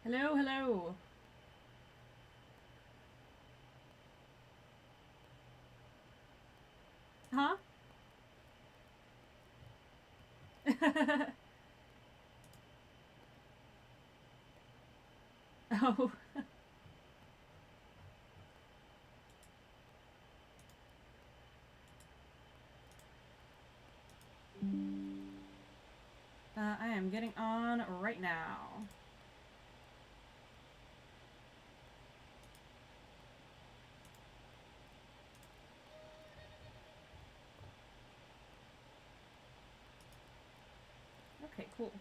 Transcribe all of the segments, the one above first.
Hello, hello. Huh? Oh. I am getting on right now. Okay, cool.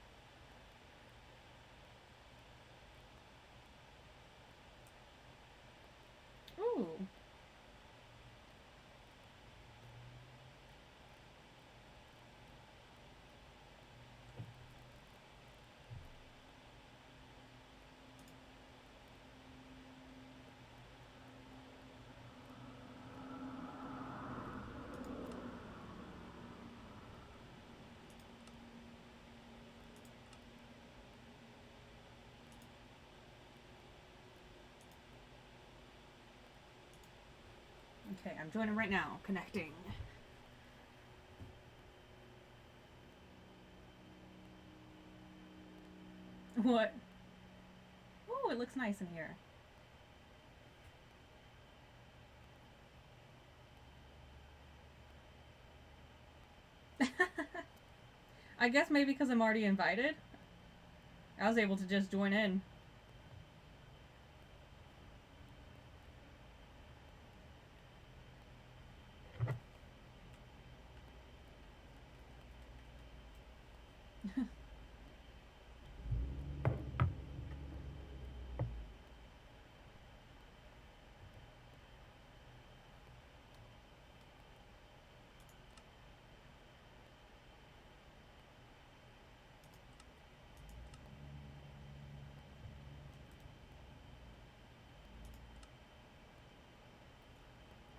Ooh. Okay, I'm joining right now. Connecting. What? Ooh, it looks nice in here. I guess maybe because I'm already invited, I was able to just join in.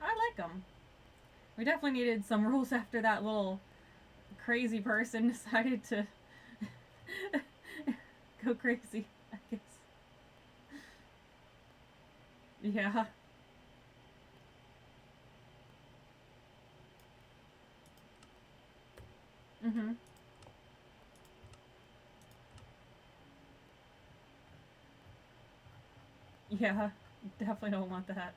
I like them. We definitely needed some rules after that little crazy person decided to go crazy, I guess. Yeah. Mm-hmm. Yeah. Definitely don't want that.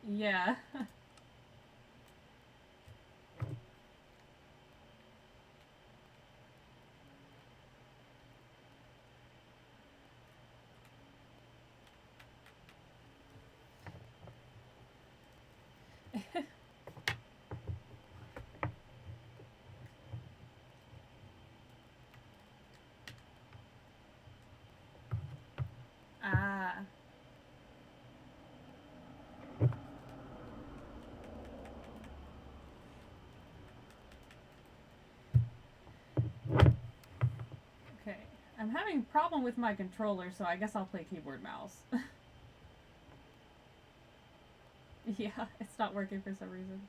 Yeah. Ah. Okay. I'm having a problem with my controller, so I guess I'll play keyboard mouse. Yeah, it's not working for some reason.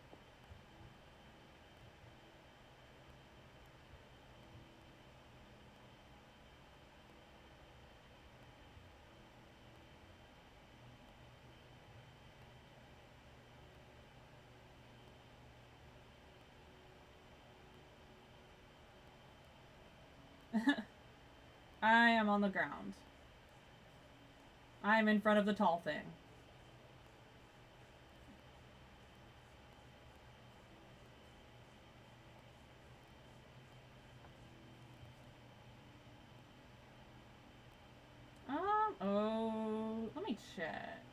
I am on the ground. I am in front of the tall thing. Oh, let me check.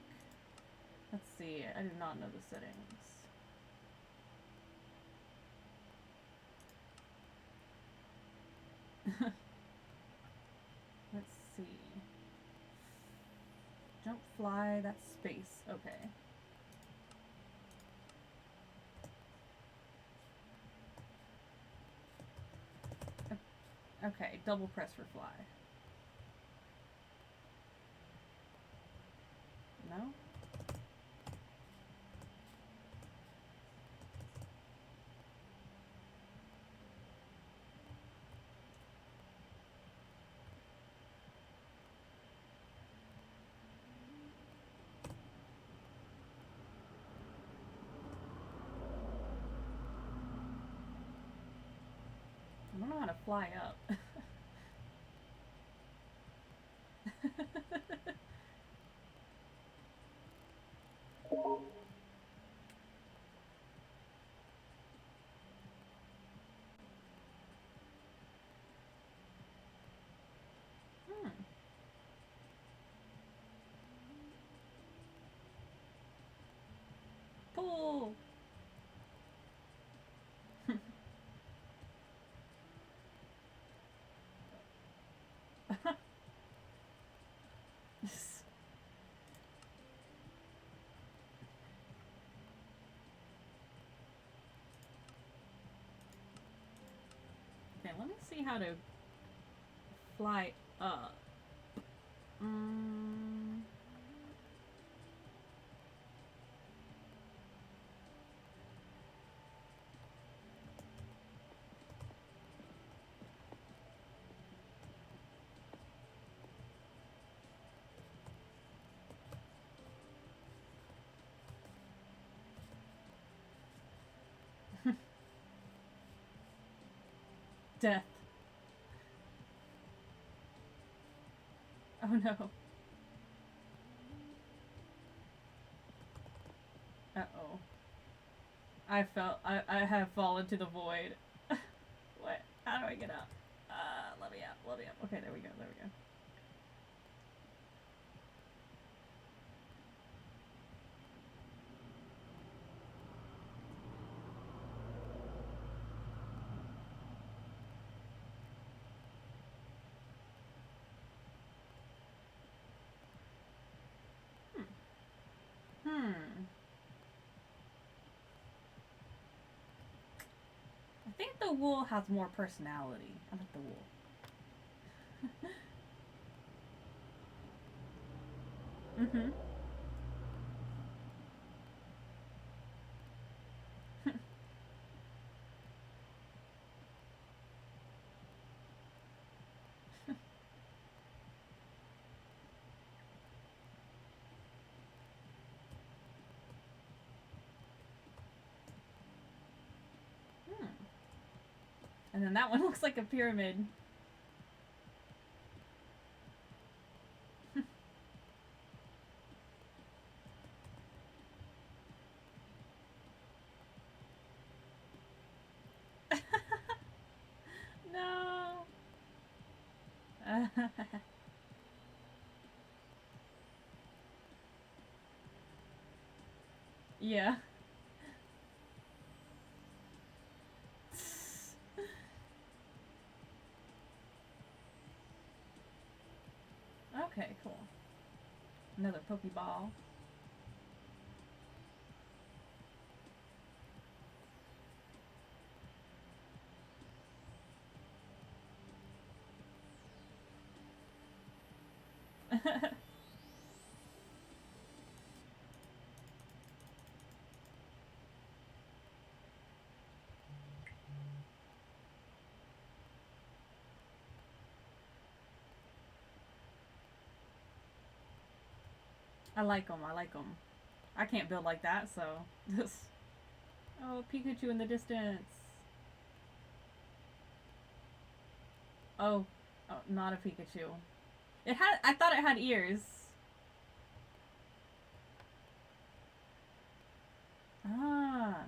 Let's see. I do not know the settings. Let's see. Jump, fly, that's space. Okay. Okay, double press for fly. No? I don't know how to fly up. Hmm. Pull! Okay, let me see how to fly up. Death. Oh no. Uh-oh. I have fallen to the void. What? How do I get up? Let me up, let me up. Okay, there we go, there we go. I think the wool has more personality. I like the wool. Mm-hmm. And then that one looks like a pyramid. No. Yeah. Okay, cool. Another Pokeball. I like them. I like them. I can't build like that, so. Oh, Pikachu in the distance. Oh, Oh, not a Pikachu. It had. I thought it had ears. Ah.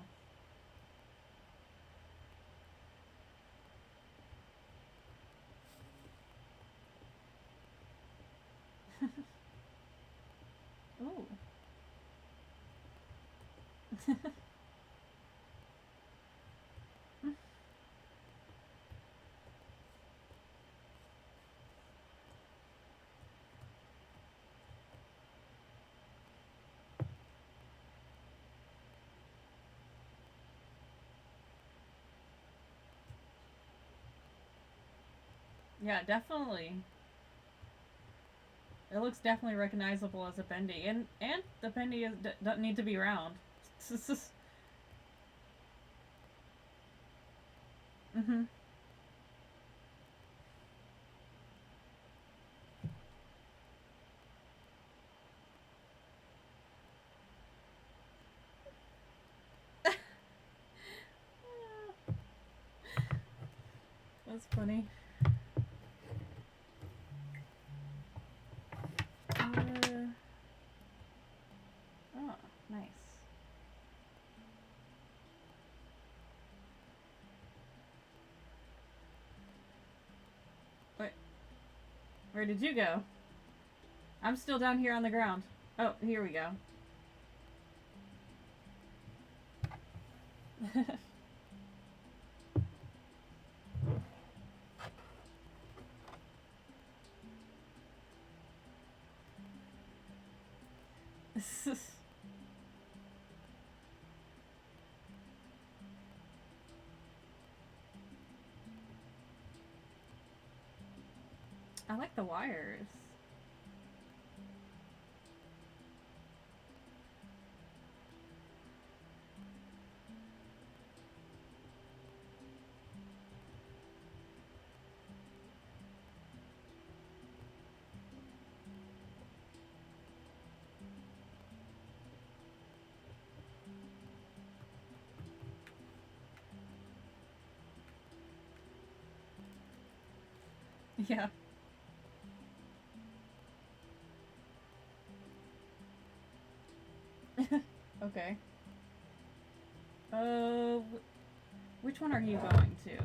Ooh. Yeah, definitely. It looks definitely recognizable as a bendy, and the bendy doesn't need to be round. Mhm. That's funny. Oh, nice. Wait, where did you go? I'm still down here on the ground. Oh, here we go. I like the wires. Yeah. Okay. Uh, which one are you going to?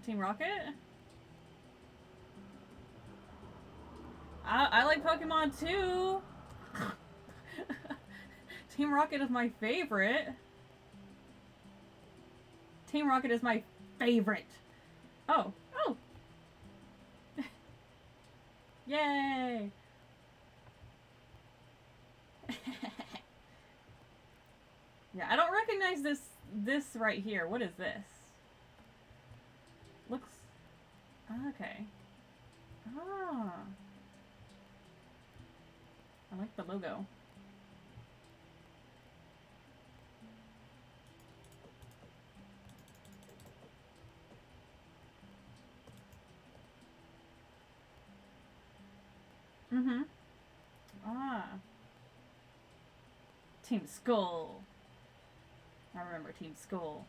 Team Rocket? I like Pokemon too. Team Rocket is my favorite. Team Rocket is my favorite. Oh, oh, yay! Yeah, I don't recognize this right here. What is this? Looks okay. Ah, I like the logo. Mm-hmm. Ah, Team Skull. I remember Team Skull.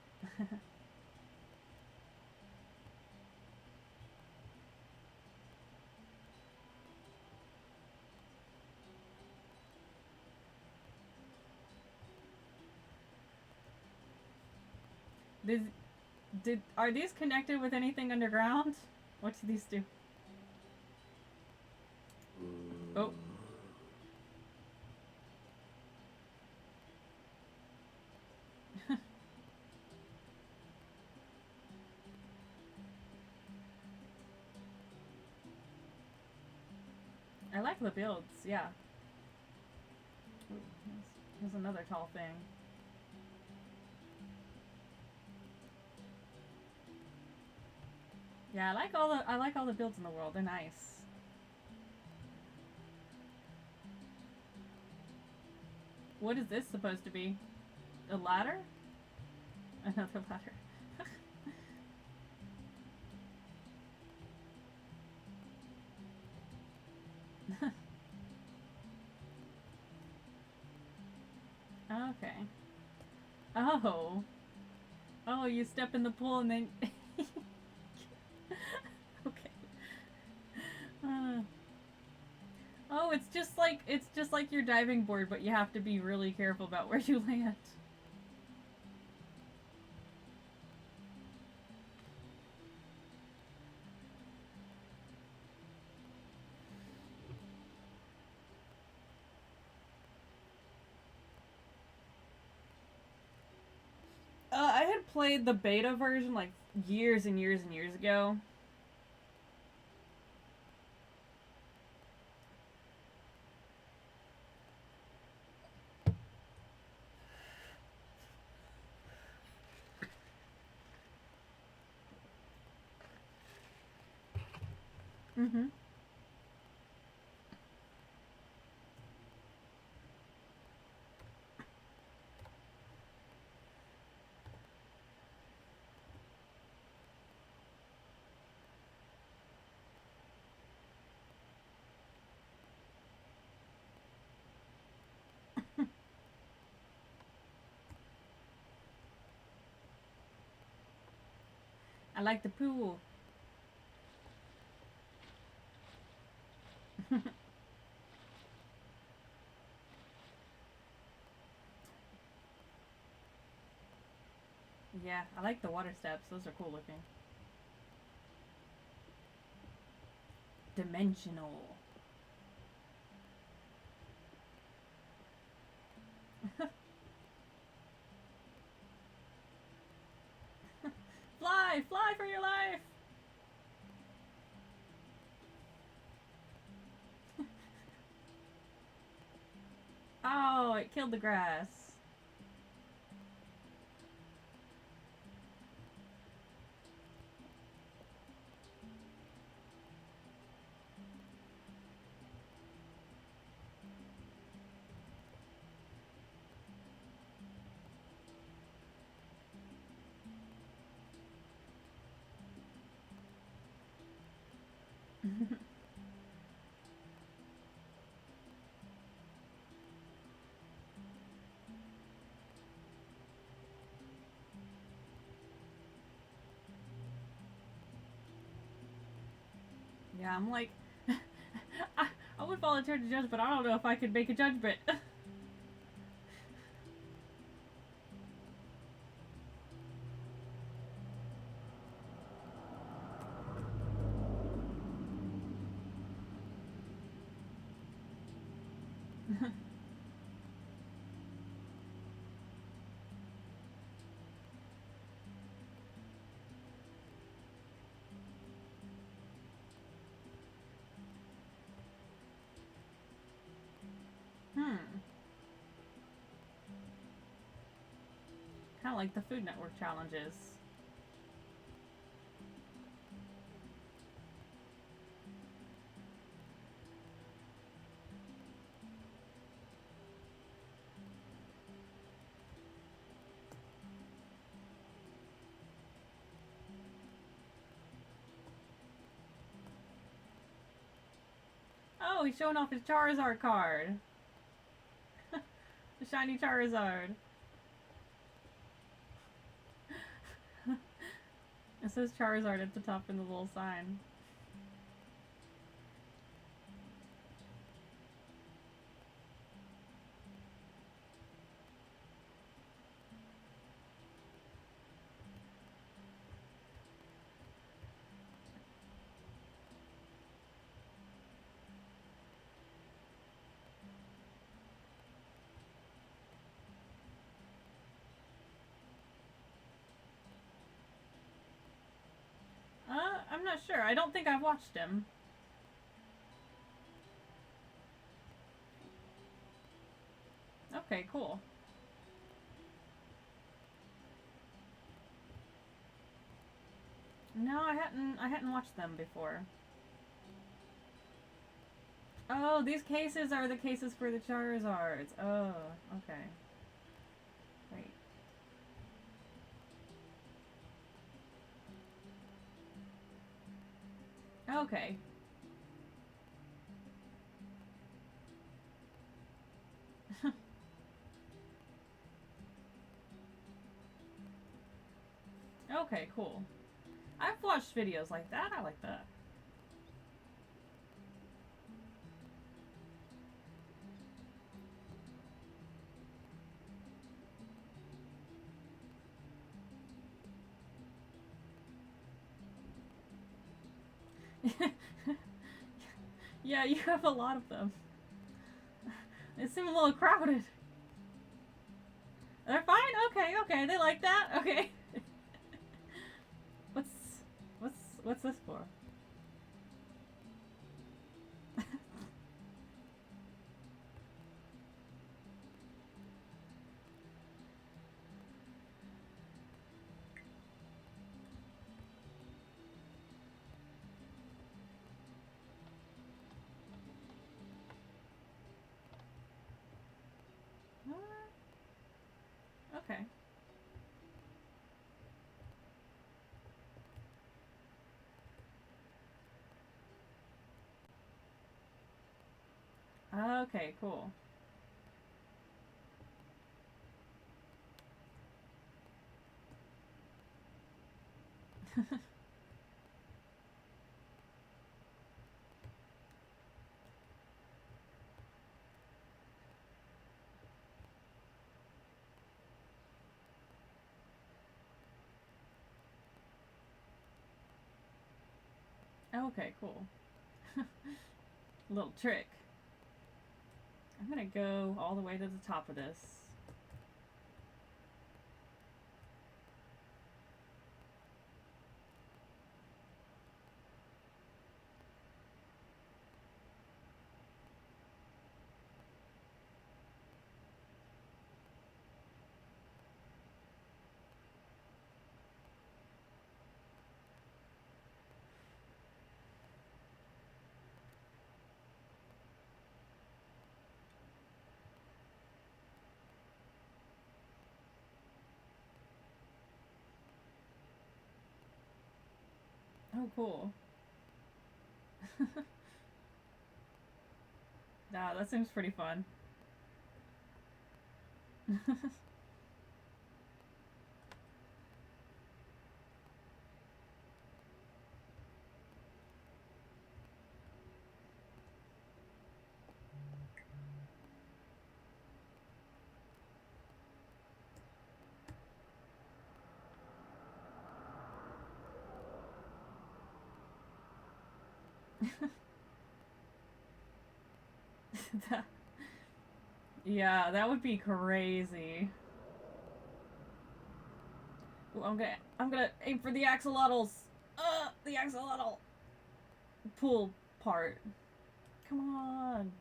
Did are these connected with anything underground? What do these do? Oh. I like the builds, yeah. Ooh, here's another tall thing. Yeah, I like all the builds in the world. They're nice. What is this supposed to be? A ladder? Another ladder. Okay. Oh. Oh, you step in the pool and then... Okay. Uh. Oh, it's just like your diving board, but you have to be really careful about where you land. I had played the beta version like years and years and years ago. Mm-hmm. I like the pool. Yeah, I like the water steps. Those are cool looking. Dimensional. Fly! Fly for your life! Oh, it killed the grass. Yeah, I'm like, I would volunteer to judge, but I don't know if I could make a judgment. Hmm. Kind of like the Food Network challenges. Oh, he's showing off his Charizard card. The shiny Charizard. It says Charizard at the top in the little sign. I'm not sure. I don't think I've watched him. Okay, cool. No, I hadn't watched them before. Oh, these cases are the cases for the Charizards. Oh, okay. Great. Okay. Okay, cool. I've watched videos like that. I like that. Yeah, you have a lot of them. They seem a little crowded. They're fine? Okay, okay. They like that? Okay. what's what's this for? Okay. Okay, cool. Okay, cool. Little trick. I'm gonna go all the way to the top of this. Oh, cool. Nah, that seems pretty fun. Yeah, that would be crazy. Ooh, I'm gonna aim for the axolotls. The axolotl pull part. Come on.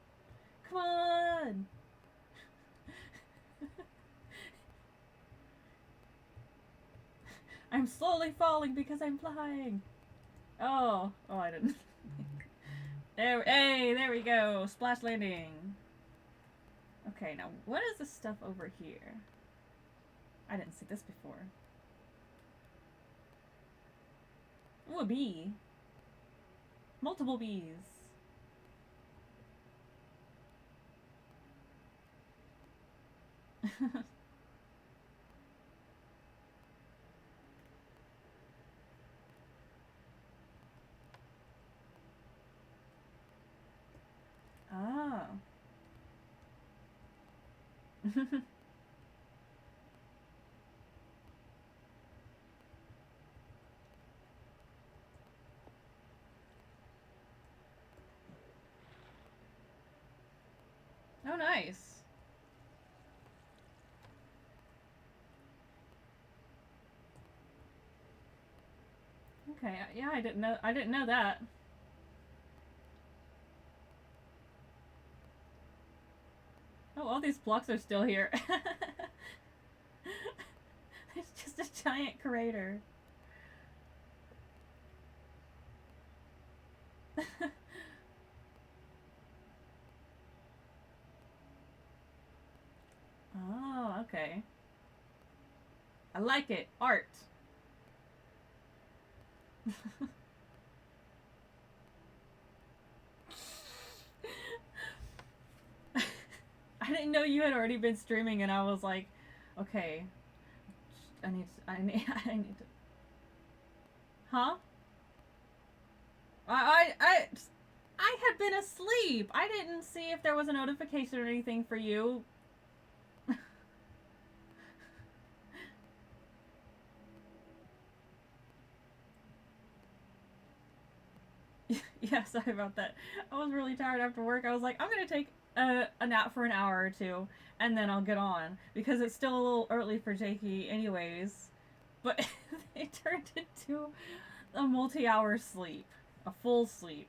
Come on. I'm slowly falling because I'm flying. Oh, I didn't. There we go. Splash landing. Okay, now what is this stuff over here? I didn't see this before. Ooh, a bee. Multiple bees. Oh. Oh, nice. Okay, yeah, I didn't know that. Oh, all these blocks are still here. It's just a giant crater. Oh, okay. I like it. Art. I didn't know you had already been streaming, and I was like, okay, I need to. Huh? I, I, I, I had been asleep. I didn't see if there was a notification or anything for you. Yeah, sorry about that. I was really tired after work. I was like, I'm gonna take a nap for an hour or two, and then I'll get on because it's still a little early for Jakey, anyways. But it turned into a multi-hour sleep, a full sleep.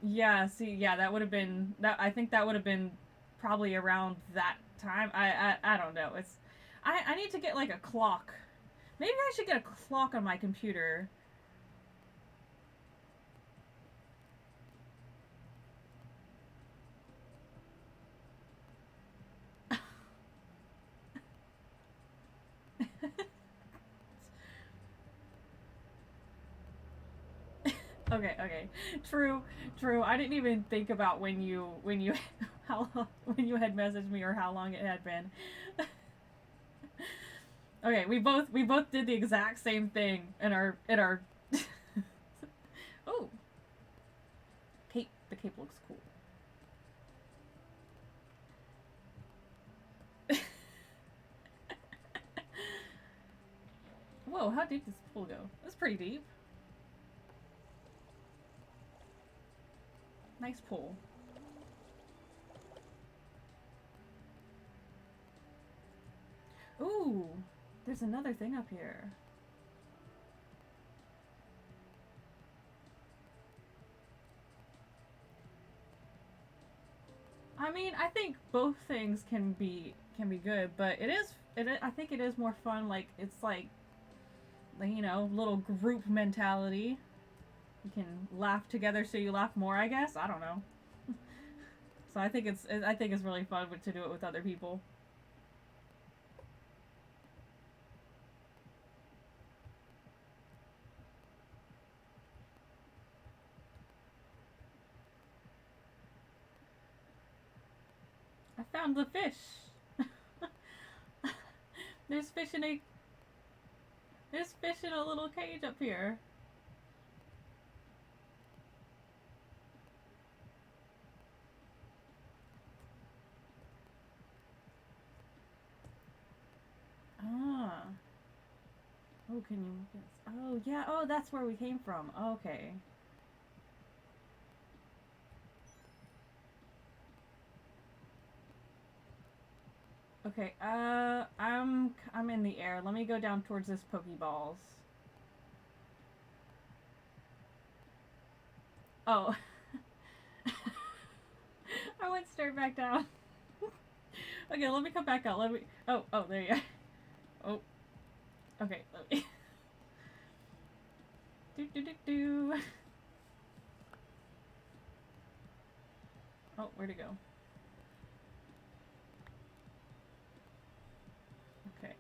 Yeah, see, yeah, that would have been that. I think that would have been probably around that time. I don't know. I need to get like a clock. Maybe I should get a clock on my computer. Okay, okay. True, true. I didn't even think about when you how when you had messaged me or how long it had been. Okay, we both did the exact same thing in our Oh, cape. The cape looks cool. Whoa, how deep does this pool go? That's pretty deep. Nice pool. Ooh, there's another thing up here. I mean, I think both things can be good, but I think it is more fun. Like it's like little group mentality. You can laugh together, so you laugh more. I guess I don't know. So I think it's really fun to do it with other people. I found the fish. there's fish in a there's fish in a little cage up here. Ah. Oh, can you look at? Oh yeah. Oh, that's where we came from. Okay. Okay. I'm in the air. Let me go down towards this Pokeballs. Oh. I went straight back down. Okay, let me come back out. Let me. Oh, there you are. Oh, okay. Let me. Do do do do. Oh, where'd it go? Okay.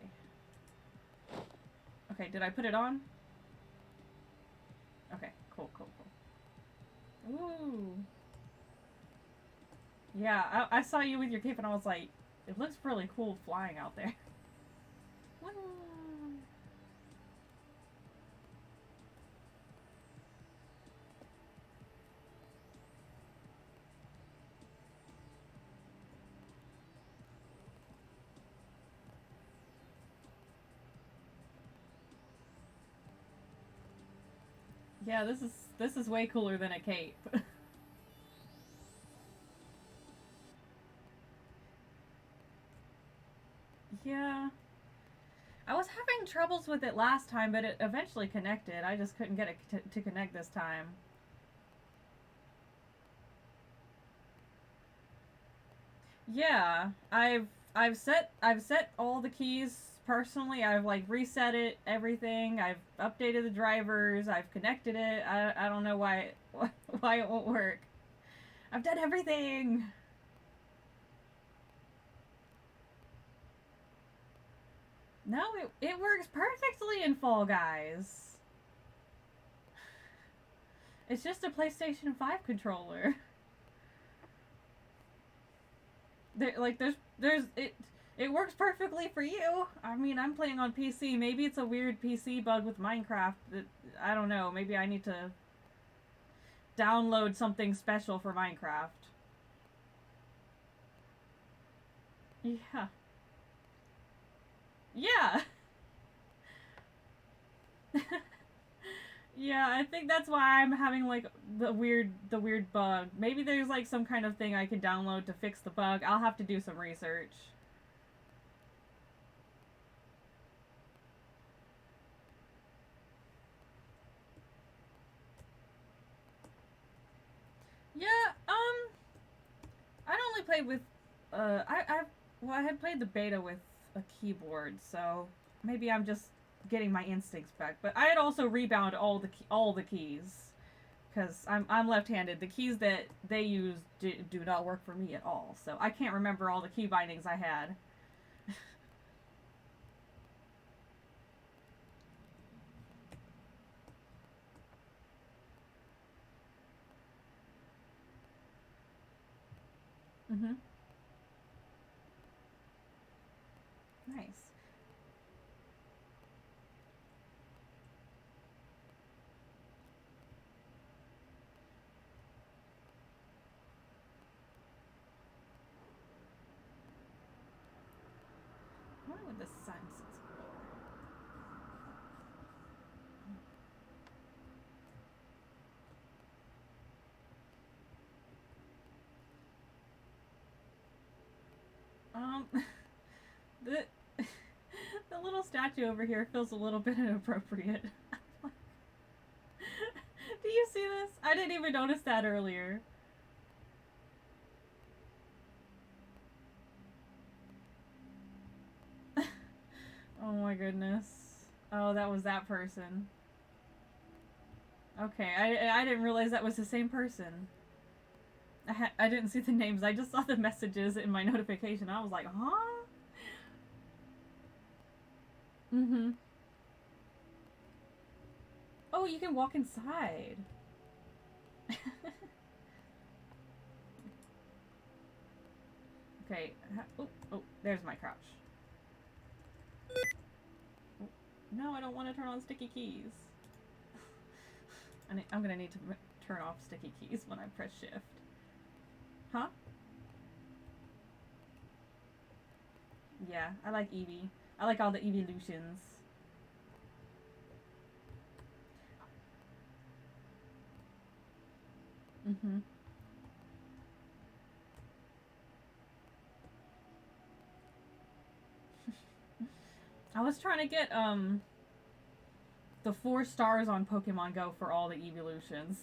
Okay, did I put it on? Okay, cool, cool, cool. Ooh. Yeah, I saw you with your cape and I was like, it looks really cool flying out there. Yeah, this is way cooler than a cape. Yeah. I was having troubles with it last time, but it eventually connected. I just couldn't get it to connect this time. Yeah, I've set all the keys personally. I've like reset it, everything. I've updated the drivers. I've connected it. I don't know why why it won't work. I've done everything. No, it works perfectly in Fall Guys. It's just a PlayStation 5 controller. There, like there's it works perfectly for you. I mean, I'm playing on PC. Maybe it's a weird PC bug with Minecraft. That I don't know. Maybe I need to download something special for Minecraft. Yeah. Yeah. Yeah, I think that's why I'm having like the weird bug. Maybe there's like some kind of thing I can download to fix the bug. I'll have to do some research. Yeah, I'd only played with I had played the beta with a keyboard, so maybe I'm just getting my instincts back. But I had also rebound all the keys because I'm left-handed. The keys that they use do not work for me at all, so I can't remember all the key bindings I had. Mhm. Nice. What would the sun says? The the little statue over here feels a little bit inappropriate. Do you see this? I didn't even notice that earlier. Oh my goodness. Oh, that was that person. Okay, I didn't realize that was the same person. I didn't see the names. I just saw the messages in my notification. I was like, huh? Mm-hmm. Oh, you can walk inside. Okay. Oh, oh, there's my crouch. Oh, no, I don't want to turn on sticky keys. I'm gonna need to turn off sticky keys when I press shift. Huh? Yeah, I like Eevee. I like all the evolutions. Mm-hmm. I was trying to get the 4 stars on Pokemon Go for all the evolutions.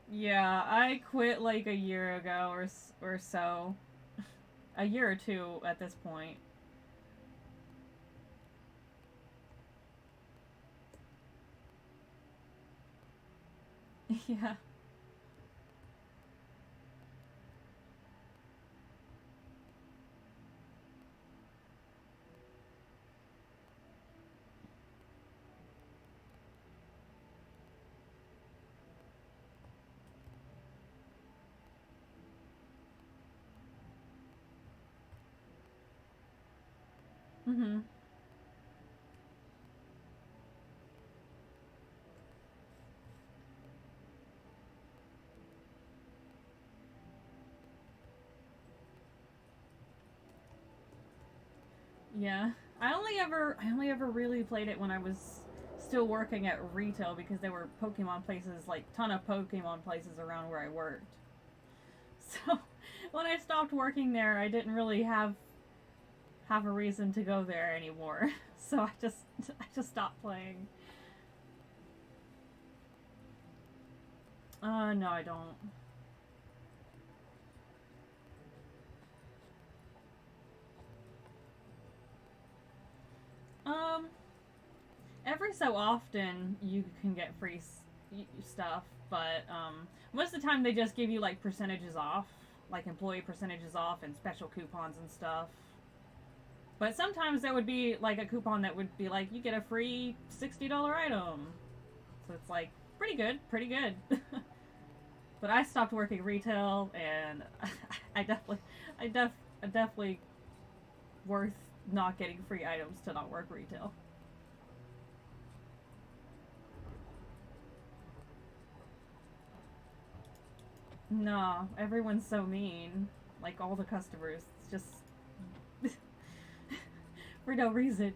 Yeah, I quit like a year ago or so. A year or two at this point. Yeah. Mhm. Yeah. I only ever really played it when I was still working at retail because there were Pokemon places, like ton of Pokemon places around where I worked. So when I stopped working there, I didn't really have a reason to go there anymore. So I just stopped playing. No, I don't. Um, every so often you can get free stuff, but most of the time they just give you like percentages off, like employee percentages off and special coupons and stuff. But sometimes there would be like a coupon that would be like you get a free $60 item. So it's like pretty good, pretty good. but I stopped working retail, and I definitely worth not getting free items to not work retail. No, everyone's so mean. Like all the customers, it's just for no reason.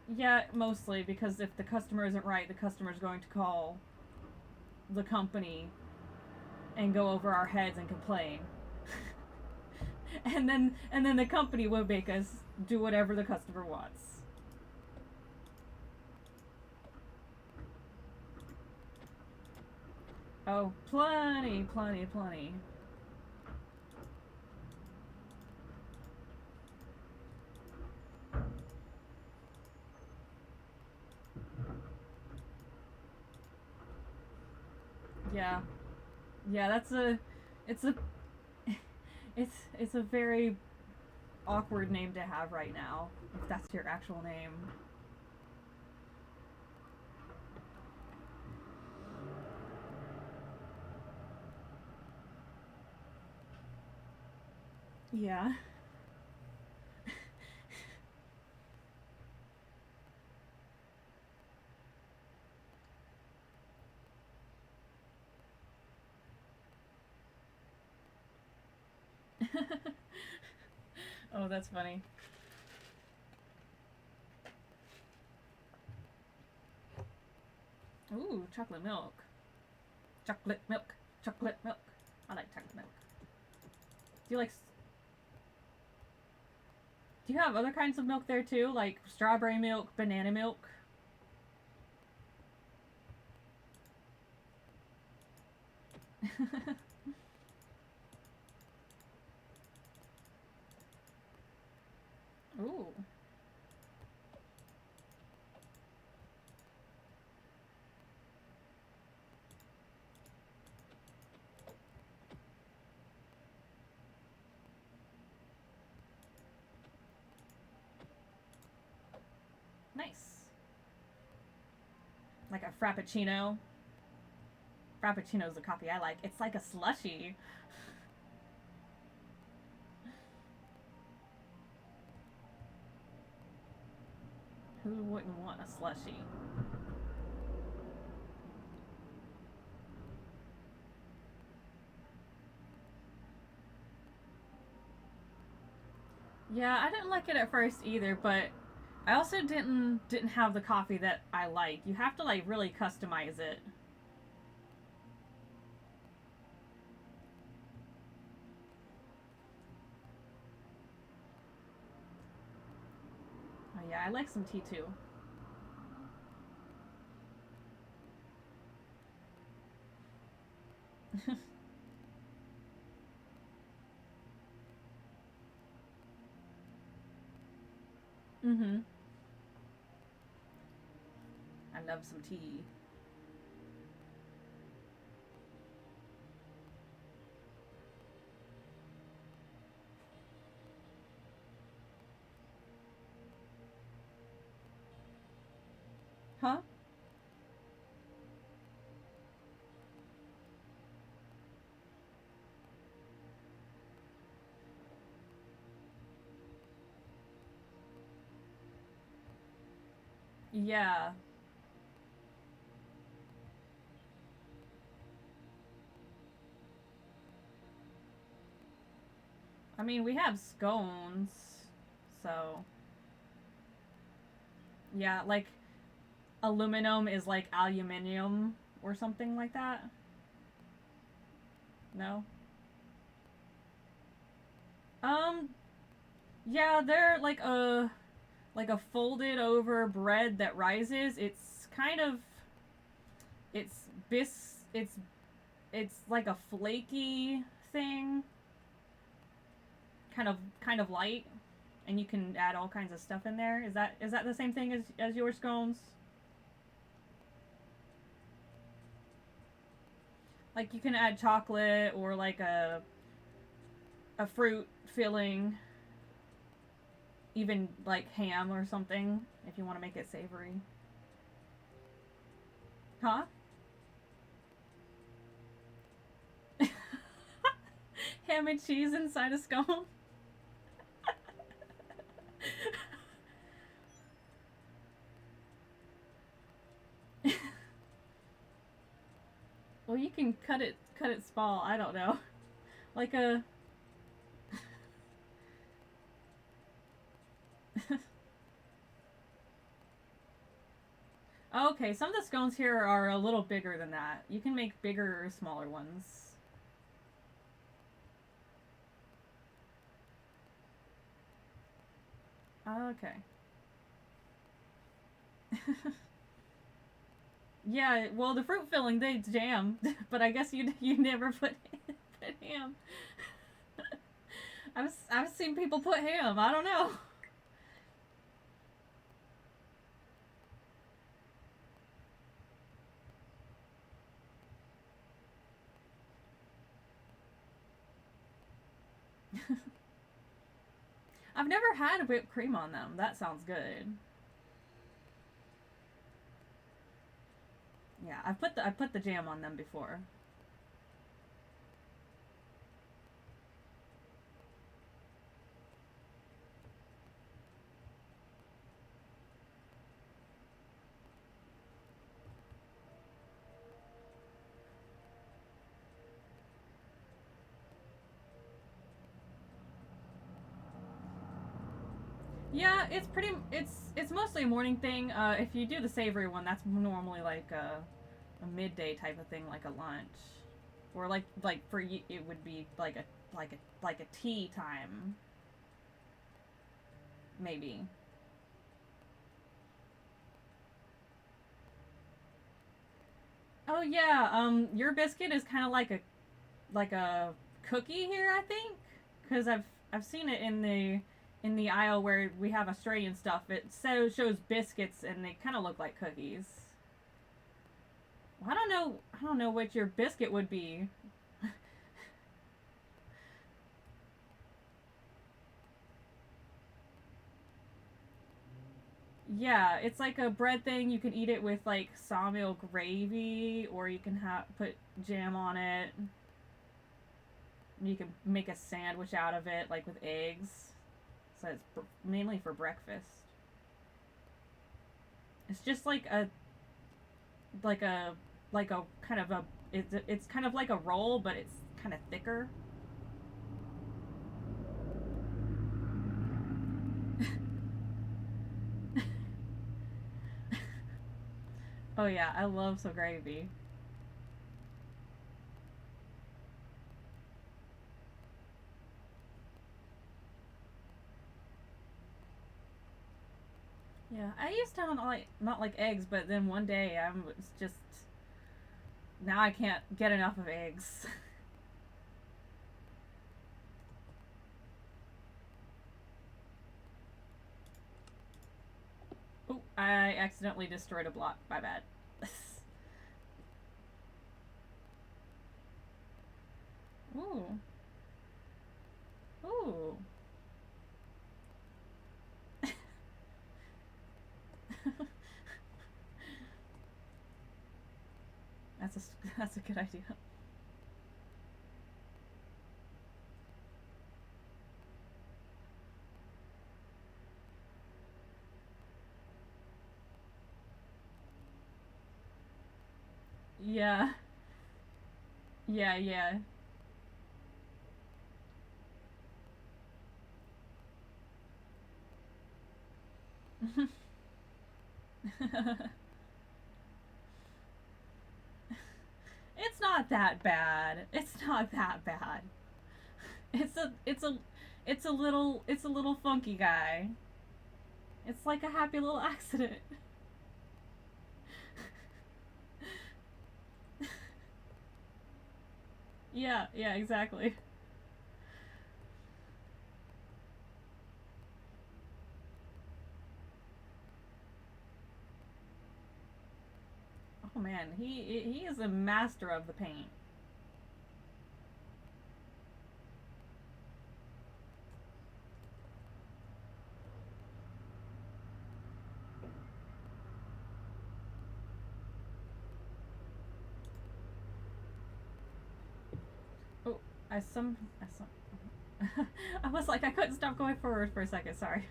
Yeah, mostly because if the customer isn't right, the customer's going to call the company and go over our heads and complain. And then the company will make us do whatever the customer wants. Oh, plenty, plenty, plenty. Yeah. Yeah, it's a it's a very awkward name to have right now, if that's your actual name. Yeah. Oh, that's funny. Ooh, chocolate milk. Chocolate milk. Chocolate milk. I like chocolate milk. Do you like Do you have other kinds of milk there too, like strawberry milk, banana milk? Ooh, nice. Like a frappuccino. Frappuccino's the coffee I like. It's like a slushy. Who wouldn't want a slushy? Yeah, I didn't like it at first either, but I also didn't have the coffee that I like. You have to like really customize it. Oh yeah, I like some tea too. Mhm. I love some tea. Huh? Yeah. I mean, we have scones, so yeah, like aluminum is like aluminium or something like that. No. Um. Yeah, they're like a folded over bread that rises. It's kind of it's it's like a flaky thing, kind of light, and you can add all kinds of stuff in there. Is that the same thing as your scones? Like you can add chocolate or like a fruit filling. even like ham or something if you want to make it savory. Huh? Ham and cheese inside a scone? Well, you can cut it small. I don't know. Like a Okay, some of the scones here are a little bigger than that. You can make bigger or smaller ones. Okay. Yeah, well, the fruit filling they jam, but I guess you never put ham. I've seen people put ham. I don't know. I've never had whipped cream on them. That sounds good. Yeah, I put the jam on them before. Yeah, it's mostly a morning thing. If you do the savory one, that's normally like a midday type of thing, like a lunch, or like for you it would be like a tea time maybe. Oh yeah, your biscuit is kind of like a cookie here, I think, because I've seen it in the aisle where we have Australian stuff. It shows biscuits and they kind of look like cookies. Well, I don't know what your biscuit would be. Yeah, it's like a bread thing. You can eat it with like sawmill gravy, or you can put jam on it. You can make a sandwich out of it, like with eggs. So it's mainly for breakfast. It's just like a like a kind of a it's kind of like a roll, but it's kind of thicker. Oh yeah, I love some gravy. Yeah, I used to not like eggs, but then one day I was just now I can't get enough of eggs. Oh, I accidentally destroyed a block. My bad. Ooh, ooh. that's a that's a good idea. Yeah, yeah, yeah. It's not that bad. It's not that bad. It's a it's a it's a little funky guy. It's like a happy little accident. Yeah, yeah, exactly. Oh man, he is a master of the paint. I some I was like, I couldn't stop going forward for a second, sorry.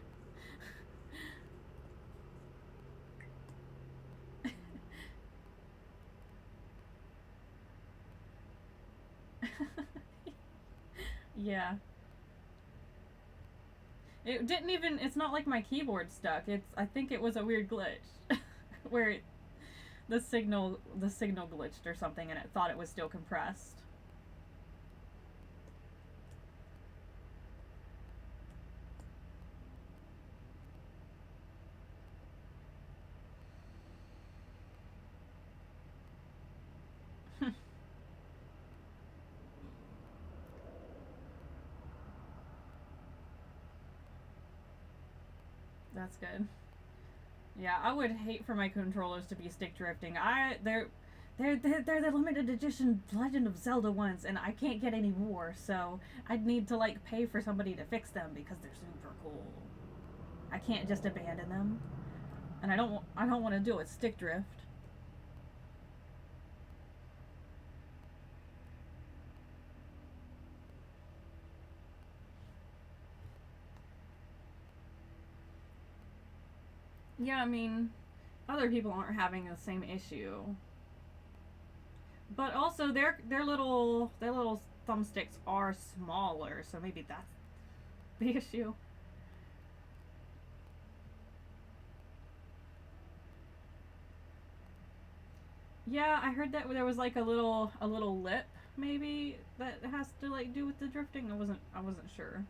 Yeah. It didn't even, it's not like my keyboard stuck. I think it was a weird glitch. Where the signal glitched or something and it thought it was still compressed. That's good. Yeah, I would hate for my controllers to be stick drifting. They're the limited edition Legend of Zelda ones, and I can't get any more. So I'd need to like pay for somebody to fix them because they're super cool. I can't just abandon them, and I don't want to do it stick drift. Yeah, I mean, other people aren't having the same issue, but also their little thumbsticks are smaller, so maybe that's the issue. Yeah, I heard that there was like a little lip maybe that has to like do with the drifting. I wasn't sure.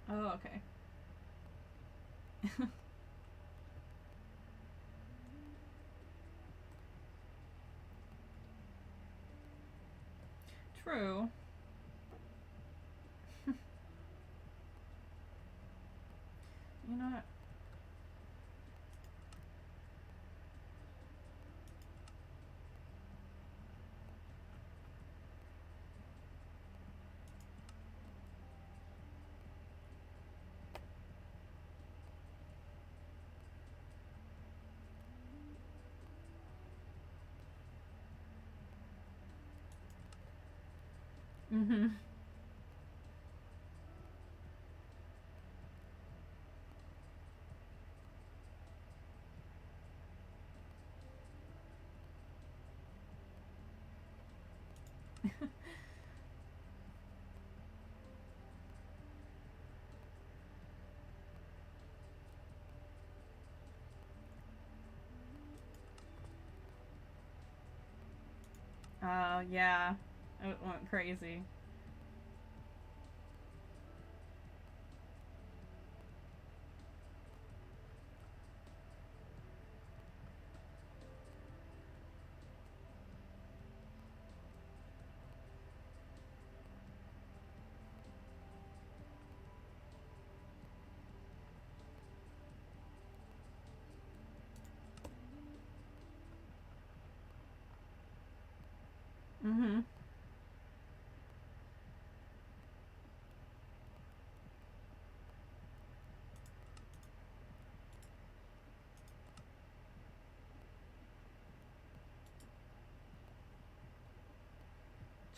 Oh, okay. True. You know what? Mhm. Yeah. It went crazy. Mhm.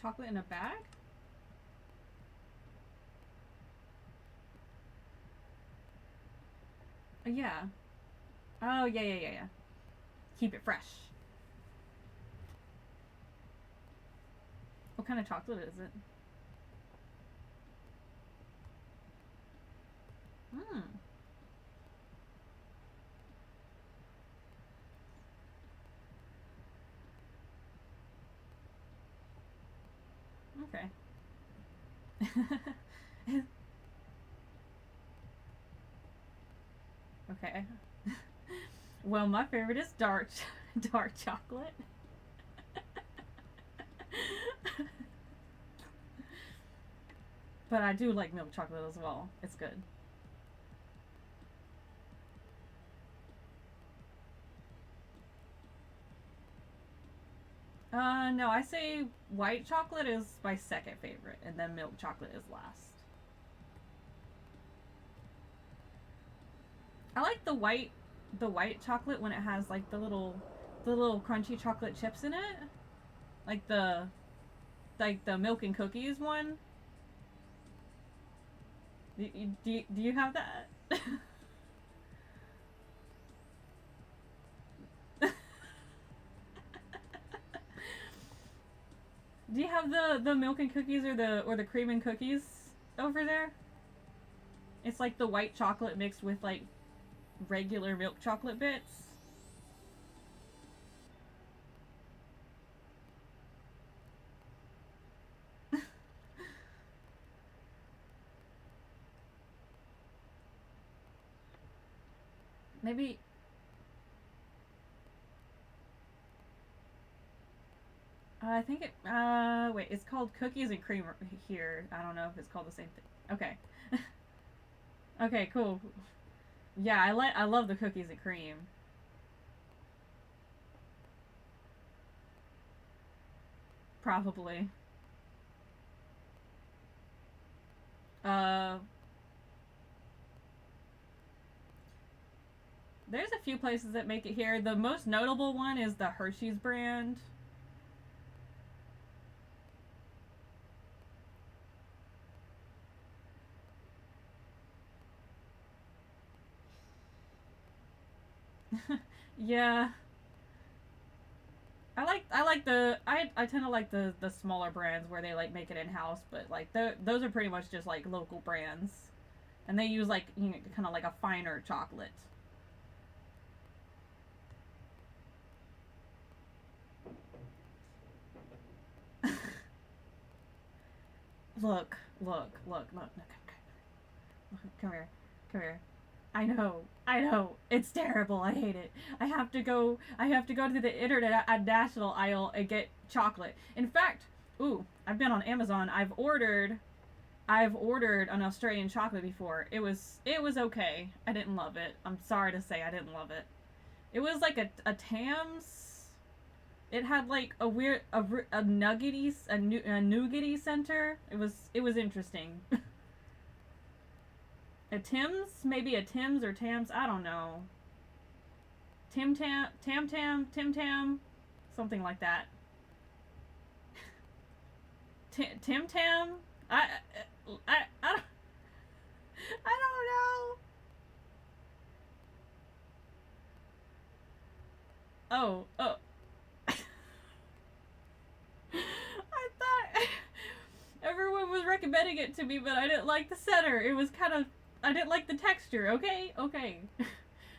Chocolate in a bag? Yeah. Oh, yeah, yeah, yeah, yeah. Keep it fresh. What kind of chocolate is it? Hmm. Okay. Okay. Well, my favorite is dark chocolate. But I do like milk chocolate as well. It's good. No, I say white chocolate is my second favorite, and then milk chocolate is last. I like the white chocolate when it has like the the little crunchy chocolate chips in it, like the milk and cookies one. Do you have that? Do you have the milk and cookies or the cream and cookies over there? It's like the white chocolate mixed with like regular milk chocolate bits. Maybe. I think it. Wait. It's called cookies and cream here. I don't know if it's called the same thing. Okay. Okay. Cool. Yeah, I love the cookies and cream. Probably. Uh. There's a few places that make it here. The most notable one is the Hershey's brand. Yeah. I tend to like the smaller brands where they like make it in house, but like those are pretty much just like local brands, and they use like kind of like a finer chocolate. Look. Come here, come here. I know. It's terrible. I hate it. I have to go to the international aisle and get chocolate. In fact, ooh, I've been on Amazon. I've ordered an Australian chocolate before. It was okay. I didn't love it. I'm sorry to say I didn't love it. It was like a Tams. It had like a weird a nuggety a nougaty center. It was interesting. A Tim's? Maybe a Tim's or Tams? I don't know. Tim Tam? Something like that. Tim Tam? I don't, I don't know. Oh. I thought everyone was recommending it to me, but I didn't like the center. It was kind of I didn't like the texture. Okay.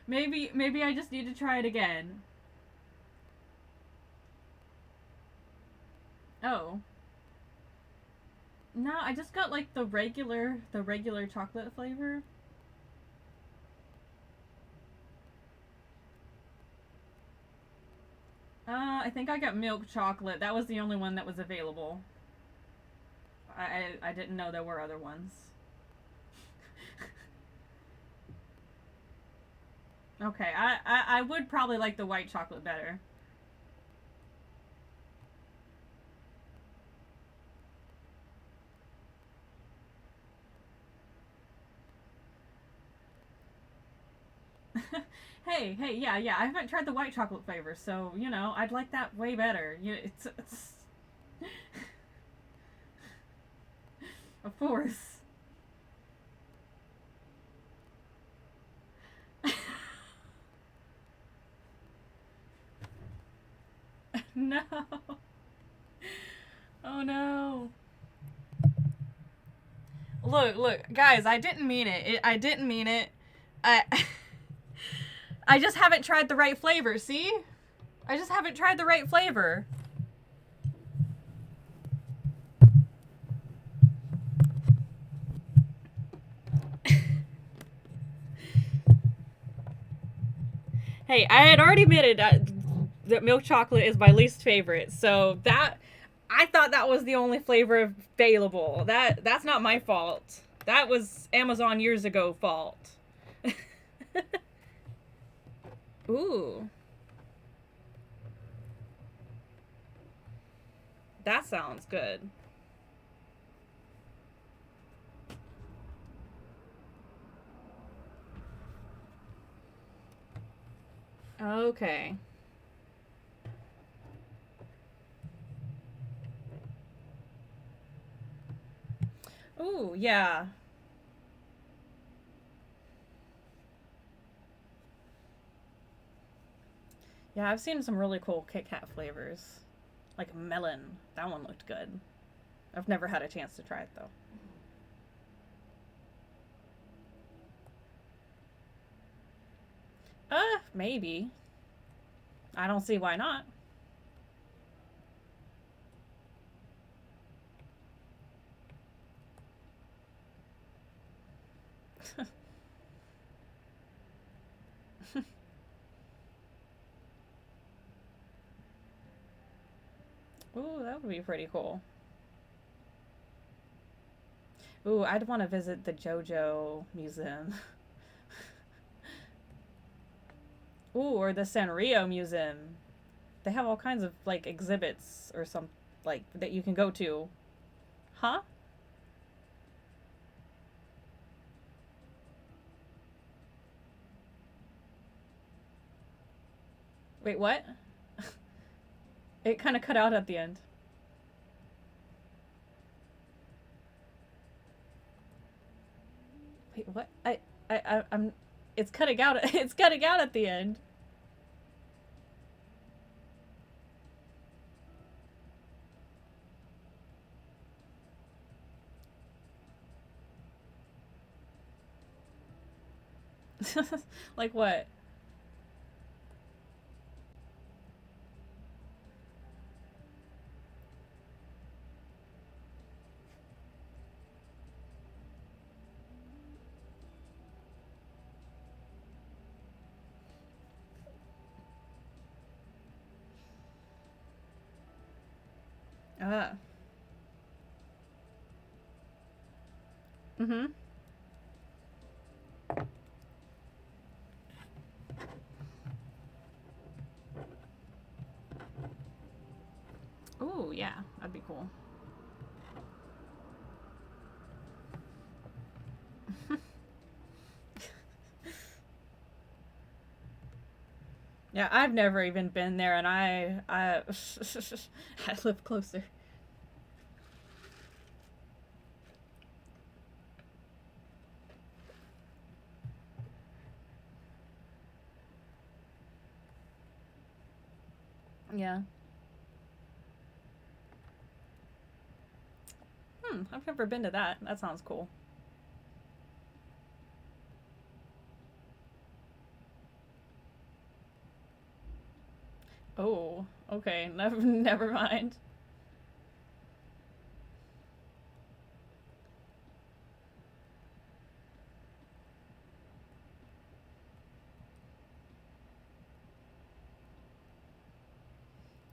Maybe I just need to try it again. Oh. No, I just got like the regular chocolate flavor. I think I got milk chocolate. That was the only one that was available. I didn't know there were other ones. Okay, I would probably like the white chocolate better. Yeah. I haven't tried the white chocolate flavor, so I'd like that way better. It's of course. No. Oh no. Look, guys, I didn't mean it. I didn't mean it. I I just haven't tried the right flavor, see? I just haven't tried the right flavor. Hey, I had already admitted that milk chocolate is my least favorite, so that I thought that was the only flavor available. That's not my fault. That was Amazon years ago fault. Ooh, that sounds good. Okay. Ooh, yeah. Yeah, I've seen some really cool Kit Kat flavors. Like melon. That one looked good. I've never had a chance to try it though. Maybe. I don't see why not. Ooh, that would be pretty cool. Ooh, I'd want to visit the JoJo Museum. Ooh, or the Sanrio Museum. They have all kinds of like exhibits or some like that you can go to. Huh? Wait, what? It kind of cut out at the end. Wait, what? I'm. It's cutting out. It's cutting out at the end. Like what? Ah. Mm-hmm. Ooh, yeah, that'd be cool. Yeah, I've never even been there, and I live closer. Yeah. I've never been to that. That sounds cool. Oh, okay. Never mind.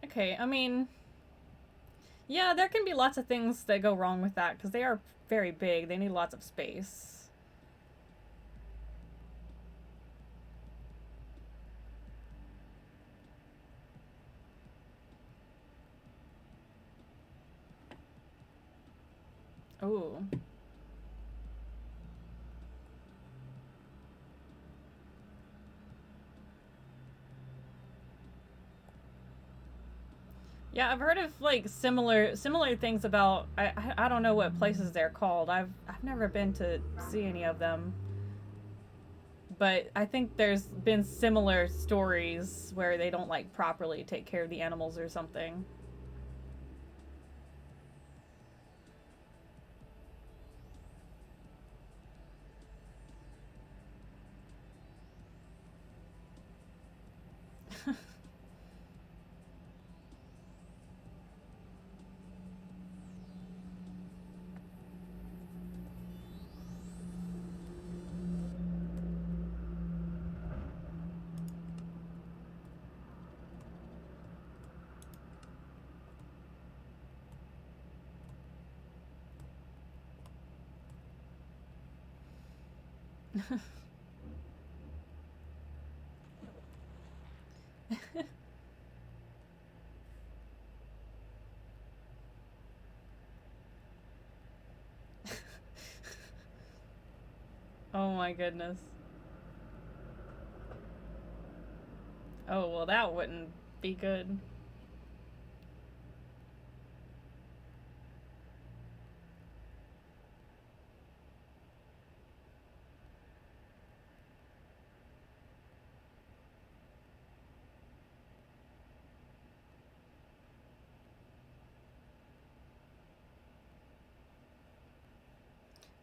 Okay, I mean, yeah, there can be lots of things that go wrong with that because they are very big. They need lots of space. Oh. Yeah, I've heard of like similar things about I don't know what places they're called. I've never been to see any of them, but I think there's been similar stories where they don't like properly take care of the animals or something. Oh my goodness. Oh, well, that wouldn't be good.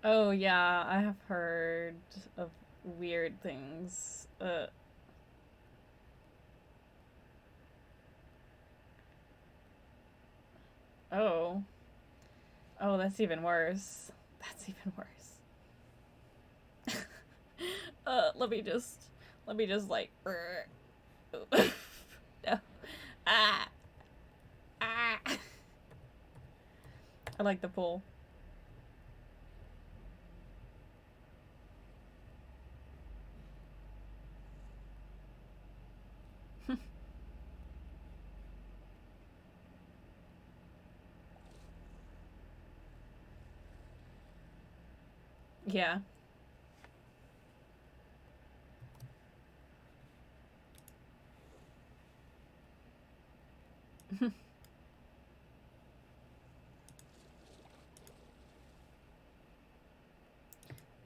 Oh yeah, I have heard of weird things. Oh. Oh, that's even worse. That's even worse. Let me just like no. Ah. Ah. I like the pool. Yeah.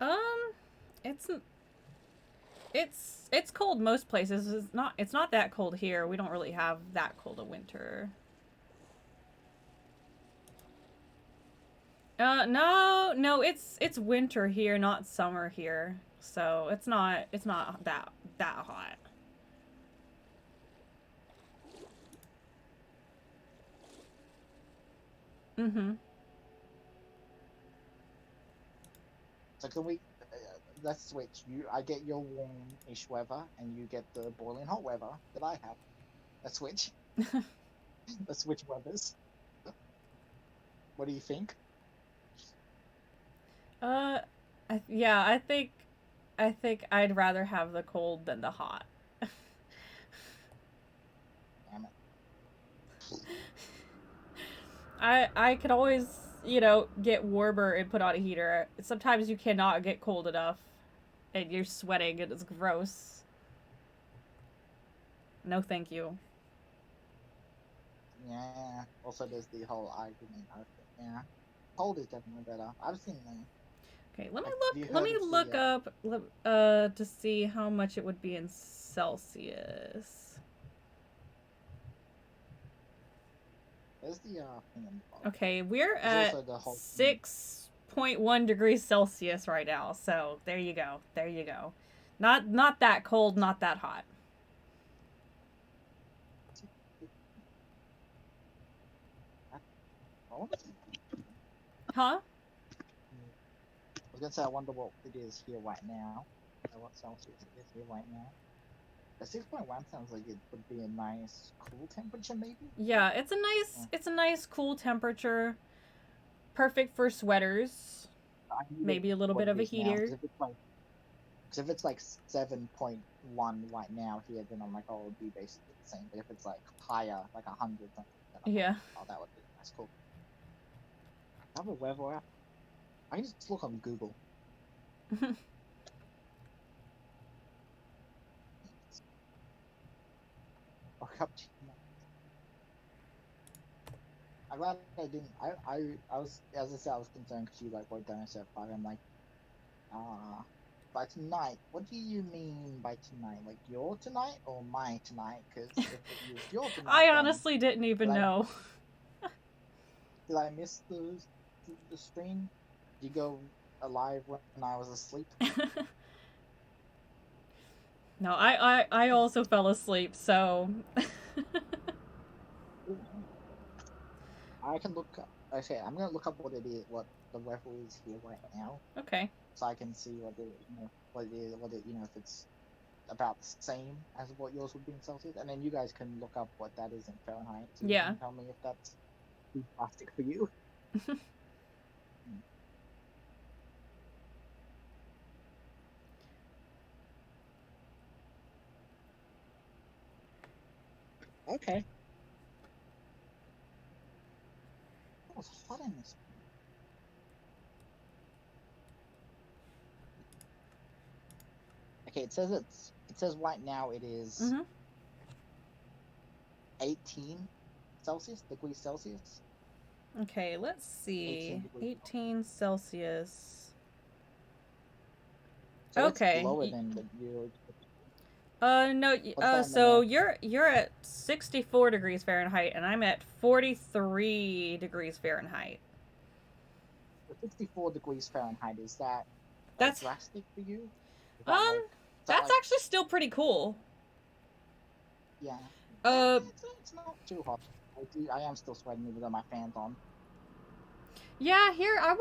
um it's it's cold most places. It's not that cold here. We don't really have that cold a winter. No, it's winter here, not summer here. So it's not that hot. Mm-hmm. So can we? Let's switch. I get your warm-ish weather, and you get the boiling hot weather that I have. Let's switch. Let's switch weathers. What do you think? uh, yeah, I think I'd rather have the cold than the hot. Damn it. I could always get warmer and put on a heater. Sometimes you cannot get cold enough, and you're sweating and it's gross. No, thank you. Yeah. Also, there's the whole argument of it. Yeah. Cold is definitely better. I've seen the. Okay, let me Have look. you Let heard me of the? look up to see how much it would be in Celsius. There's the thing on the bottom. Okay, we're There's at also the whole thing. 6.1 degrees Celsius right now. So there you go. There you go. Not that cold, not that hot. Huh? I was gonna say I wonder what it is here right now. What Celsius it is here right now. The 6.1 sounds like it would be a nice cool temperature, maybe. Yeah, it's a Yeah. nice cool temperature. Perfect for sweaters. I need it Maybe a little what bit it of a is now heater. because if it's like 7.1 right now here, then I'm like, oh, it would be basically the same. But if it's like higher, like 100 something, then I'm like, Yeah. oh, that would be nice, cool. I have a weather app. I can just look on Google. Look up. I'm glad I didn't. I was, as I said, I was concerned because you like wrote down a set 5. I'm like, ah, by tonight, what do you mean by tonight? Like your tonight or my tonight? Because if it was your tonight, I then honestly didn't did even I know. did I miss the stream? Did you go alive when I was asleep? No, I also fell asleep, so I can look up. Okay, I'm gonna look up what it is, what the weather is here right now, okay. so I can see what it is, if it's about the same as what yours would be in Celsius, and then you guys can look up what that is in Fahrenheit too, Yeah. and tell me if that's too plastic for you. Hmm. Okay. It was hot in this. Okay, it says right now it is Mhm. 18 degrees Celsius. Okay, let's 18 see. degrees Celsius. 18 Celsius. So it's Okay. lower than the you. No. What's that in So America? you're at 64 degrees Fahrenheit, and I'm at 43 degrees Fahrenheit. 64 degrees Fahrenheit, is that That's drastic for you? Is that um like, that's actually still pretty cool. yeah. Uh It's not too hot. I am still sweating even though my fan's on. yeah, here I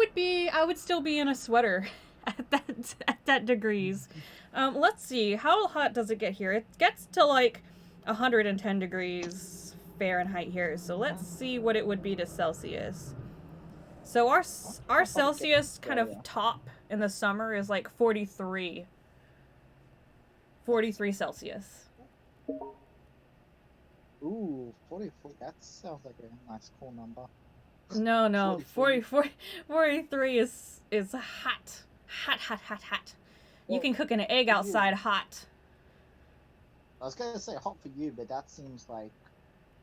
would still be in a sweater at that degrees. Let's see. How hot does it get here? It gets to like 110 degrees Fahrenheit here. So let's see what it would be to Celsius. So our Celsius kind of top in the summer is like 43 Celsius. Ooh, 44. That sounds like a nice cool number. No. 43 is hot. Hot. You can cook an egg outside hot. I was gonna say hot for you, but that seems like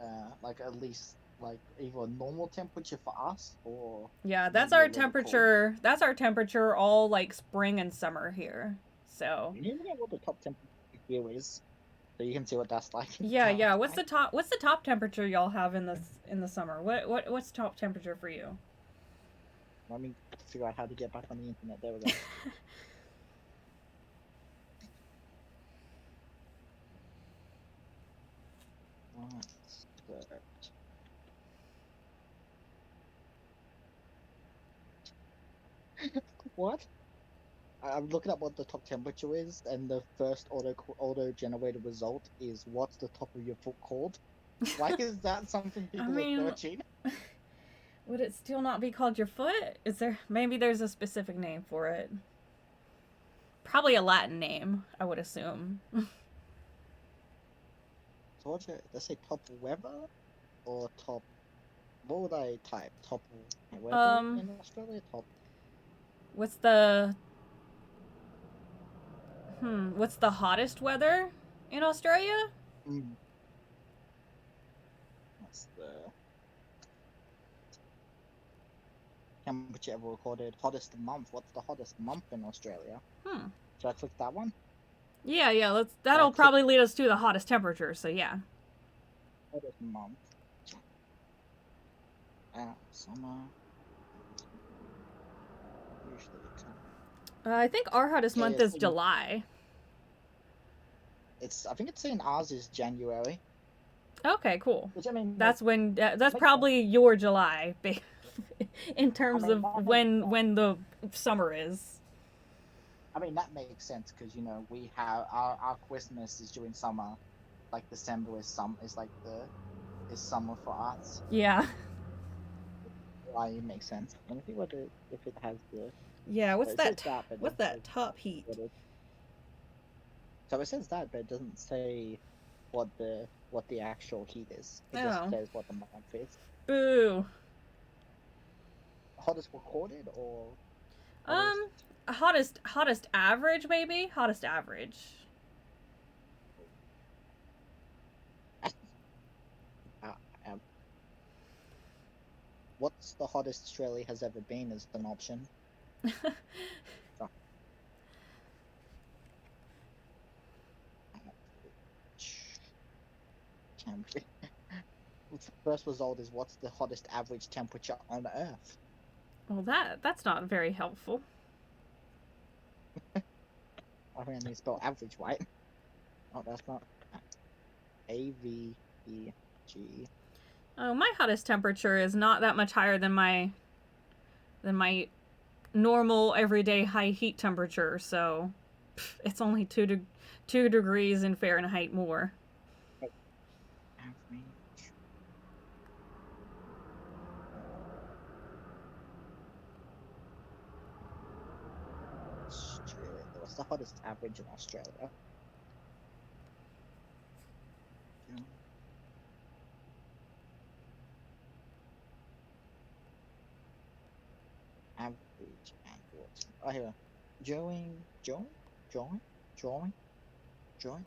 at least like either a normal temperature for us or yeah, that's our temperature. Cold. That's our temperature all like spring and summer here. So you know what the top temperature here is, so you can see what that's like. Yeah. What's the top temperature y'all have in the summer? What's top temperature for you? Let me figure out how to get back on the internet. There we go. What? I'm looking up what the top temperature is, and the first auto-generated result is what's the top of your foot called? Why is that something people are searching? Would it still not be called your foot? Maybe there's a specific name for it? Probably a Latin name, I would assume. So let's say top weather or top. What would I type? Top weather in Australia? Top. What's the hottest weather in Australia? That's the temperature ever recorded. Hottest month. What's the hottest month in Australia? Should I click that one? Yeah. That'll probably lead us to the hottest temperature. So yeah. Hottest month. Summer. I think our hottest month is July. I think it's saying ours is January. Okay, cool. Which I mean, that's probably your July, in terms of when the summer is. I mean that makes sense because we have our Christmas is during summer, like December is summer for us. Yeah. Why it makes sense. Let me see if it has the. Yeah, what's that top heat? So it says that, but it doesn't say what the actual heat is. It just says what the month is. Boo. Hottest recorded or hottest average maybe? Hottest average. What's the hottest Australia has ever been is an option. The first result is what's the hottest average temperature on Earth? Well, that's not very helpful. I think I need to spell average right. Oh, that's not. AVEG. Oh, my hottest temperature is not that much higher than my normal everyday high heat temperature, so it's only 2 degrees in Fahrenheit more. What's the hottest average in Australia? Average annual. Oh, here. Drawing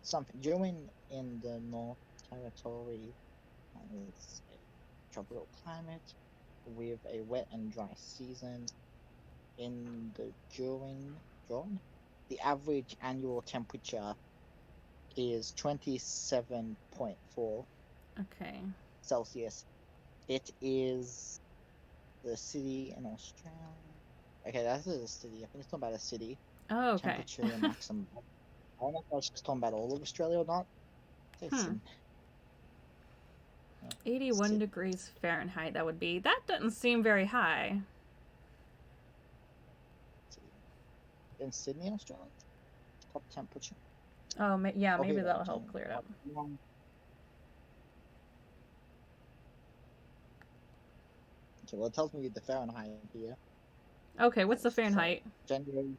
something. Drawing in the North Territory is a tropical climate with a wet and dry season. In the drawing, the average annual temperature is 27.4 Celsius. It is the city in Australia. Okay, that's a city. I think it's talking about a city. Oh, okay. Temperature maximum. I don't know if that's just talking about all of Australia or not. Say Hmm. Sydney. Yeah, 81 Sydney. degrees Fahrenheit, that would be. That doesn't seem very high. In Sydney, Australia, top temperature. Oh, yeah, Oh, maybe here that'll that. help clear it up. Okay, well, it tells me the Fahrenheit here. Okay, what's the So Fahrenheit? January.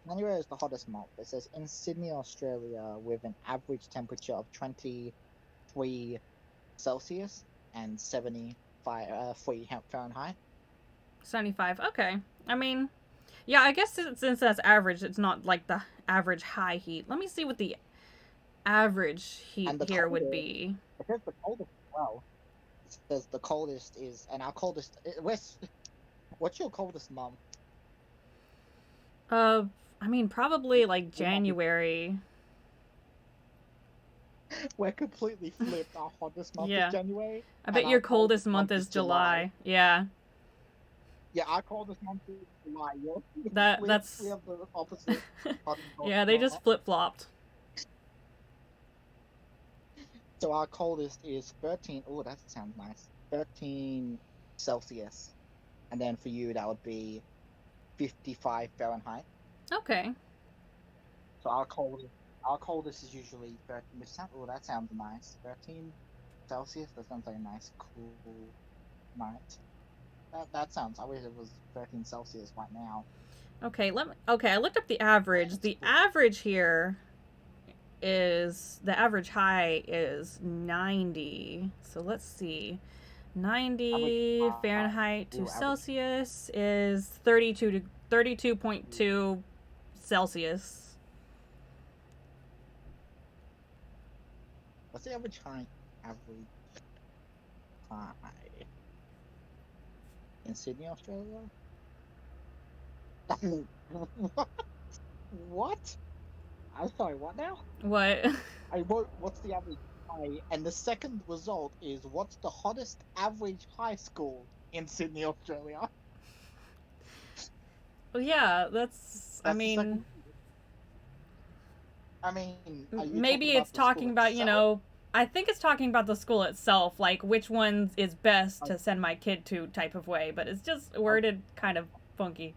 January is the hottest month. It says in Sydney, Australia, with an average temperature of 23 Celsius and 75 Fahrenheit. 75. Okay. I mean, yeah, I guess since that's average, it's not like the average high heat. Let me see what the average heat And the here would coldest, be. it says the coldest as well. It says the coldest is, and our coldest, what's your coldest month? Uh, I mean, probably like January. We're completely flipped. Our hottest month is Yeah. January, I and bet our your coldest coldest month month is is July. July. Yeah. Yeah, our coldest month is July. Yeah, we That's have the opposite hot and cold yeah, they month. just flip-flopped. So our coldest is 13. Oh, that sounds nice. 13 Celsius, and then for you that would be 55 Fahrenheit. Okay. So our coldest is usually 13. Oh, that sounds nice. 13 Celsius. That sounds like a nice, cool night. That sounds. I wish it was 13 Celsius right now. Okay, okay, I looked up the average. The average here is the average high is 90. So let's see. Average 90 Fahrenheit to average. Celsius is 32.2 Celsius. What's the average high? Average high in Sydney, Australia? What? I'm sorry, what now? What? I wrote what's the average high, and the second result is what's the hottest average high school in Sydney, Australia? Well, yeah, that's I That's the mean, second. I mean, are you talking maybe about it's the school talking about, itself? I think it's talking about the school itself, like which one is best Like, to send my kid to type of way, but it's just like, worded kind of funky.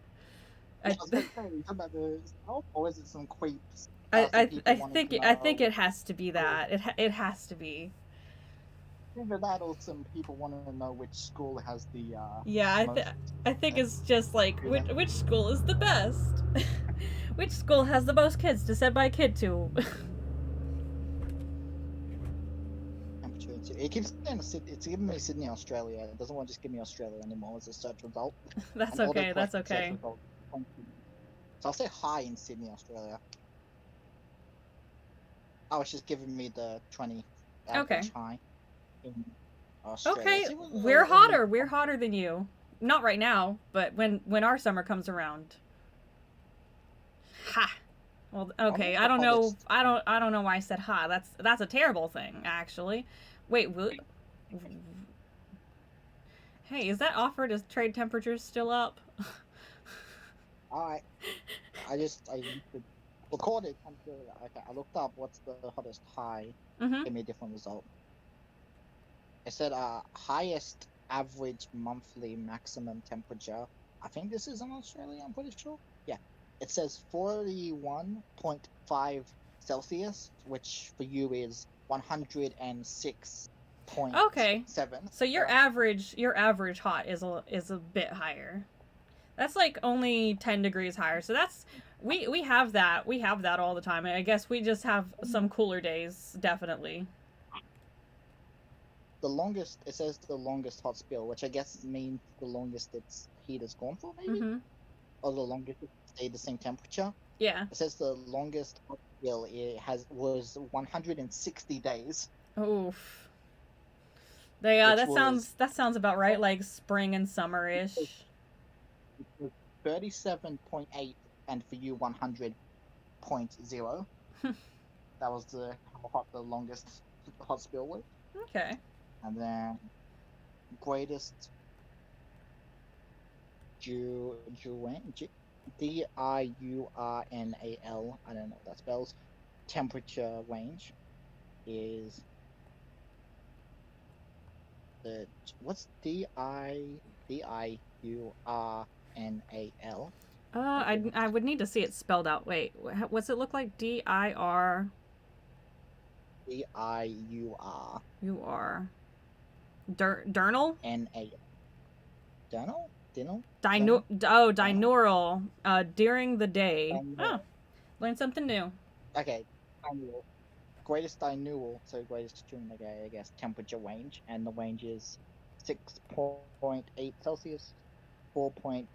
yeah, I I was gonna say, are you talking about the self, or is it some creeps? I Some people wanting to I think know. it has to be Oh, that. It has to be. either that or some people want to know which school has the Yeah, most. I think it's just like You know, which school is the best? Which school has the most kids to send my kid to? temperature. It keeps saying it's giving me Sydney, Australia. It doesn't want to just give me Australia anymore as a search result. That's And okay. autocorrect That's search okay. result. So I'll say high in Sydney, Australia. Oh, it's just giving me the 20 Okay. average high in Australia. Okay, Let's see what we're in hotter. We're hotter than you. Not right now, but when our summer comes around. Ha. Well, I wonder okay. what the hottest. I don't know why I said ha. That's a terrible thing, actually. Wait, hey, is that offer to trade temperatures still up? I I recorded until okay. I looked up what's the hottest high. Mhm. Give me a different result. It said highest average monthly maximum temperature. I think this is in Australia, I'm pretty sure. Yeah. It says 41.5 Celsius, which for you is 106.7. Okay. So your average hot is a bit higher. That's like only 10 degrees higher. So that's we have that. We have that all the time. I guess we just have some cooler days, definitely. The longest, it says the longest hot spell, which I guess means the longest its heat has gone for, maybe? Mhm. Or the longest it stayed the same temperature. Yeah. It says the longest hot spell was 160 days. Oof. Which was that sounds about right, like spring and summer-ish. 37.8, and for you 100.0. That was how hot the longest hot spell was. Okay. And then greatest Diurnal. I don't know what that spells. Temperature range is the what's Diurnal? I would need to see it spelled out. Wait, what's it look like? Diur. Diur You are. Durnal? Na. Diurnal? Diurnal? Dinaural. During the day. Oh, Diurnal. learned something new. Okay. Diurnal. Greatest diurnal, so greatest during the day, I guess, temperature range, and the range is 6.8 Celsius, 44.2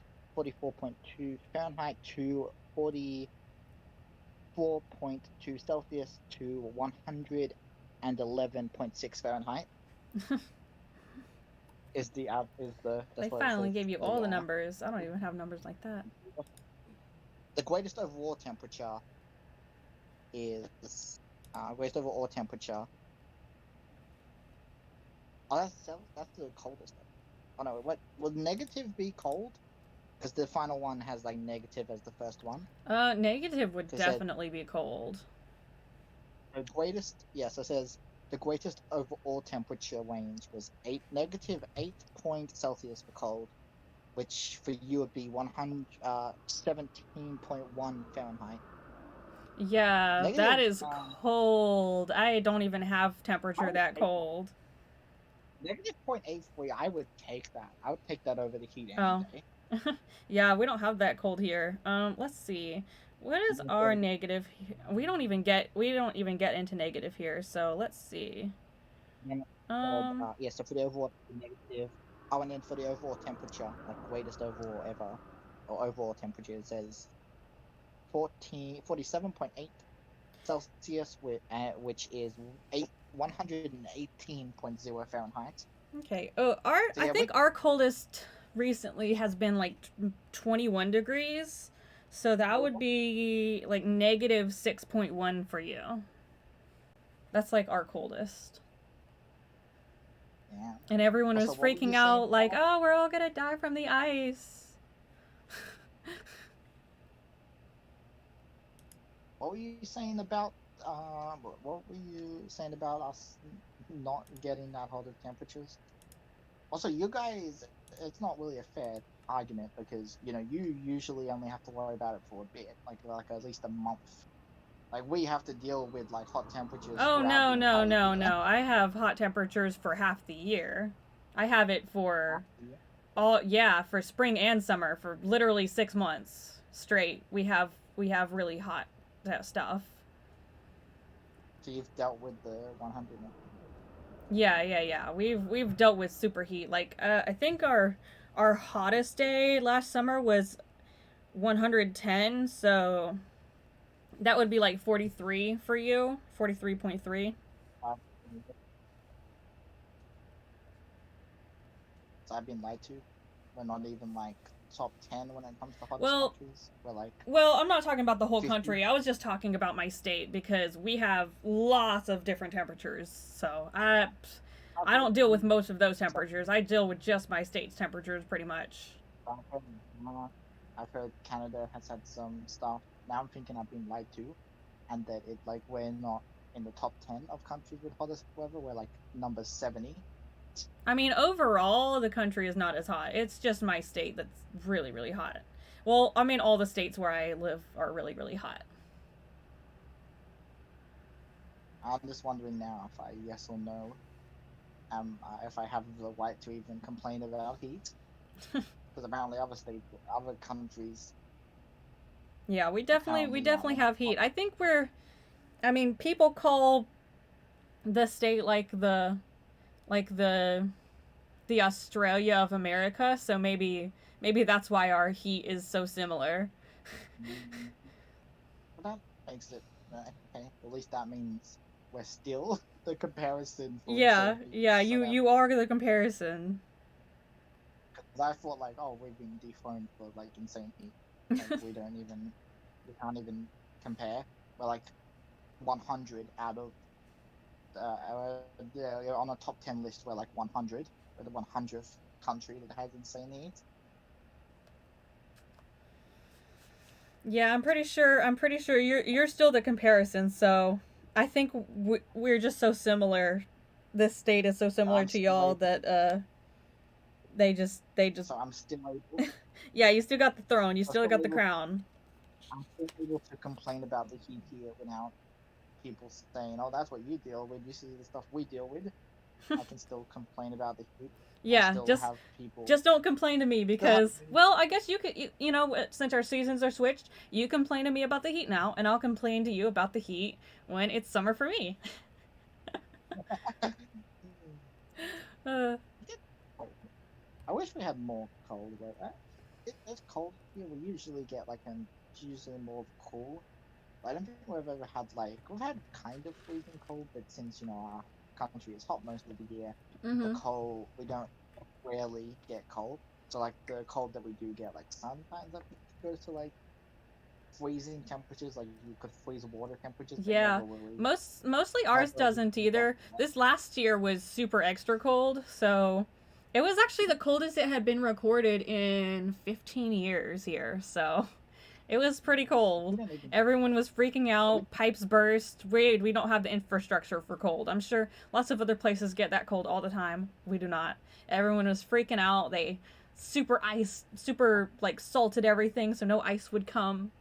Fahrenheit to 44.2 Celsius to 111.6 Fahrenheit is the They that's what it finally says. gave you all the numbers. I don't even have numbers like that. The greatest overall temperature is greatest overall temperature. Oh, that's the coldest. Oh no, what will negative be cold? Because the final one has like negative as the first one. Negative would 'Cause definitely be cold. the greatest, yes, it says the greatest overall temperature range was -8 Celsius for cold, which for you would be 117.1 Fahrenheit. Yeah, that Negative, is cold. I don't even have temperature that cold. negative 0.83. I would take that. I would take that over the heat any Oh. day. Yeah, we don't have that cold here. Let's see. What is our negative? We don't even get into negative here. So let's see. Yeah, so for the overall negative, oh, and then for the overall temperature, like greatest overall ever, or overall temperature, it says 47.8 Celsius, which is 118.0 Fahrenheit. Okay. So I yeah, think our coldest recently has been like 21 degrees. So that would be like negative 6.1 for you. That's like our coldest. yeah. And everyone was Also, what were freaking you out saying like, about- "Oh, we're all going to die from the ice." What were you saying about what were you saying about us not getting that hot of temperatures? Also, you guys, it's not really a fair argument because you usually only have to worry about it for a bit, like at least a month. Like we have to deal with like hot temperatures Oh, throughout no, the no, entire no, year. no. I have hot temperatures for half the year. I have it for for spring and summer for literally 6 months straight. We have really hot stuff. So you've dealt with the 100. Yeah. We've dealt with superheat. Like I think our hottest day last summer was 110, so that would be like 43 for you. 43.3. So I've been lied to. We're not even like top 10 when it comes to hottest Well, countries. We're like I'm not talking about the whole 50. country. I was just talking about my state because we have lots of different temperatures. So I don't deal with most of those temperatures. I deal with just my state's temperatures pretty much. I've heard Canada has had some stuff. Now I'm thinking I've been lied to, and that it like we're not in the top 10 of countries with hottest weather. We're like number 70. I mean, overall, the country is not as hot. It's just my state that's really, really hot. Well, I mean, all the states where I live are really, really hot. I'm just wondering now if I yes or no, if I have the right to even complain about heat, because apparently other countries. Yeah, we definitely have heat. I think I mean, people call the state like the Australia of America, so maybe that's why our heat is so similar. Well, that makes it okay. At least that means we're still the comparison for Yeah, insane heat. yeah, So you are the comparison. because I thought like, oh, we've been dethroned for like insane heat. Like we can't even compare. We're like 100 out of on a top 10 list. We're like 100. We're the 100th country that has insane heat. Yeah, I'm pretty sure. I'm pretty sure you're still the comparison. So I think we're just so similar. This state is so So similar I'm to still y'all able. that they just So I'm still able. yeah. You still got the throne. You I'm still still got the able. crown. I'm still able to complain about the heat here without people saying, "Oh, that's what you deal with." You see the stuff we deal with. I can still complain about the heat and Yeah, still have people just don't complain to me still have. because well, I guess you could you know since our seasons are switched, you complain to me about the heat now, and I'll complain to you about the heat when it's summer for me. Uh, We get cold. I wish we had more cold weather. It's cold here. We usually get like it's usually more cool. I don't think we've ever had we've had kind of freezing cold, but since our country is hot most of the year, the mm-hmm. cold we don't rarely get cold. So like the cold that we do get, like sometimes it goes to like freezing temperatures, like you could freeze water temperatures, but Yeah, mostly ours never doesn't really got either. This last year was super extra cold, so it was actually the coldest it had been recorded in 15 years here. So it was pretty we cold. don't even Everyone was freaking we, out. Pipes burst. We don't have the infrastructure for cold. I'm sure lots of other places get that cold all the time. We do not. Everyone was freaking out. They super like salted everything so no ice would come.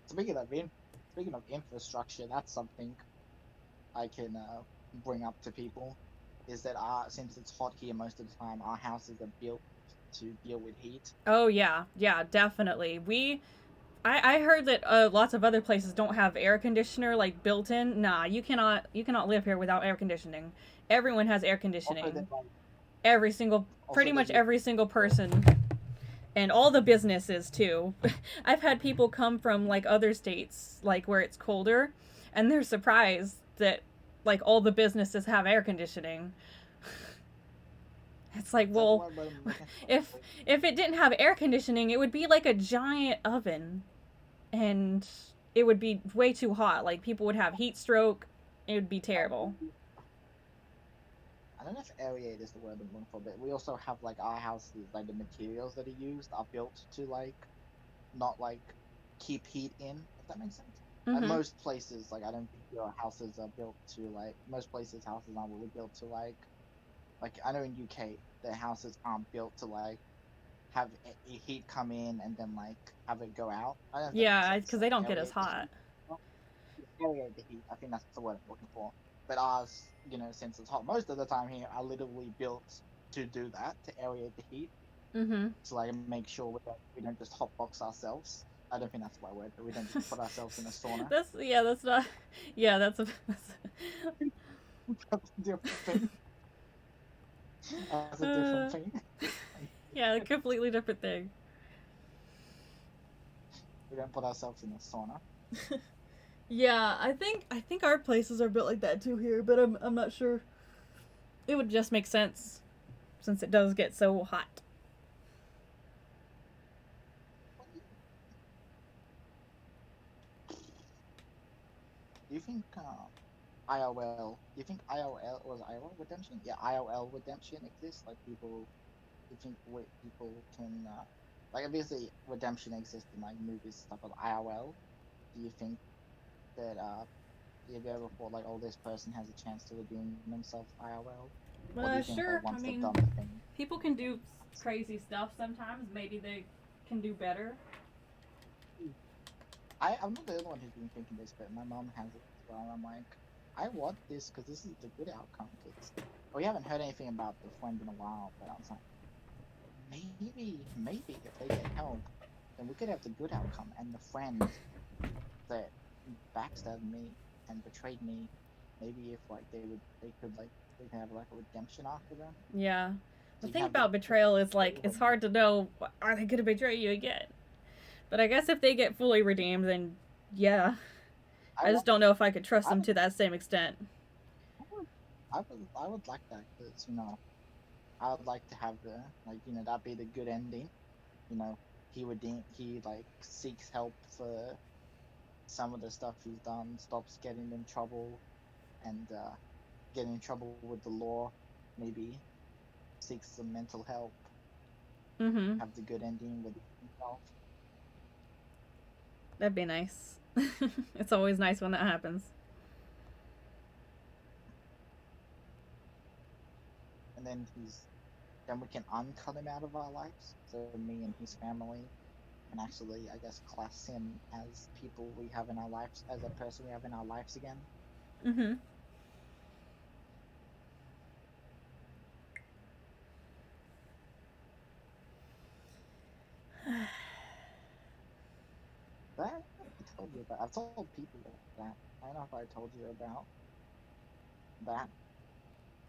speaking of speaking of infrastructure, that's something I can bring up to people is that since it's hot here most of the time, our houses are built to deal with heat. Oh yeah, yeah, definitely. I heard that lots of other places don't have air conditioner like built in. Nah, you cannot live here without air conditioning. Everyone has air Also, that conditioning. like Every single also pretty that much you every single person and all the businesses too. I've had people come from like other states like where it's colder and they're surprised that like all the businesses have air conditioning. It's like, is that the well, word I'm looking for? if if it didn't have air conditioning, it would be like a giant oven and it would be way too hot. Like people would have heat stroke. It would be terrible. I don't know if aerate is the word I'm looking for, but we also have like our houses, like the materials that are used are built to like not like keep heat in, if that makes sense. And Mhm. most places, like I don't think your houses are built to like most places houses aren't really built to like I know in UK their houses aren't built to like have heat come in and then like have it go out. I don't know if that makes Yeah, sense. because they Like don't get as aerate the hot. heat. Well, aerate the heat. I think that's the word I'm looking for. But ours, since it's hot most of the time here, are literally built to do that, to aerate the heat, Mhm. to like make sure we don't just hotbox ourselves. I don't think that's the right word, but we don't just put ourselves in a sauna. That's yeah. That's not. Yeah, that's That's a different thing. That's a different uh, thing. yeah, a completely different thing. We don't put ourselves in a sauna. Yeah, I think our places are built like that too here, but I'm not sure. It would just make sense since it does get so hot. Do you think IOL? Do you think IOL was IOL redemption? Yeah, IOL redemption exists. Like people, you think people can like obviously redemption exists in like movies stuff, but IOL. Do you think that have you ever thought like, oh, this person has a chance to redeem themselves IOL, or do you think like Sure. I once they've mean, done the thing? people can do crazy stuff sometimes. Maybe they can do better. I'm not the only one who's been thinking this, but my mom has it as well. I'm like, I want this because this is the good outcome. Because we haven't heard anything about the friend in a while, but I was like, maybe if they get help, then we could have the good outcome. And the friend that backstabbed me and betrayed me, maybe if like they could like we can have like a redemption arc for them. Yeah. The So you thing can have like about betrayal is like a it's hard to know are they gonna betray you again. But I guess if they get fully redeemed, then yeah. I I just want don't know if I could trust I them would to that same extent. I would like that because I would like to have the like that be the good ending. You know, he like seeks help for some of the stuff he's done, stops getting in trouble and getting in trouble with the law, maybe seeks some mental help, Mm-hmm. have the good ending with himself. That'd be nice. It's always nice when that happens. And then we can uncut him out of our lives. So me and his family can actually, I guess, class him as people we have in our lives, as a person we have in our lives again. Mm-hmm. That I told you about. I've told people that. I don't know if I told you about that.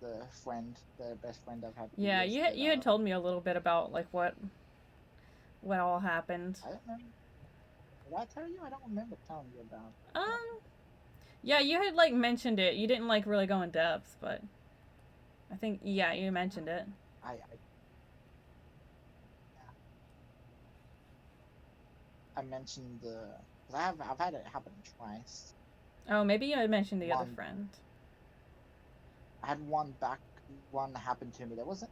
The best friend I've had for Yeah, years. That you had told me a little bit about like what all happened. I don't know. Did I tell you? I don't remember telling you about that. Um, yeah, you had like mentioned it. You didn't like really go in depth, but I think yeah, you mentioned it. Yeah, I mentioned the because I've had it happen twice. Oh, maybe you had mentioned the other One friend. I had one happened to me that wasn't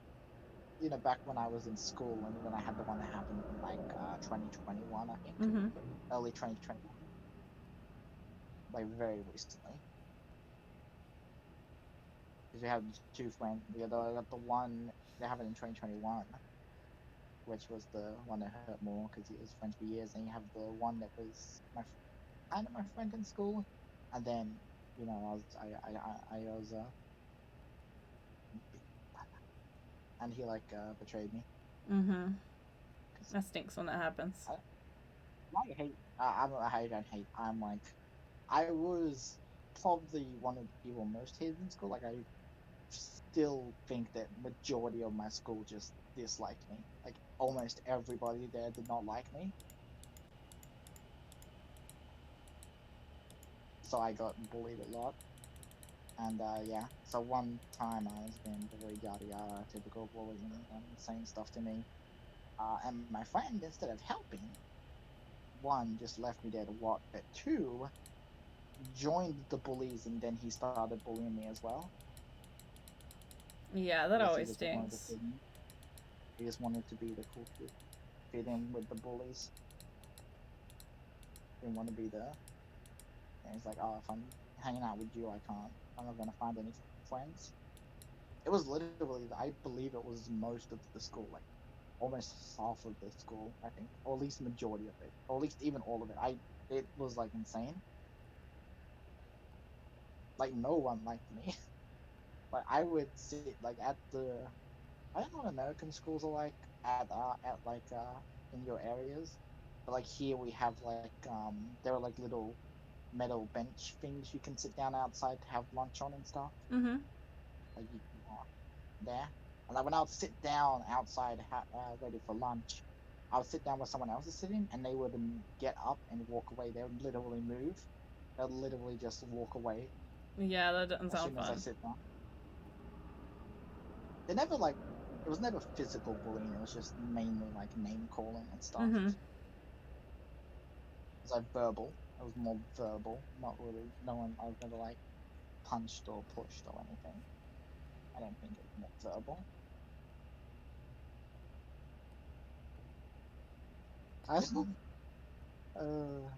back when I was in school, and then I had the one that happened in like 2021, I think, Mm-hmm. early 2021, like very recently. Because we have two friends. The one that happened in 2021, which was the one that hurt more because he was friends for years, and you have the one that was kind of my friend in school, and then I was and he like betrayed me. Mm-hmm. 'Cause That stinks when that happens. I hate. I don't hate. I'm like, I was probably one of the people most hated in school. Like, I still think that majority of my school just disliked me. Like, almost everybody there did not like me. So I got bullied a lot. And yeah, so one time I was being very yada yada, typical bullying and saying stuff to me. And my friend, instead of helping, one just left me there to watch, but two joined the bullies, and then he started bullying me as well. Yeah, that I guess he always just wanted to stinks. fit in. He just wanted to be the cool kid, fit in with the bullies. Didn't want to be there. And he's like, oh, if I'm hanging out with you, I'm not gonna find any friends. It was literally, I believe it was most of the school, like almost half of the school, I think, or at least majority of it, or at least even all of it. It was like insane. Like no one liked me. Like I would sit like at the I don't know what American schools are like at like in your areas, but like here we have like there are like little metal bench things you can sit down outside to have lunch on and stuff. Mm-hmm. Like you can there, and like when I would sit down outside ready for lunch, I would sit down where someone else is sitting, and they would get up and walk away. They would literally move. They'd literally just walk away Yeah, that doesn't as sound soon as I fun. sit down. They never like it was never physical bullying. It was just mainly like name calling and stuff. Mm-hmm. It was like verbal. It was more verbal, not really. No one I've never like punched or pushed or anything. I don't think it was more verbal. I uh,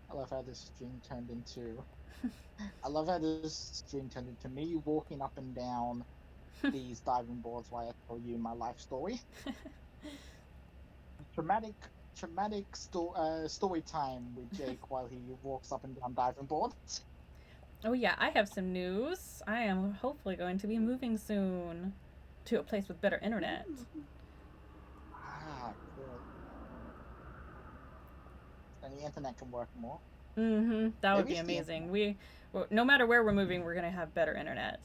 I love how this stream turned into. I love how this stream turned into me walking up and down these diving boards while I tell you my life story. Traumatic, story time with Jake while he walks up and down diving boards. Oh yeah, I have some news. I am hopefully going to be moving soon to a place with better internet. Good. And the internet can work more. Mm-hmm. That would Maybe be it's the amazing. internet. No matter where we're moving, we're gonna have better internet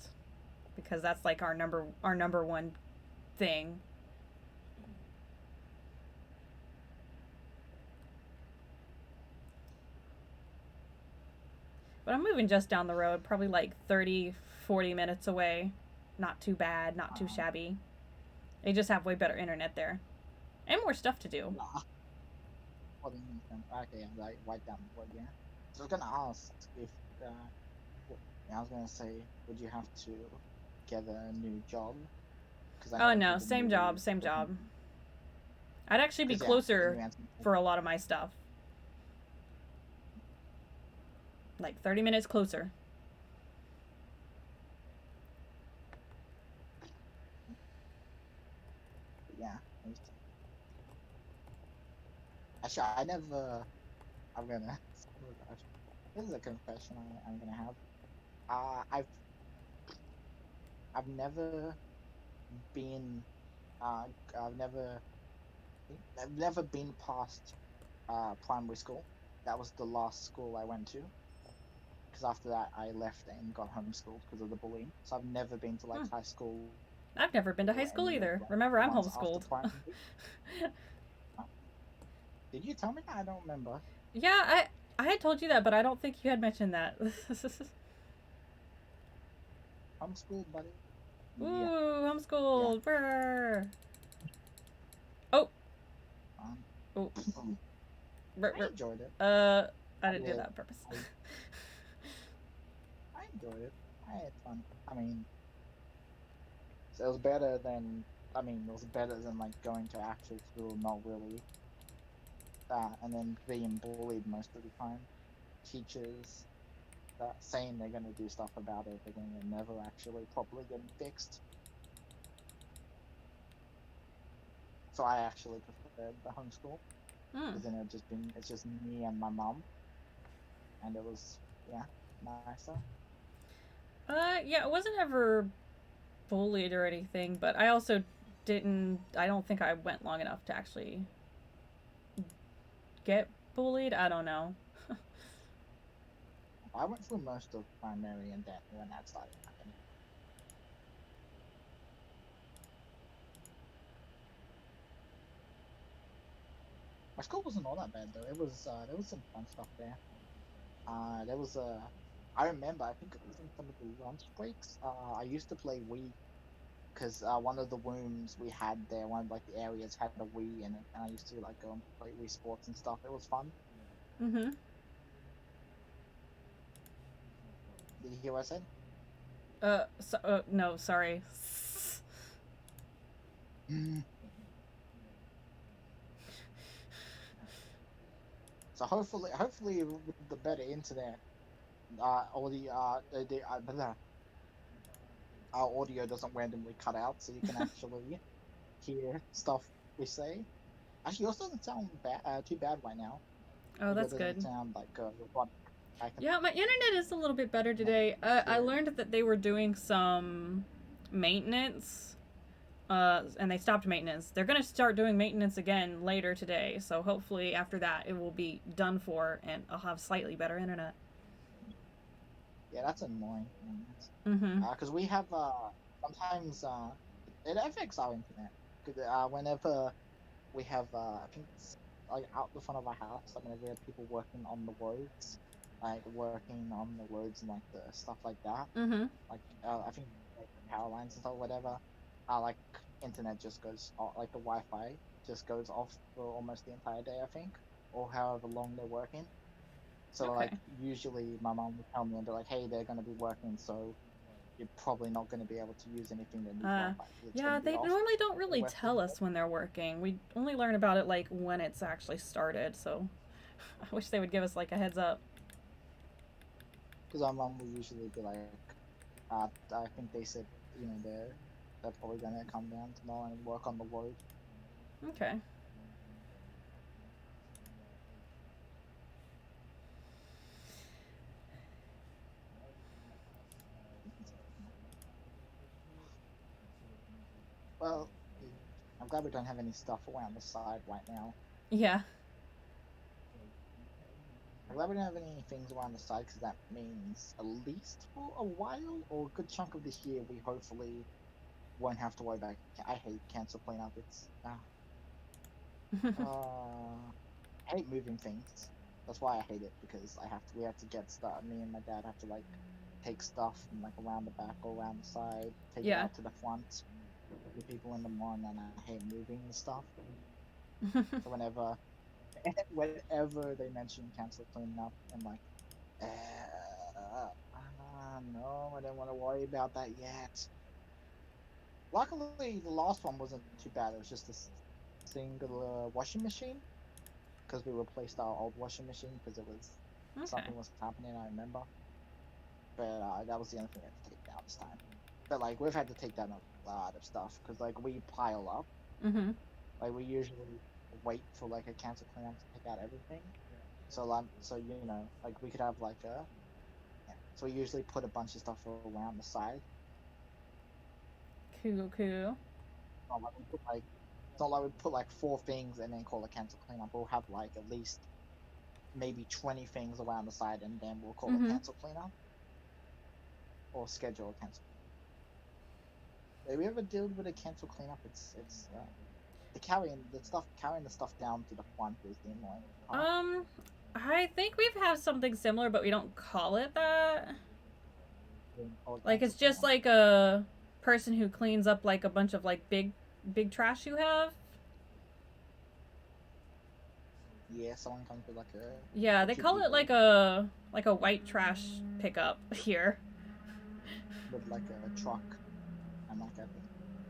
because that's like our number one thing. But I'm moving just down the road, probably like 30, 40 minutes away. Not too bad, not too Um, shabby. They just have way better internet there and more stuff to do. nah. What do you mean? Okay, I'm like right down the road. Yeah. So I was gonna ask if I was gonna say, would you have to get a new job? Because I know Oh when no, people same move, job, same job. I'd actually be because yeah, then closer you answer. for a lot of my stuff. Like 30 minutes closer. Yeah. Actually, I never. I'm gonna. Oh gosh, this is a confession I'm gonna have. Uh, I've I've never been. Uh, I've never. I've never been past primary school. That was the last school I went to. Because after that, I left and got homeschooled because of the bullying. So I've never been to like Hmm. high school I've never been to high or school any of either. like Remember, the I'm ones after homeschooled. primary. Did you tell me that? I don't remember. Yeah, I had told you that, but I don't think you had mentioned that. Homeschooled, buddy. Yeah, Ooh, yeah. homeschooled. Brr. Oh, Um, oh, brr, I brr. enjoyed it. I I didn't do did. that on purpose. I enjoyed it. I had fun. I mean, so it was better than. I mean, it was better than like going to actual school, not really. And then being bullied most of the time. Teachers saying they're going to do stuff about it, but then they're never actually properly getting fixed. So I actually preferred the homeschool Hmm. because then it's just me and my mum, and it was yeah nicer. Yeah, I wasn't ever bullied or anything, but I also didn't. I don't think I went long enough to actually get bullied. I don't know. I went through most of primary and then when that started happening. My school wasn't all that bad though. It was there was some fun stuff there. There was I remember I think it was in some of the lunch breaks. I used to play Wii because one of the rooms we had there, one of like the areas had a Wii in it, and I used to like go and play Wii Sports and stuff. It was fun. Mm-hmm. Did you hear what I said? No, sorry. Mm. So hopefully with the better internet, all our audio doesn't randomly cut out, so you can actually hear stuff we say. Actually, yours doesn't sound too bad right now. Oh, Like it that's doesn't good. sound like robotic. I can Yeah, my internet is a little bit better like today. I hear it. learned that they were doing some maintenance, and they stopped maintenance. They're gonna start doing maintenance again later today, so hopefully after that it will be done for, and I'll have slightly better internet. Yeah, that's annoying. Mm-hmm. Because we have sometimes it affects our internet. Because whenever we have I think it's like out the front of our house, like whenever we have people working on the roads, like working on the roads and like the stuff like that. Mm-hmm. Like I think like the power lines and stuff, whatever. Like internet just goes like the Wi-Fi just goes off for almost the entire day, I think, or however long they're working. So like Okay. usually my mom would tell me and be like, "Hey, they're gonna be working, so you're probably not gonna be able to use anything that needs Uh, Wi-Fi because it's gonna yeah, be they off normally don't for the really rest of tell the day." us when they're working. We only learn about it like when it's actually started. So I wish they would give us like a heads up. Because our mom will usually be like, I think they said, they're probably gonna come down tomorrow and work on the road. Okay. Well, I'm glad we don't have any stuff around the side right now. Yeah. I'm glad we don't have any things around the side because that means at least for a while or a good chunk of this year, we hopefully won't have to worry about. I hate cancel cleanup. I hate moving things. That's why I hate it because we have to get stuff. Me and my dad have to like take stuff from like around the back or around the side, take it Yeah. out to the front. The people in the morning, and I hate moving the stuff. So whenever they mention cancel cleanup, I'm like, no, I don't want to worry about that yet. Luckily, the last one wasn't too bad. It was just a single washing machine because we replaced our old washing machine because it was Okay. something was happening. I remember, but that was the only thing I had to take down this time. But like we've had to take down a lot of stuff because like we pile up. Mhm. Like we usually wait for like a council cleanup to take out everything. So you know, like we could have like a yeah. So we usually put a bunch of stuff around the side. Cool. Cool. Not like we put like it's not like we put like four things and then call a council cleanup. We'll have like at least maybe 20 things around the side and then we'll call a Mhm. cancel cleanup or schedule a cancel. If we ever deal with a cancel cleanup, it's carrying the stuff down to the front is the annoying part. Um, I think we've had something similar, but we don't call it that. Or Like cancel it's just cleanup. like a person who cleans up like a bunch of like big trash you have. Yeah, someone comes with like Yeah, a they few call it people like a white trash pickup here. with like a truck and like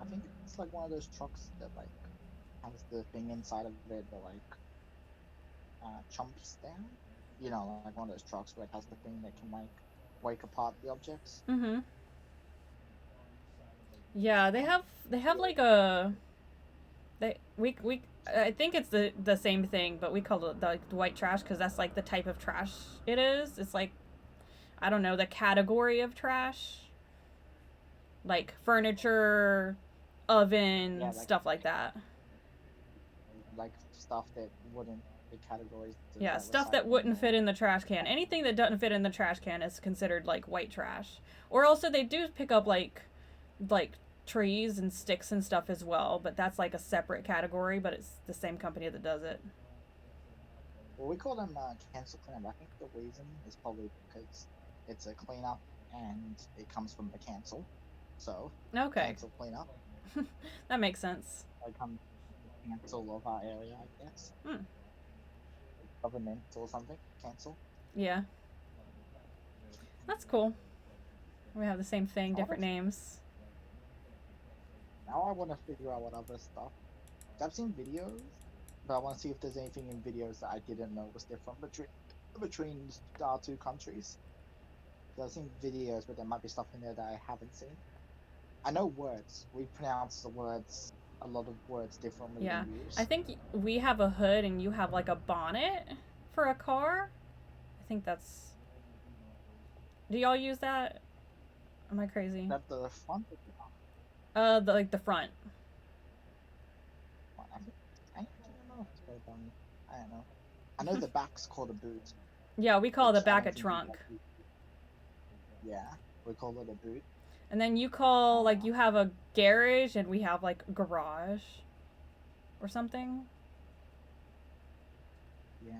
I think it's like one of those trucks that like has the thing inside of it that like chomps down. You know, like one of those trucks where it has the thing that can like break apart the objects. Mhm. Yeah, they have Yeah. like a they we I think it's the same thing, but we call it the white trash because that's like the type of trash it is. It's like I don't know the category of trash, like furniture, Yeah, oven, stuff like that. like stuff that wouldn't be categorized as Yeah, like stuff that recycling wouldn't fit or in the trash can. Anything that doesn't fit in the trash can is considered like white trash. Or also they do pick up like trees and sticks and stuff as well, but that's like a separate category, but it's the same company that does it. well, we call them cancel cleanup. I think the reason is probably because it's a cleanup and it comes from the cancel. So Okay. cancel cleanup, That makes sense. like comes cancel of our area, I guess. Hmm. Government or something. Cancel. Yeah. That's cool. We have the same thing, I want different to names. now. I want to figure out what other stuff. I've seen videos, but I want to see if there's anything in videos that I didn't know was different between our two countries. So I've seen videos, but there might be stuff in there that I haven't seen. I know words. We pronounce the words, a lot of words differently Yeah. we I use. think we have a hood and you have like a bonnet for a car. I think that's. Do y'all use that? Am I crazy? That the front of the Like the front. front. I don't know if it's called bonnet. I don't know. I know the back's called a boot, Yeah, we call the which I back a don't think you trunk. guys use. Yeah, we call it a boot. And then you call like Uh, you have a garage and we have like garage or something. yeah,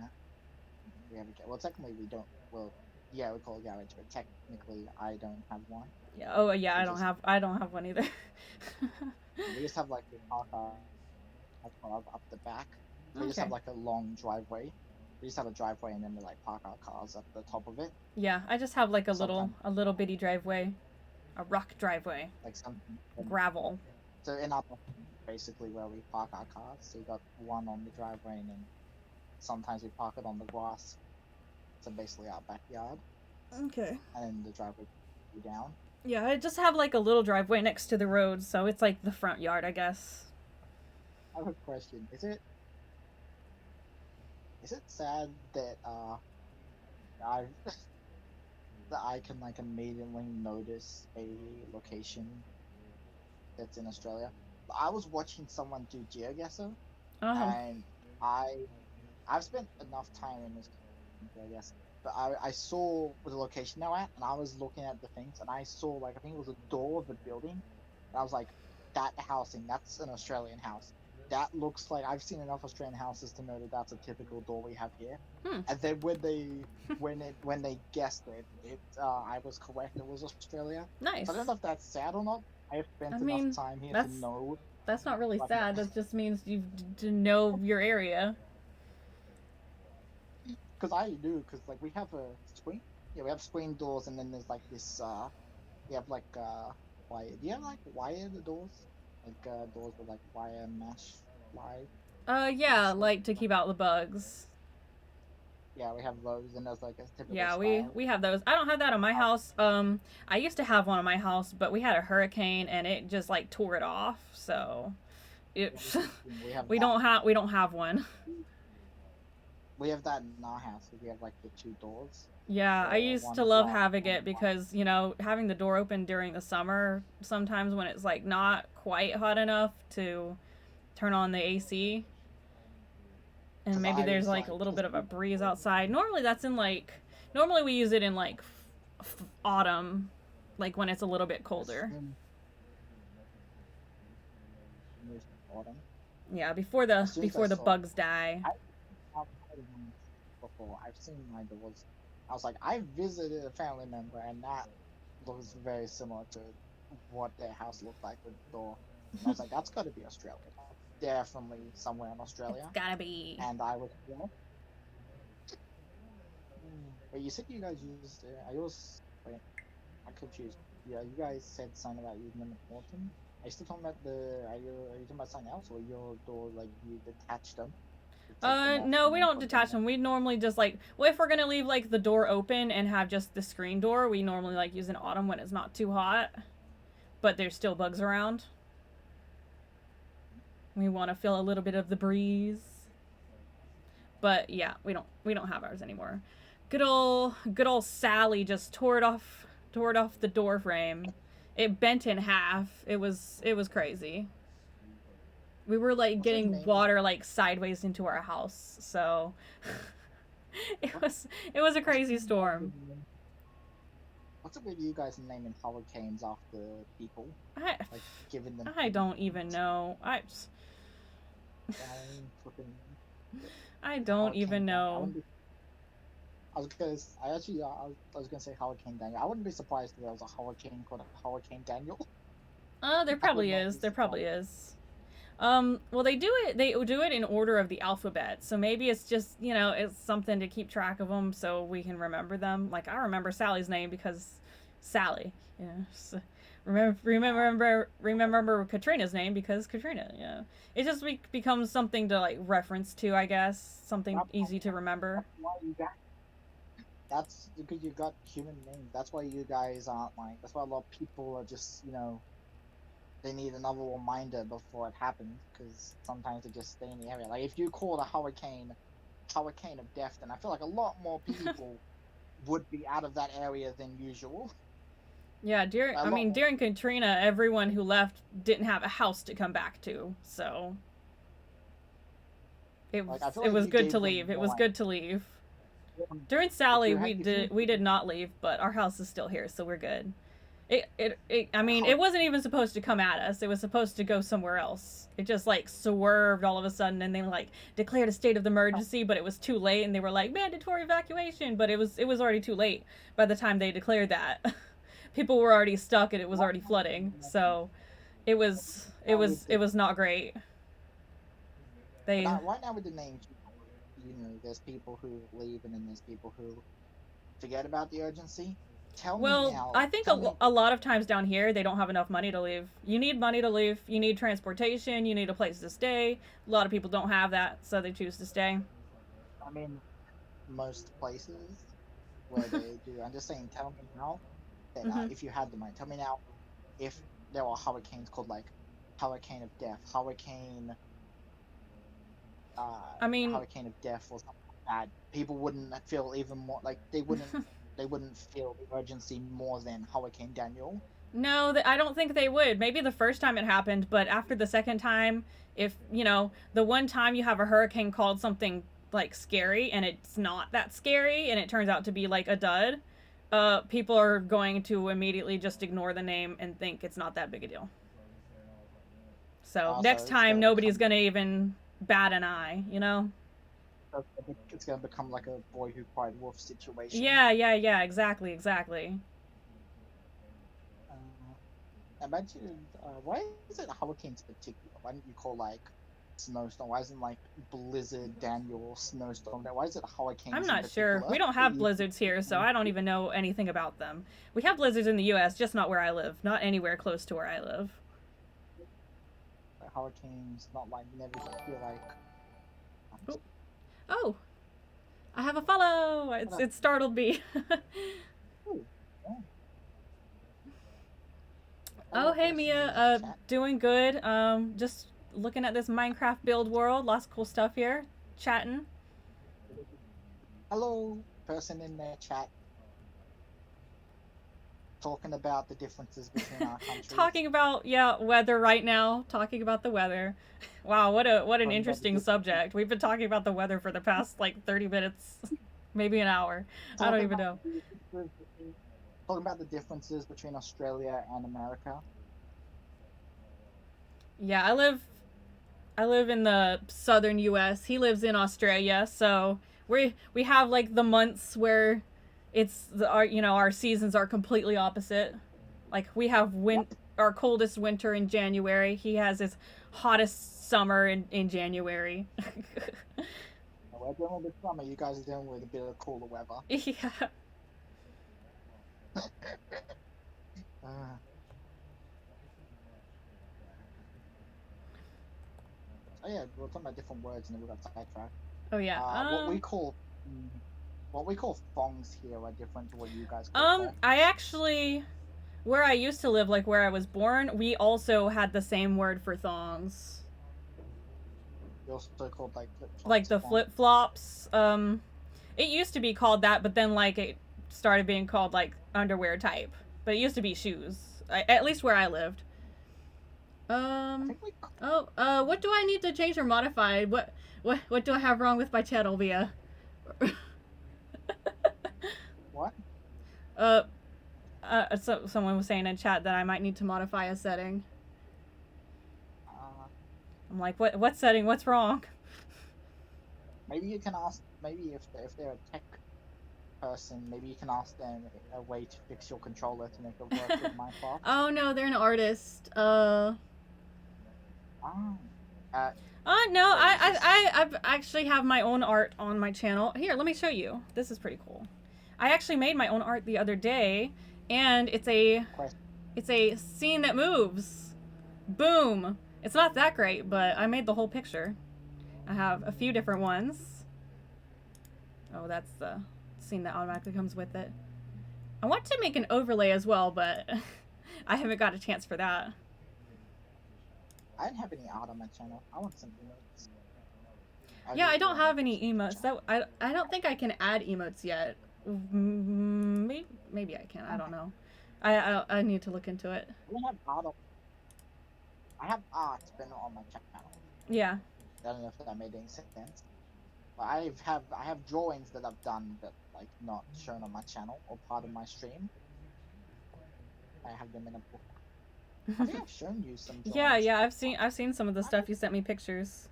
we have a well. Technically, we don't. Well, yeah, we call it garage, but technically, I don't have one. Yeah. Oh yeah, We just I don't have one either. we just have like we park our cars up the back. So we just have Okay. like a long driveway. We just have a driveway, and then we like park our cars up the top of it. Yeah, I just have like Sometimes a little bitty driveway, a rock driveway, like some gravel. so in our basically where we park our cars. So we got one on the driveway, and then sometimes we park it on the grass. So basically our backyard, Okay. and then the driveway down. Yeah, I just have like a little driveway next to the road, so it's like the front yard, I guess. I have a question. Is it sad that I that I can like immediately notice a location that's in Australia? I was watching someone do GeoGuessr, Oh. and I I've spent enough time in this country, I guess. But I saw the location now at, and I was looking at the things, and I saw like I think it was a door of the building, and I was like, that housing, that's an Australian house. That looks like I've seen enough Australian houses to know that that's a typical door we have here. Hmm. And then when they guessed I was correct. It was Australia. So I don't Nice. know if that's sad or not. I have I spent enough mean, time here to that's know, that's not really like, sad. That just means you to know your area. because I do, because like we have a screen. Yeah, we have screen doors, and then there's like this. We have like wire. Do you have like wire the doors? Like doors with like wire mesh, live Yeah, mesh, like like to keep out the bugs. Yeah, we have those, and that's like a typical Yeah, style. we have those. I don't have that on my house. I used to have one on my house, but we had a hurricane and it just like tore it off. So it We have we don't have one. that in our house. We have like the two doors. Yeah, I The used one to is love locked, having one is it locked. because, having the door open during the summer, sometimes when it's like not quite hot enough to turn on the AC, and Because maybe I there's was like a like, little because bit of a breeze outside. Normally we use it in like autumn, like when it's a little bit as colder. soon as autumn, Yeah, as soon as I before the saw, bugs die. I outside of one before. I've seen my doors. I was like, I visited a family member, and that looks very similar to what their house looked like with the door. And I was like, that's got to be Australia. That's definitely somewhere in It's Australia. gotta be. And I was, yeah. Wait, you said you guys used, I was, wait, I'm confused. Yeah, you guys said something about using them in autumn. Are you still talking about are you talking about something else, or your door, like, you detach them to take them off No, and we then don't put them detach in? them. We normally just like, well, if we're gonna leave like the door open and have just the screen door, we normally like use in autumn when it's not too hot, but there's still bugs around. We want to feel a little bit of the breeze. But yeah, we don't have ours anymore. Good old Sally just tore it off the door frame. It bent in half. It was crazy. We were like What's his getting name? water like sideways into our house. So What's it was a what's crazy the guys storm. what's it with you guys naming hurricanes after people? I Like giving them I don't even names. know. Dang, flipping I don't Hurricane even Daniel. I know. wouldn't be. I was gonna. I actually. I was gonna say Hurricane Daniel. I wouldn't be surprised if there was a hurricane called Hurricane Daniel. There I would probably not is. be There surprised. probably is. Well, they do it in order of the alphabet. So maybe it's just, it's something to keep track of them so we can remember them. Like I remember Sally's name because Sally, you know. So remember Katrina's name because Katrina, yeah. It just becomes something to like reference to, I guess, something That's, easy to remember. that's why you got. That's because you got human names. That's why you guys aren't like. That's why a lot of people are just they need another reminder before it happens because sometimes they just stay in the area. Like if you called a hurricane of death, then I feel like a lot more people would be out of that area than usual. Yeah, A lot more. during Katrina, everyone who left didn't have a house to come back to, so Like I feel it like was you good gave to them leave. It more was like good to leave. During if Sally, you had if you we did not leave, but our house is still here, so we're good. I mean, how it wasn't even supposed to come at us. It was supposed to go somewhere else. It just like swerved all of a sudden, and they like declared a state of emergency, but it was too late, and they were like mandatory evacuation, but it was already too late by the time they declared that. People were already stuck, and it was right already now with flooding, so it was not great. They right now with the names, there's people who leave and then there's people who forget about the urgency. Tell me Well, now. I think Tell me. a lot of times down here they don't have enough money to leave. You need money to leave. You need transportation. You need a place to stay. A lot of people don't have that, so they choose to stay. I mean, most places where they do. I'm just saying. Tell me now that Hmm. if you had the money, tell me now if there were hurricanes called like Hurricane of Death, I mean, Hurricane of Death, or something like that. People wouldn't feel even more like they wouldn't feel the urgency more than Hurricane Daniel. no, I don't think they would. Maybe the first time it happened, but after the second time, if the one time you have a hurricane called something like scary and it's not that scary and it turns out to be like a dud, people are going to immediately just ignore the name and think it's not that big a deal. So So next it's time, gonna nobody's become gonna even bat an eye, you know? it's gonna become like a boy who cried wolf situation. Yeah, exactly, exactly. Uh, Imagine why is it hurricanes particular? Why don't you call like snowstorm? Why isn't like blizzard Daniel or snowstorm? Why is it I'm hurricanes in not sure. particular? We don't have blizzards here, so I don't even know anything about them. We have blizzards in the US, just not where I live. Not anywhere close to where I live. Hurricanes not like never feel like Oh, oh, I have a follow. It startled me. Ooh, yeah. Oh, Follow hey person Mia. in chat. Doing good. Just looking at this Minecraft build world. Lots of cool stuff here. Chatting. Hello, person in the chat. Talking about the differences between our countries. Talking about weather right now. Talking about the weather. Wow, what an Talking about the interesting subject. We've been talking about the weather for the past like 30 minutes, maybe an hour. I don't talking even about know. the differences between talking about the differences between Australia and America. Yeah, I live in the southern U.S. He lives in Australia, so we have like the months where our seasons are completely opposite. Like we have Yep. our coldest winter in January. He has his hottest summer in January. We're dealing with summer. You guys are dealing with a bit of cooler weather. Yeah. Uh, oh yeah, we're talking about different words and then we got sidetracked. Oh yeah. What we call thongs here are different to what you guys call thongs. I actually where I used to live, like where I was born, we also had the same word for thongs. They also called like flip Like flops the thongs. flip flops. It used to be called that, but then like it started being called like underwear type. But it used to be shoes, at least where I lived. I Um. think we Oh. What do I need to change or modify? What do I have wrong with my channel, Via? what? uh. So someone was saying in chat that I might need to modify a setting. Uh, I'm like, what setting? What's wrong? maybe you can ask. Maybe if they're a tech person, maybe you can ask them a way to fix your controller to make it work with Minecraft. Oh no, they're an artist. Ah. Uh, No, wait, is this I've actually have my own art on my channel. Here, let me show you. This is pretty cool. I actually made my own art the other day, and question? it's a scene that moves. Boom. It's not that great, but I made the whole picture. I have a few different ones. Oh, that's the scene that automatically comes with it. I want to make an overlay as well, but I haven't got a chance for that. I didn't have any art on my channel. I want some emotes. Yeah, I don't have any emotes. That I don't think I can add emotes yet. Maybe I can. I don't know. I need to look into it. I don't have art. I have art, but not on my channel. Yeah. I don't know if that made any sense. But I have drawings that I've done, but like not shown on my channel or part of my stream. I have them in a book. I think I've shown you some Yeah, drawings. yeah. I've seen some of the stuff you sent me pictures.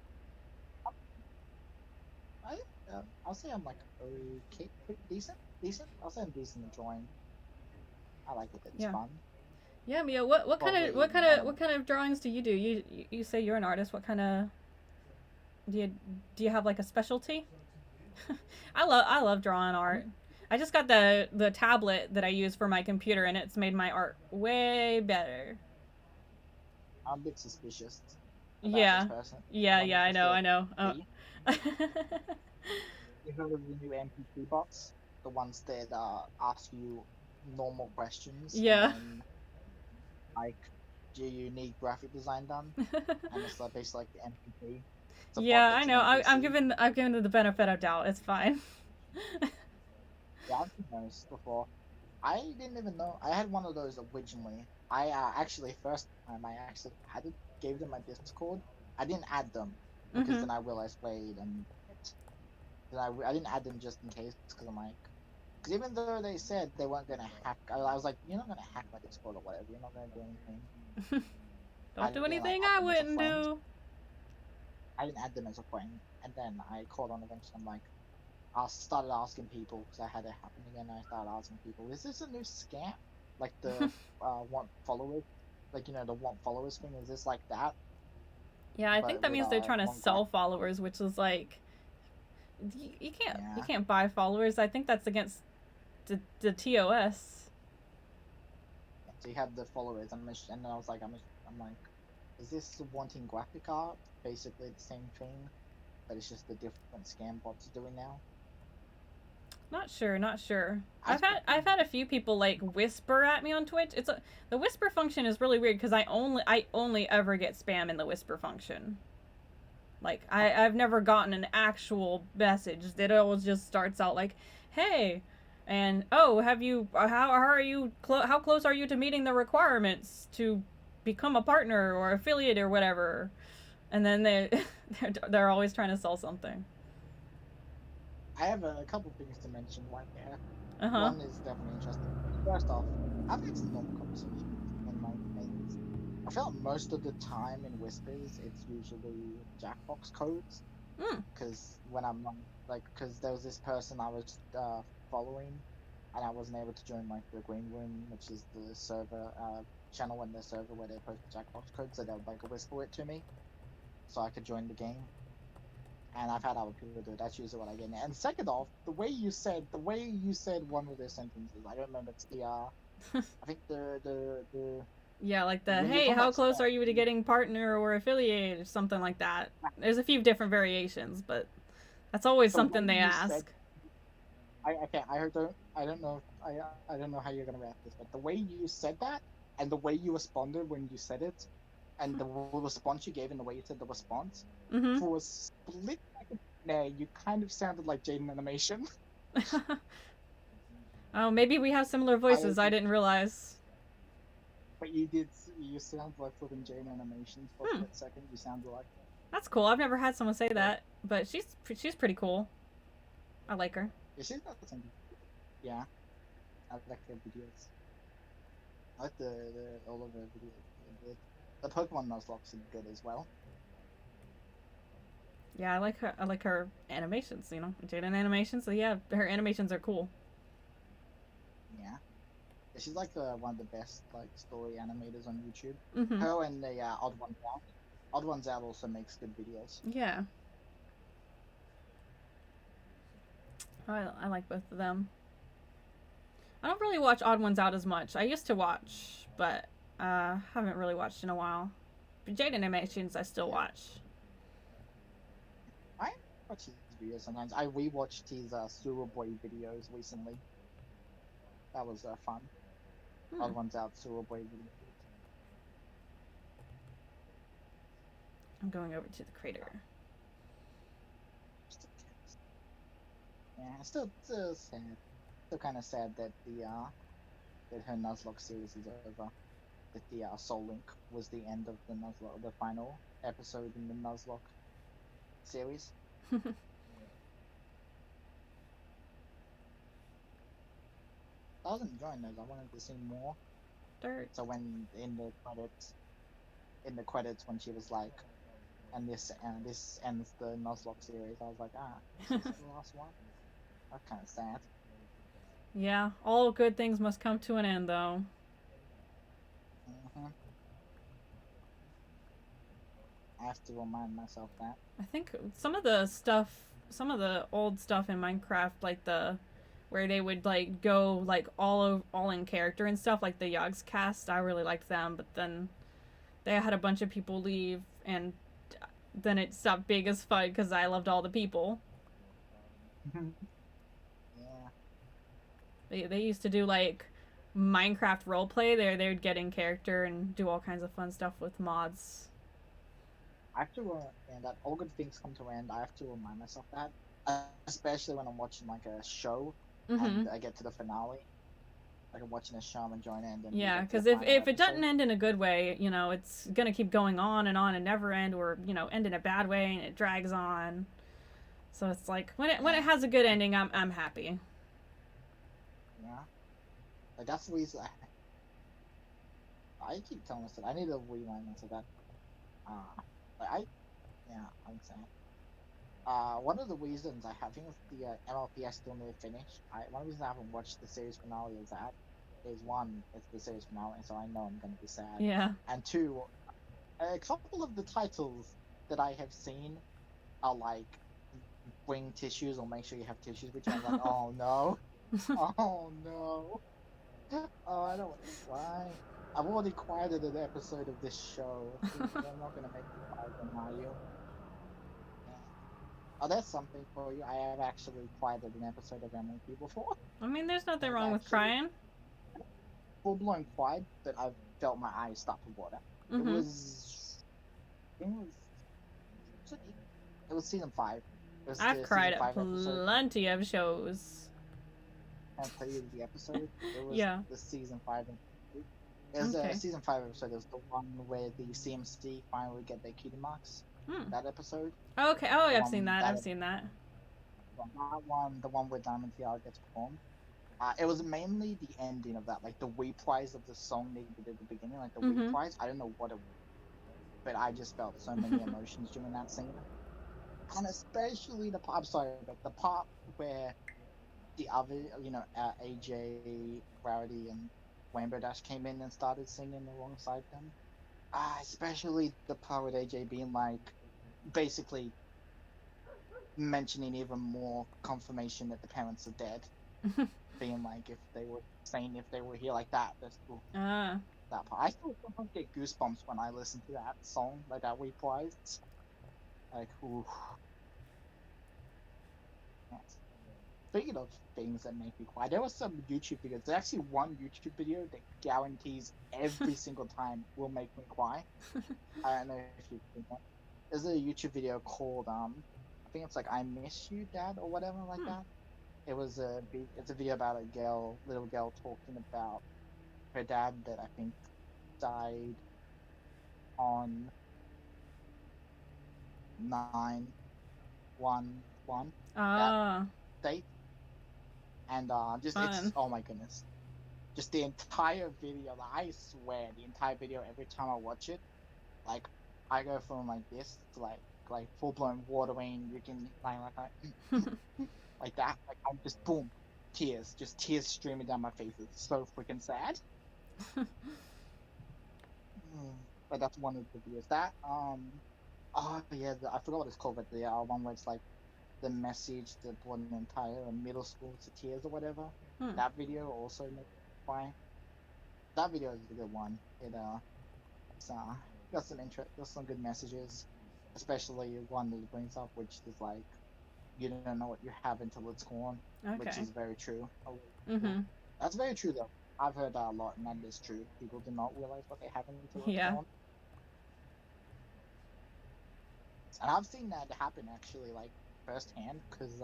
I'll say I'm like okay, pretty decent. I'll say I'm decent at drawing. I like it. It's fun. Yeah, Mia. What kind of drawings do you do? You say you're an artist. What kind of do you have like a specialty? I love drawing art. I just got the tablet that I use for my computer, and it's made my art way better. I'm a bit suspicious about Yeah, this person. yeah. I know. Oh. You heard of the new MP3 bots? The ones that ask you normal questions. Yeah. And then, like, do you need graphic design done? And it's like basically like the MP3. Yeah, I know. I'm given it the benefit of doubt. It's fine. Yeah, I've seen those before. I didn't even know. I had one of those originally. I actually first time I actually had it, gave them my Discord. I didn't add them because then I realized wait and then I didn't add them just in case because I'm like, because even though they said they weren't gonna hack, I was like, you're not gonna hack my Discord or whatever. You're not gonna do anything. Don't do Didn't, like, anything add I them as a wouldn't friend. do. I didn't add them as a friend, and then I called on eventually. I'm like, I started asking people because I had it happen again. I started asking people, is this a new scam? Like the want followers, like the want followers thing. Is this like that? Yeah, I But think that with means they're trying to one guy. sell followers, which is like you Yeah. can't buy followers. I think that's against the TOS. So you have the followers, and then I was like, I'm like, is this wanting graphic art? Basically the same thing, but it's just the different scam bots are doing now. Not sure, not sure. I I've had a few people like whisper at me on Twitch. The whisper function is really weird because I only ever get spam in the whisper function. Like I've never gotten an actual message. It always just starts out like, "Hey," and "Oh, have you how are you how close are you to meeting the requirements to become a partner or affiliate or whatever?" And then they're always trying to sell something. I have a couple things to mention right there. Uh huh. One is definitely interesting. First off, I've had some normal conversations in my mains. I feel like most of the time in whispers, it's usually Jackbox codes. Mm. Because when I'm like, because there was this person I was following, and I wasn't able to join like the green room, which is the server channel in the server where they post Jackbox codes, so they would like whisper it to me, so I could join the game. And I've had other people do it. That's usually what I get. And second off, the way you said one of their sentences, I don't remember. It's the I think the Yeah, like the when you're hey, talking how about close spam. are you to getting partner or affiliate or something like that. There's a few different variations, but that's always The way something they you said, ask. I don't know, I don't know how you're gonna react to this, but the way you said that and the way you responded when you said it, and the response you gave and the way you said the response, Mm-hmm. for a split second there, you kind of sounded like Jaden Animation. Oh, maybe we have similar I voices. I didn't realize. But you did. You sound like flipping Jane animations for a Hmm, split second. You sound like. that's cool. I've never had someone say Yeah, that, but she's pretty cool. I like her. yeah, she's got some. Yeah, I like her videos. I like the all of her videos. They're good. The Pokemon Nuzlocke are good as well. Yeah, I like her. I like her animations. You know, Jaden animations. So yeah, her animations are cool. Yeah, she's like one of the best like story animators on YouTube. Mm-hmm. Her and the Odd Ones Out. Odd Ones Out also makes good videos. Yeah, I like both of them. I don't really watch Odd Ones Out as much. I used to watch, but haven't really watched in a while. But Jaden animations I still Yeah, watch. I watch his videos sometimes. I rewatched his Sewer Boy videos recently. That was fun. Hmm. Odd Ones Out Sewer Boy videos. I'm going over to the crater. Yeah, still sad. Still kind of sad that that her Nuzlocke series is over. That the Soul Link was the end of the Nuzlocke, the final episode in the Nuzlocke series. I was enjoying those. I wanted to see more. Dirt. So when in the credits when she was like, and this ends the Nuzlocke series, I was like, this is the last one. That's kind of sad. Yeah, all good things must come to an end, though. hmm I have to remind myself that. I think some of the old stuff in Minecraft, like the where they would like go like all in character and stuff, like the Yogs cast. I really liked them, but then they had a bunch of people leave, and then it stopped being as fun because I loved all the people. Yeah. They used to do like Minecraft roleplay. They would get in character and do all kinds of fun stuff with mods. I have to, and that all good things come to an end. I have to remind myself that, especially when I'm watching like a show Mm-hmm. and I get to the finale. Like I'm watching a show, I'm enjoying it, and then we Yeah, get to the because final if it doesn't episode. end in a good way, you know, it's gonna keep going on and never end, or you know, end in a bad way and it drags on. So it's like when it Yeah, has a good ending, I'm happy. yeah. Like that's the reason I keep telling myself I need to remind myself that. Like yeah, I'm saying. One of the reasons I think the MLP I still need to finish. One of the reasons I haven't watched the series finale is that is one, it's the series finale, so I know I'm gonna be sad, Yeah. and two, a couple of the titles that I have seen are like bring tissues or make sure you have tissues with you. I'm like, oh no, oh no, oh I don't want to cry. I've already cried at an episode of this show. You're not gonna make me cry again, are you? Yeah. Oh, there's something for you. I have actually cried at an episode of MLP before. I mean, there's nothing I've wrong with actually crying. full blown cried, but I've felt my eyes start to water. It Mm-hmm. was, I think it was season 5. It was I've the cried season at 5 episode. plenty of shows. I'll tell you the episode. It was Yeah. the season 5 episode. It was a Okay. season 5 episode. It was the one where the CMC finally get their cutie marks. Hmm. That episode. Okay. Oh, The I've seen one that. that I've seen that. the one where Diamond Tiara gets performed. It was mainly the ending of that, like the reprise of the song they did at the beginning, like the Mm-hmm. reprise. I don't know what it was, but I just felt so many emotions during that scene. And especially the part, I'm sorry, but the part where the other, AJ, Rowdy, and Rainbow Dash came in and started singing alongside them. Especially the part with AJ being like, basically mentioning even more confirmation that the parents are dead. Being like, if they were here like that, that's cool. Ah. That part. I still sometimes get goosebumps when I listen to that song, like that reprise. Like, ooh. Yes. Speaking of things that make me cry, there were some YouTube videos. There's actually one YouTube video that guarantees every single time will make me cry. I don't know if you've seen that. There's a YouTube video called I think it's like "I Miss You, Dad" or whatever like Hmm. that. It's a video about little girl talking about her dad that I think died on 9/11 that Ah. date, and just it's Fun. oh my goodness, just the entire video. Like, I swear, the entire video. Every time I watch it, like I go from like this to like full blown watering. You can like that. Like I'm just boom, just tears streaming down my face. It's so freaking sad. But that's one of the videos. That oh yeah, I forgot what it's called, but the one where it's like the message that brought an entire middle school to tears or whatever. Hmm. That video also made me cry. That video is a good one. It's got some good messages, especially one that brings up, which is like you don't know what you have until it's gone, which Okay. is very true. Mm-hmm. That's very true though. I've heard that a lot, and that is true. People do not realize what they have until it's Yeah. gone, and I've seen that happen actually, like firsthand. Because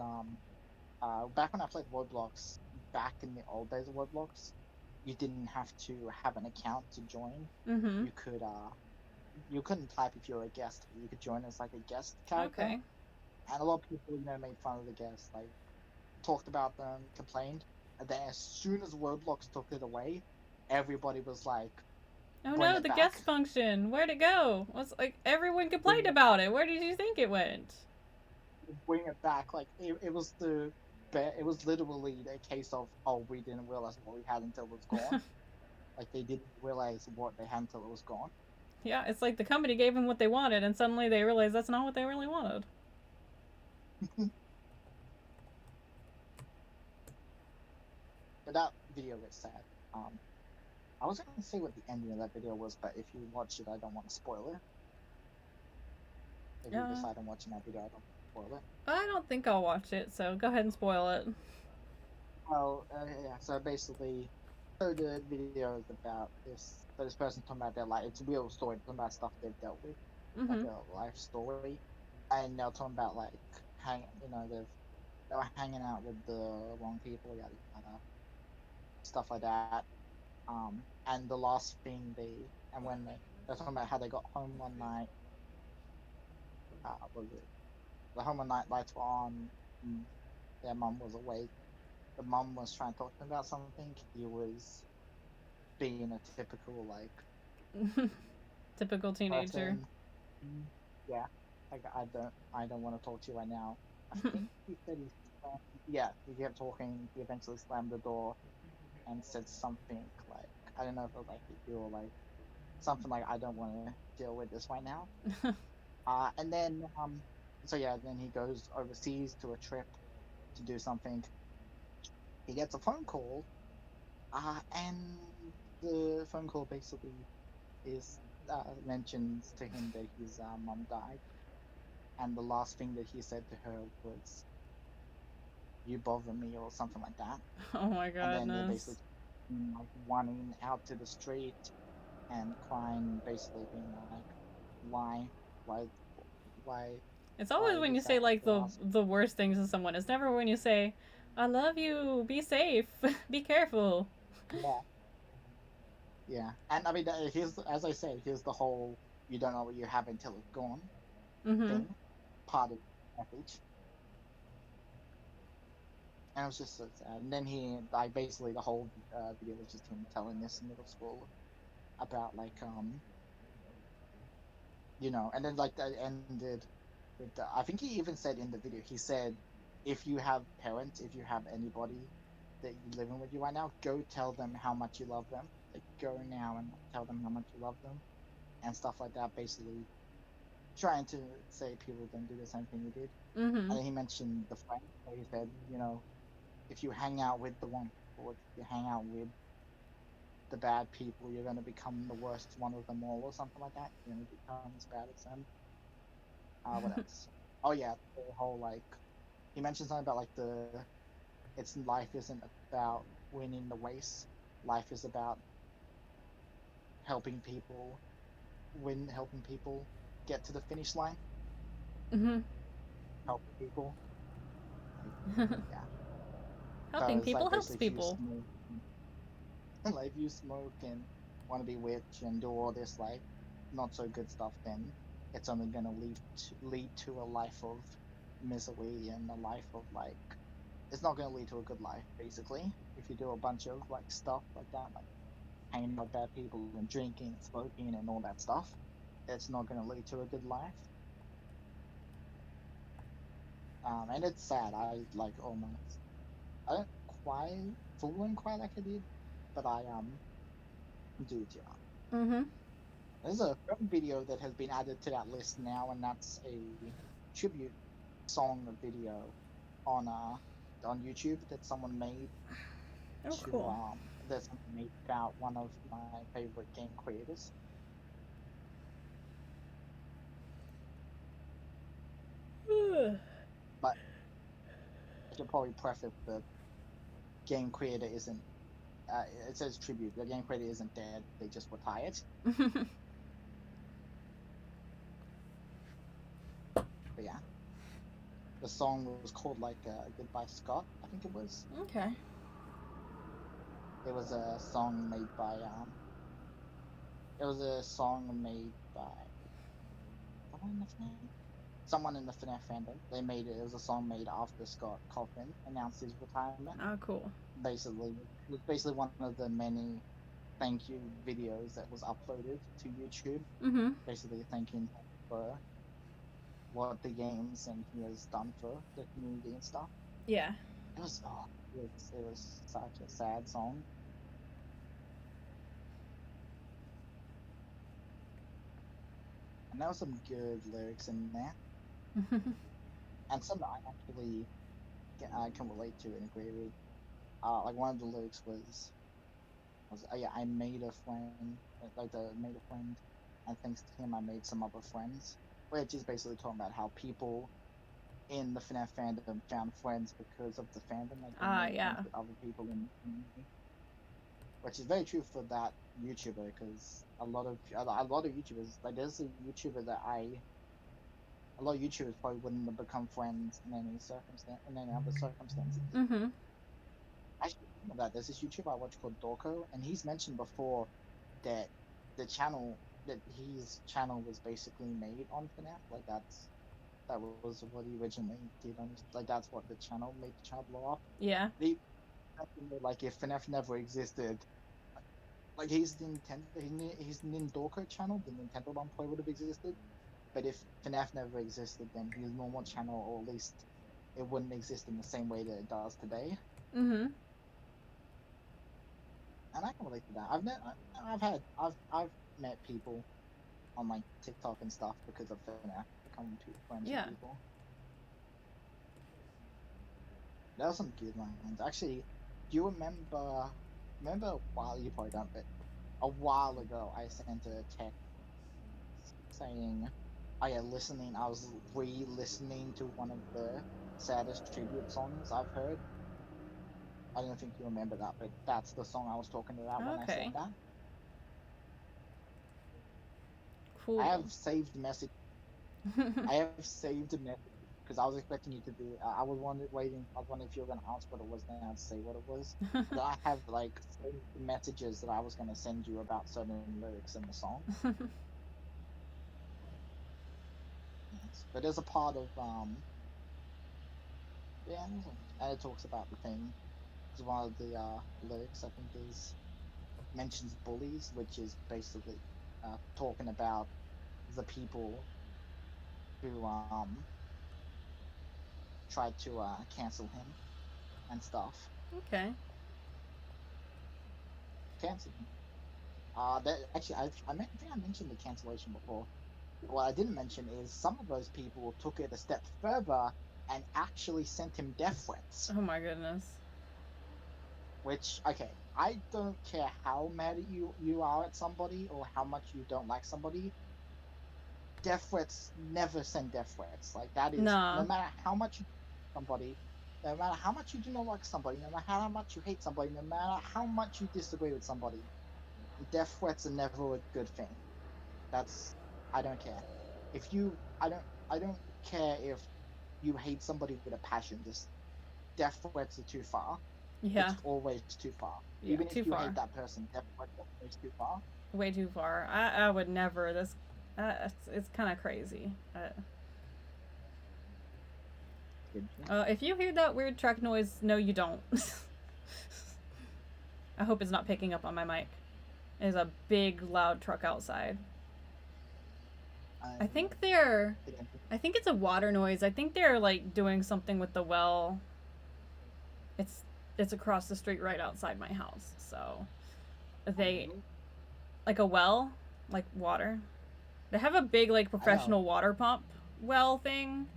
back when I played Roblox, back in the old days of Roblox, you didn't have to have an account to join. Mm-hmm. You could you couldn't type if you were a guest. You could join as like a guest character, Okay. and a lot of people made fun of the guests, like talked about them, complained, and then as soon as Roblox took it away, everybody was like, Oh "Bring no, it the back, guest function. Where'd it go? Was like everyone bring complained it about back, it. Where did you think it went? bring it back." Like it was it was literally a case of, oh, we didn't realize what we had until it was gone. Like they didn't realize what they had until it was gone. Yeah, it's like the company gave them what they wanted, and suddenly they realized that's not what they really wanted. But that video was sad. I was gonna say what the ending of that video was, but if you watch it, I don't want to spoil it. If you Yeah. decide on watching that video, I don't want to spoil it. I don't think I'll watch it, so go ahead and spoil it. Well, yeah. So basically, so the video is about this. So this person talking about their life. It's a real story, talking about stuff they've dealt with, like Mm-hmm. a life story, and they're talking about like they were hanging out with the wrong people, yada yada, stuff like that. And the last thing and when they're talking about how they got home one night. Was it the home one night lights were on? And their mum was awake. The mum was trying to talk to him about something. He was being a typical like Typical teenager. person. Yeah, like I don't want to talk to you right now. I think he said yeah, he kept talking. He eventually slammed the door and said something like, I don't know if it was like you or like something like, I don't want to deal with this right now. And then so yeah, then he goes overseas to a trip to do something. He gets a phone call, and the phone call basically is mentions to him that his mom died. and the last thing that he said to her was, "You bother me," or something like that. Oh my And then they're goodness. basically like running out to the street and crying, basically being like, "Why, why, why, It's why always when you was say that like the last?" the worst things to someone. It's never when you say, "I love you. Be safe. Be careful." Yeah, yeah. And I mean, here's, as I said, here's the whole "you don't know what you have until it's gone" Mhm. thing, part of the message. And it was just so sad. And then like, basically the whole video was just him telling this middle school about like, and then like that ended with I think he even said in the video, he said, if you have parents, if you have anybody that you're living with you right now, go tell them how much you love them. Like, go now and tell them how much you love them and stuff like that. Basically, trying to say people don't do the same thing he did. Mhm. And then he mentioned the friend, so he said, if you hang out with the one, or if you hang out with the bad people, you're going to become the worst one of them all, or something like that. You're going to become as bad as them. What else? Oh yeah, the whole like, he mentioned something about like it's life isn't about winning the race. Life is about helping people helping people get to the finish line, Mhm. helping people. Like, yeah, Helping because people like helps basically if you people. smoke, like if you smoke and want to be rich and do all this like not so good stuff, then it's only going to lead to a life of misery and a life of like, it's not going to lead to a good life basically. If you do a bunch of like stuff like that, like hanging out with bad people and drinking and smoking and all that stuff, it's not going to lead to a good life. And it's sad. I like almost, I don't quite full and quite like I did, but I do too. Mhm. There's a film video that has been added to that list now, and that's a tribute song video on YouTube that someone made Oh, to cool. that someone made about one of my favorite game creators. But I should probably preface the game creator isn't. It says tribute. The game creator isn't dead. They just retired. But yeah, the song was called like "Goodbye Scott." I think it was. Okay. It was a song made by It was a song made by someone in the FNAF. Someone in the FNAF fandom. They made it. It was a song made after Scott Cawthon announced his retirement. Oh, cool. Basically, it was basically one of the many thank you videos that was uploaded to YouTube. Mhm. Basically, thanking him for what the games and he has done for the community and stuff. Yeah. It was it was such a sad song, and there was some good lyrics in there, and some that I actually can relate to and agree with. Like one of the lyrics was yeah, I made a friend, made a friend, and thanks to him, I made some other friends. Which is basically talking about how people in the FNAF fandom found friends because of the fandom. Like they Ah, made friends yeah. with other people in the community, which is very true for that YouTuber. Because a lot of YouTubers, like there's a YouTuber that a lot of YouTubers probably wouldn't have become friends in any other circumstances. Mhm. Actually, speaking of that, there's this YouTuber I watch called Dorko, and he's mentioned before that the channel that his channel was basically made on FNAF. Like that was what he originally did on his, like that's what the channel made the channel blow up. Yeah. He like if FNAF never existed, like his Nindorko channel, the Nintendo one probably would have existed. But if FNAF never existed, then his normal channel, or at least it wouldn't exist in the same way that it does today. Mhm. And I can relate to that. I've met people on like TikTok and stuff because of FNAF, becoming friends with Yeah. people. There are some good ones. Actually, do you remember a while, you probably don't, but a while ago I sent a text saying listening. I was re-listening to one of the saddest tribute songs I've heard. I don't think you remember that, but that's the song I was talking about when I said Okay. that. I Cool. have saved message. I have saved a message because I was expecting you to be. I was waiting. I was wondering if you were going to ask what it was now to say what it was. But I have like saved messages that I was going to send you about certain lyrics in the song. Yes. But there's a part of yeah, and it talks about the thing. Because one of the lyrics I think is mentions bullies, which is basically talking about the people who tried to cancel him and stuff. Okay. Cancel him. That actually, I think I mentioned the cancellation before. What I didn't mention is some of those people took it a step further and actually sent him death threats. Oh my goodness. Which, okay, I don't care how mad at you are at somebody or how much you don't like somebody. Death threats never send death threats. Like that is no Nah. matter how much you somebody, no matter how much you do not like somebody, no matter how much you hate somebody, no matter how much you disagree with somebody, death threats are never a good thing. That's I don't care. If you I don't care if you hate somebody with a passion. Just death threats are too far. It's Yeah. always too far. Yeah. Even if Too you hate far. that person, death threats are always too far. Way too far. I would never. This. It's kind of crazy. If you hear that weird truck noise, no, you don't. I hope it's not picking up on my mic. There's a big, loud truck outside. I think they're. I think it's a water noise. I think they're like doing something with the well. It's it's across the street right outside my house. So they like a well, like water. They have a big like professional water pump well thing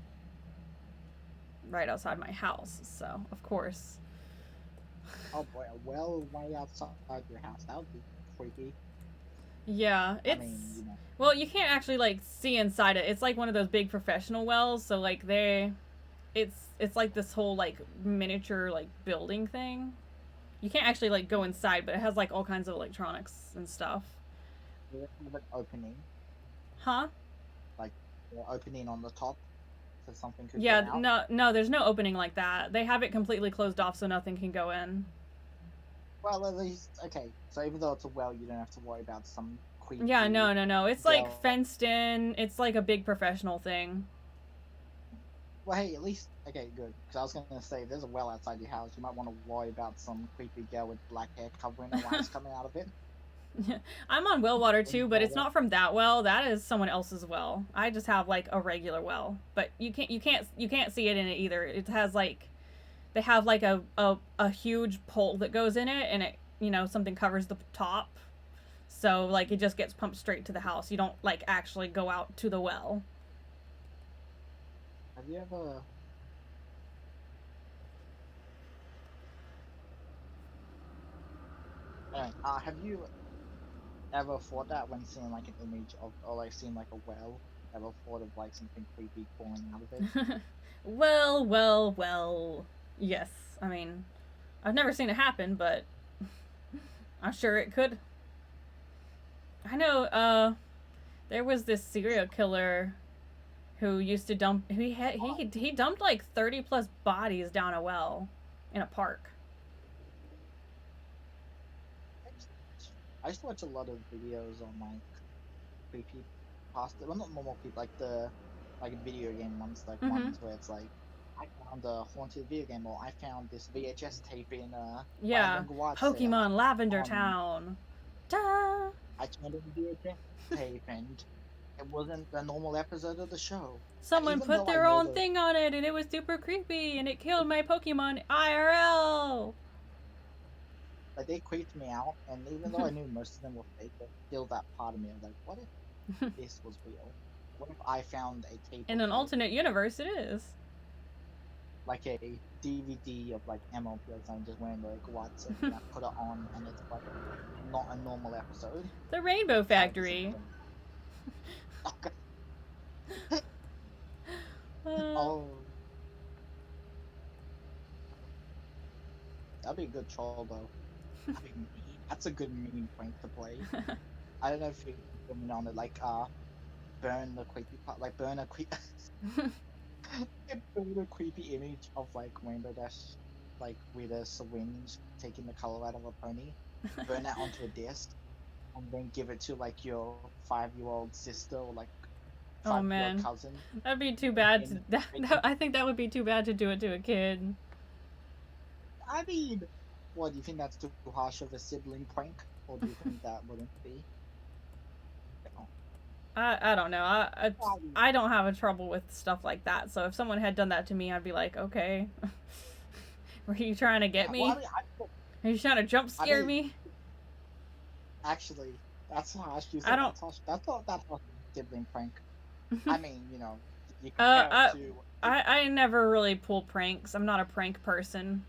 right outside my house. So of course. Oh boy, a well way outside your house. That would be creepy. Yeah, I it's mean, you know. well, you can't actually like see inside it. It's like one of those big professional wells, so like it's like this whole like miniature like building thing. You can't actually like go inside, but it has like all kinds of electronics and stuff. Does it have an opening? Huh? Like an opening on the top so something could get Yeah, out? no, there's no opening like that. They have it completely closed off so nothing can go in. Well, at least okay. So even though it's a well, you don't have to worry about some Yeah, creepy no. It's like girl. fenced in. It's like a big professional thing. Well, hey, at least okay, good. Because I was gonna say, if there's a well outside your house, you might want to worry about some creepy girl with black hair covering her eyes coming out of it. I'm on well water Wouldn't too, but call it's that. not from that well. That is someone else's well. I just have like a regular well, but you can't see it in it either. It has like they have like a huge pole that goes in it, and it something covers the top, so like it just gets pumped straight to the house. You don't like actually go out to the well. Have you ever? Have you ever thought that when seeing like an image of or like seeing like a well? Ever thought of like something creepy falling out of it? Well. Yes, I mean I've never seen it happen, but I'm sure it could. I know. There was this serial killer who used to dump. He dumped like 30+ bodies down a well in a park. I used to watch a lot of videos on like creepy past well not normal people like the like video game ones like Mm-hmm. ones where it's like I found a haunted video game or I found this VHS tape in a Yeah, random garage sale Pokemon Lavender on Town. Ta! I turned in the VHS tape and it wasn't the normal episode of the show. And Someone even put though I their know own those thing on it, and it was super creepy, and it killed my Pokemon IRL. like they creeped me out and even though I knew most of them were fake, there's still that part of me of like, what if this was real? What if I found a tape In of an like alternate universe, it is. like a DVD of like MLP or something, just went like what's it? And I put it on, and it's like not a normal episode. The Rainbow It's like this. Factory. Okay. Oh, that'd be a good troll though. That'd be mean. That's a good mean prank to play. I don't know if you women on it like burn the creepy part, like burn a burn a creepy image of like Rainbow Dash, like with a syringe taking the color out of a pony, burn that onto a disc, and then give it to like your 5-year-old sister or like Oh 5-year-old man, cousin. that'd be too bad. In I think that would be too bad to do it to a kid. I mean, what do you think that's too harsh of a sibling prank, or do you think that wouldn't be? No. I don't know. I mean, I don't have a trouble with stuff like that. So if someone had done that to me, I'd be like, okay, were you trying to get yeah, well, me? Are you trying to jump I scare mean, me? actually, that's harsh. You I said don't. that's harsh. That's not that harsh of a sibling prank. I mean, you compare it uh, to. I never really pull pranks. I'm not a prank person.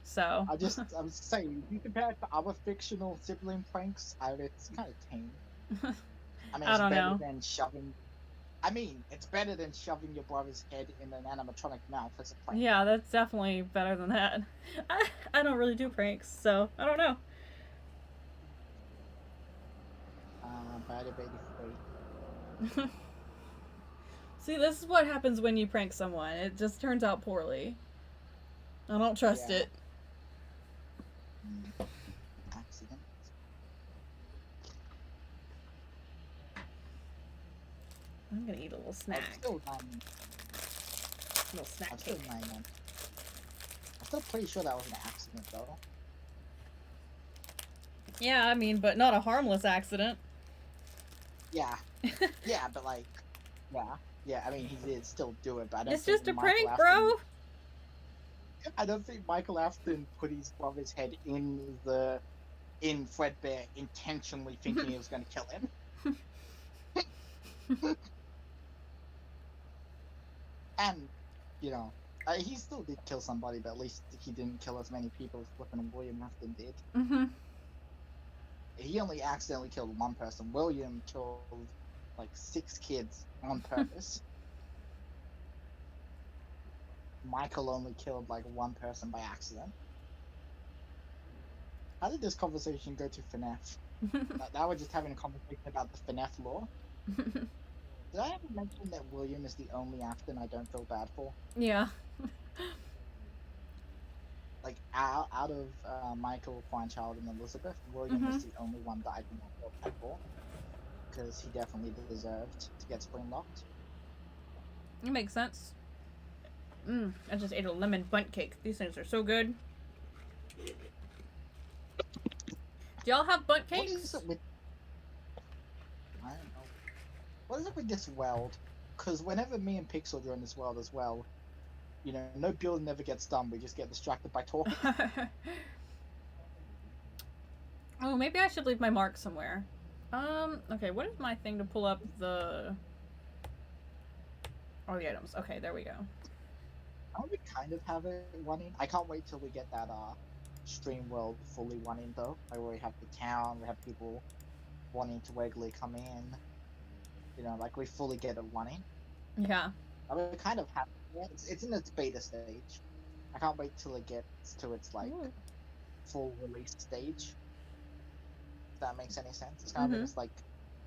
So I'm just saying, if you compare it to other fictional sibling pranks, it's kind of tame. I mean, I it's don't better know. than shoving. I mean, it's better than shoving your brother's head in an animatronic mouth as a prank. Yeah, that's definitely better than that. I don't really do pranks, so I don't know. Bad baby free. See, this is what happens when you prank someone. It just turns out poorly. I don't trust Yeah. it. Accident. I'm gonna eat a little snack. I'm still 9. A little snack I'm still cake. 9 months. I'm still pretty sure that was an accident though. Yeah, I mean, but not a harmless accident. Yeah. Yeah, but like, yeah. I mean, he did still do it, but I don't It's think just a Michael prank, Afton. bro. I don't think Michael Afton put his brother's head in Fredbear intentionally thinking he was going to kill him. And he still did kill somebody, but at least he didn't kill as many people as flipping William Afton did. Mm-hmm. He only accidentally killed one person. William killed like 6 kids on purpose. Michael only killed like 1 person by accident. How did this conversation go to FNAF? Now we're just having a conversation about the FNAF lore. Did I ever mention that William is the only Afton I don't feel bad for? Yeah. Like, out of Michael, Child, and Elizabeth, William is the only one that I do not feel bad for. Because he definitely deserved to get spring locked. It makes sense. I just ate a lemon bundt cake. These things are so good. Do y'all have bundt cakes? What is it with... I don't know. What is it with this world? Because whenever me and Pixel are in this world as well, no build never gets done. We just get distracted by talking. Oh, maybe I should leave my mark somewhere. Okay, what is my thing to pull up the items? Okay, there we go. We kind of have it running. I can't wait till we get that stream world fully running though. Like where we have the town, we have people wanting to regularly come in. Like we fully get it running. Yeah. We kind of have it. It's in its beta stage. I can't wait till it gets to its like full release stage. If that makes any sense. It's kind of in its like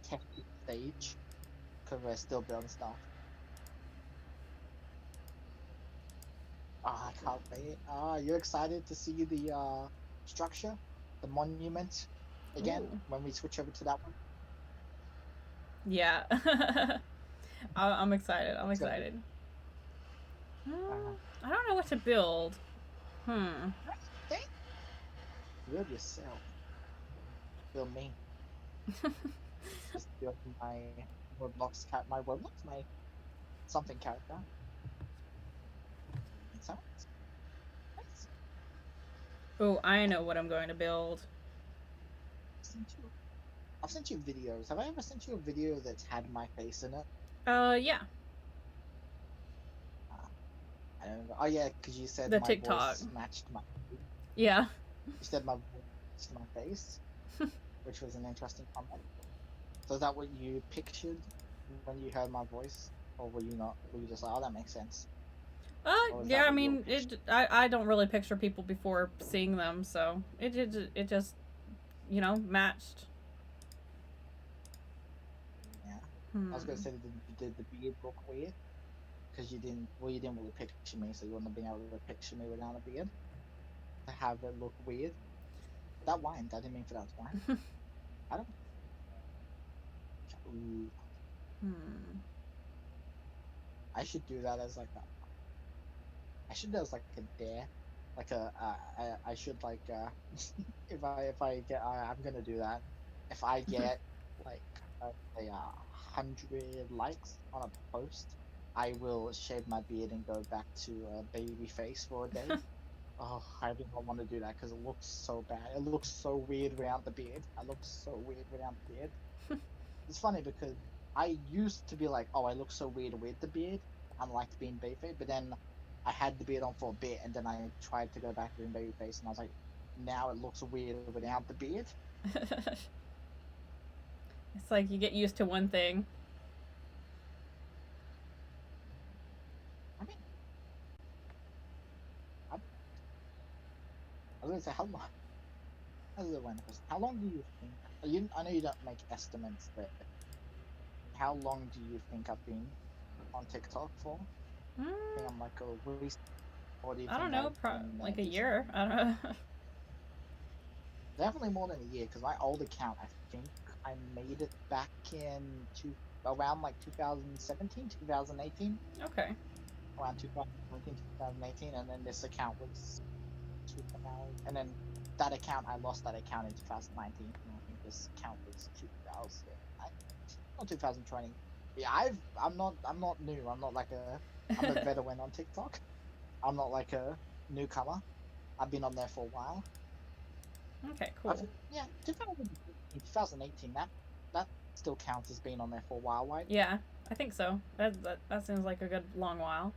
testing stage because we're still building stuff. I can't wait. You're excited to see the structure, the monument again when we switch over to that one? Yeah. I'm excited. I'm excited. I don't know what to build. Build yourself. Build me. Just build my Roblox my something character. Sounds nice. Oh, I know what I'm going to build. I've sent you videos. Have I ever sent you a video that's had my face in it? Yeah. I don't know. Oh yeah, because you said The my TikTok voice matched my. Yeah. You said my voice matched my face, which was an interesting comment. So is that what you pictured when you heard my voice, or were you not? Were you just like, oh, that makes sense? Or is Yeah. that I what you were mean, picturing? I don't really picture people before seeing them, so it just matched. Yeah. I was gonna Hmm. say, did the beard look weird? Because you didn't really picture me, so you wouldn't have been able to picture me without a beard to have it look weird. That whined. I didn't mean for that to whine. I don't. Ooh, Hmm. I should do that as like a. I should do as like a dare, like a. I should like if I get I'm gonna do that. If I get like say 100 likes on a post, I will shave my beard and go back to baby face for a day. Oh, I did not want to do that because it looks so bad. It looks so weird without the beard. I look so weird without the beard. It's funny because I used to be like, oh, I look so weird with the beard. I liked being babyface, but then I had the beard on for a bit, and then I tried to go back to being babyface, and I was like, now it looks weird without the beard. It's like you get used to one thing. I mean, I, I was gonna say how long. As a random question, how long do you think? I know you don't make estimates, but how long do you think I've been on TikTok for? I think Mm, I'm like a week, or do you I don't think know, I've been there like a decent? year. I don't know. Definitely more than a year, because my old account, I think I made it back in around like 2017, 2018, Okay. around 2017, 2018, and then this account was 2000, and then that account, I lost that account in 2019, and I think this account was 2000, not 2020. Yeah, I'm not new. I'm a veteran on TikTok. I'm not like a newcomer. I've been on there for a while. Okay. I've Cool. Yeah, 2018, that still counts as being on there for a while, right? Yeah, I think so. That seems like a good long while.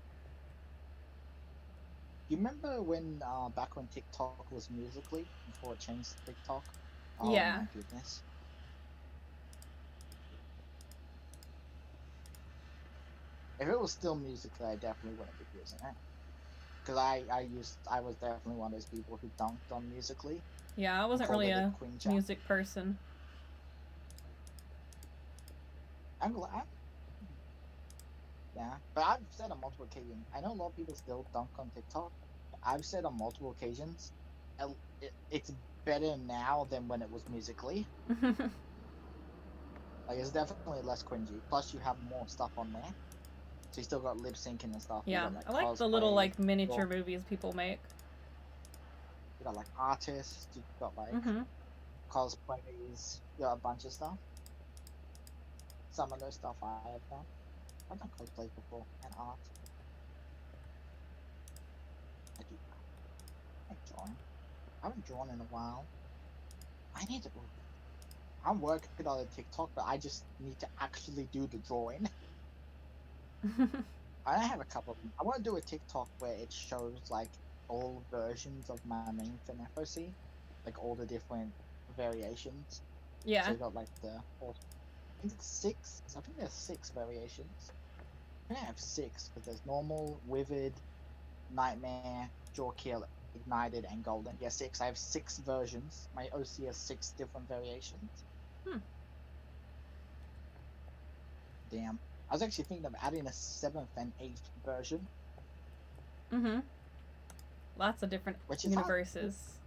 You remember when back when TikTok was Musically before it changed to TikTok? Oh Yeah. my goodness. If it was still Musically, I definitely wouldn't be using it. Because I was definitely one of those people who dunked on Musically Yeah, I and wasn't called really it a a cringe app. music person. I'm glad. Yeah, but I've said on multiple occasions. I know a lot of people still dunk on TikTok. I've said on multiple occasions, it's better now than when it was Musically. Like it's definitely less cringy. Plus, you have more stuff on there, so you still got lip syncing and stuff. You Yeah, got like I like the little cosplay. like miniature movies people make. You got like artists. You got like Mm-hmm. cosplays. You got a bunch of stuff. Some of those stuff I have done. I've done cosplays before and art. I do. I like drawing. I haven't drawn in a while. I need to. I'm working on a TikTok, but I just need to actually do the drawing. I have a couple of them. I want to do a TikTok where it shows like all versions of my main fin FOC, like all the different variations. So Yeah. you got like I think it's six. I think there's six variations. I think I have six because there's normal, withered, nightmare, jaw kill, ignited, and golden. Yeah, six. I have six versions. My OC has six different variations. Hmm. Damn. I was actually thinking of adding a seventh and eighth version, Mm-hmm. Lots of different which is hard. universes.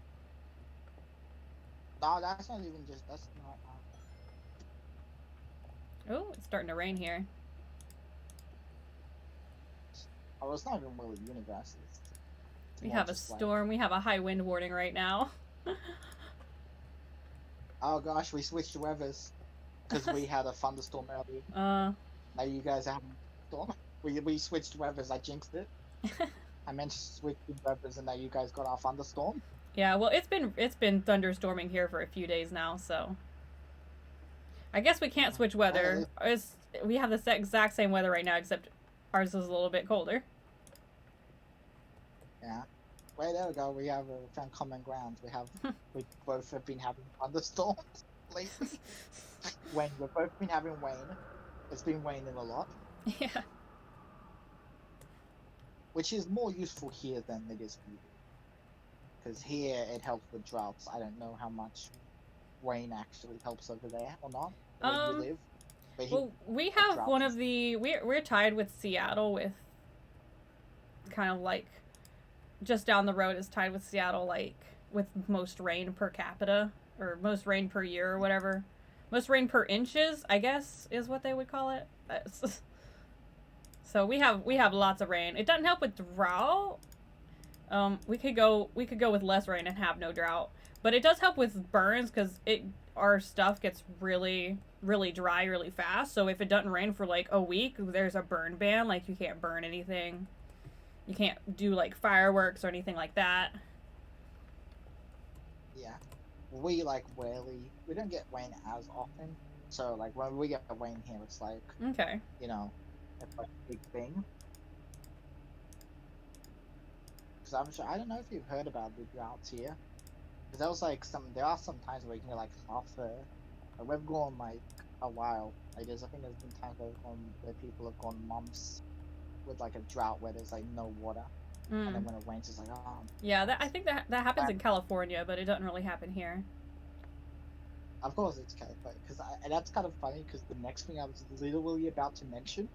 No, that's not even just. That's not. Oh, it's starting to rain here. Oh, it's not even really universes. It's We more have a just like. storm. We have a high wind warning right now. Oh gosh, we switched weathers because we had a thunderstorm earlier. uh. Now you guys are having a storm. We switched weathers. I jinxed it. I meant to switch weathers, and now you guys got our thunderstorm. Yeah. Well, it's been thunderstorming here for a few days now, so I guess we can't switch weather. We have the exact same weather right now, except ours is a little bit colder. Yeah. Well, there we go. We have found common ground. We both have been having thunderstorms lately. We've both been having rain. It's been raining a lot, Yeah. which is more useful here than it is for you. Because here it helps with droughts. I don't know how much rain actually helps over there or not, where you Um. live. But here, Well, we like have one droughts and of stuff. the we're tied with Seattle with kind of like just down the road is tied with Seattle like with most rain per capita or most rain per year or whatever. Most rain per inches, I guess, is what they would call it. So we have lots of rain. It doesn't help with drought. We could go with less rain and have no drought, but it does help with burns because it our stuff gets really dry really fast. So if it doesn't rain for like a week, there's a burn ban. Like you can't burn anything. You can't do like fireworks or anything like that. Yeah. We like rarely, we don't get rain as often. So like when we get rain here, it's like, Okay. you know, it's like a big thing. Because I'm sure, I don't know if you've heard about the droughts here. Because there are some times where you can get like half a, like we've gone like a while. I think there's been times where people have gone months with like a drought where there's like no water. And then Mm. when it rains, it's like, oh, Yeah, that I think that happens but in California, but it doesn't really happen here. of course it's kind of funny. And that's kind of funny because the next thing I was literally about to mention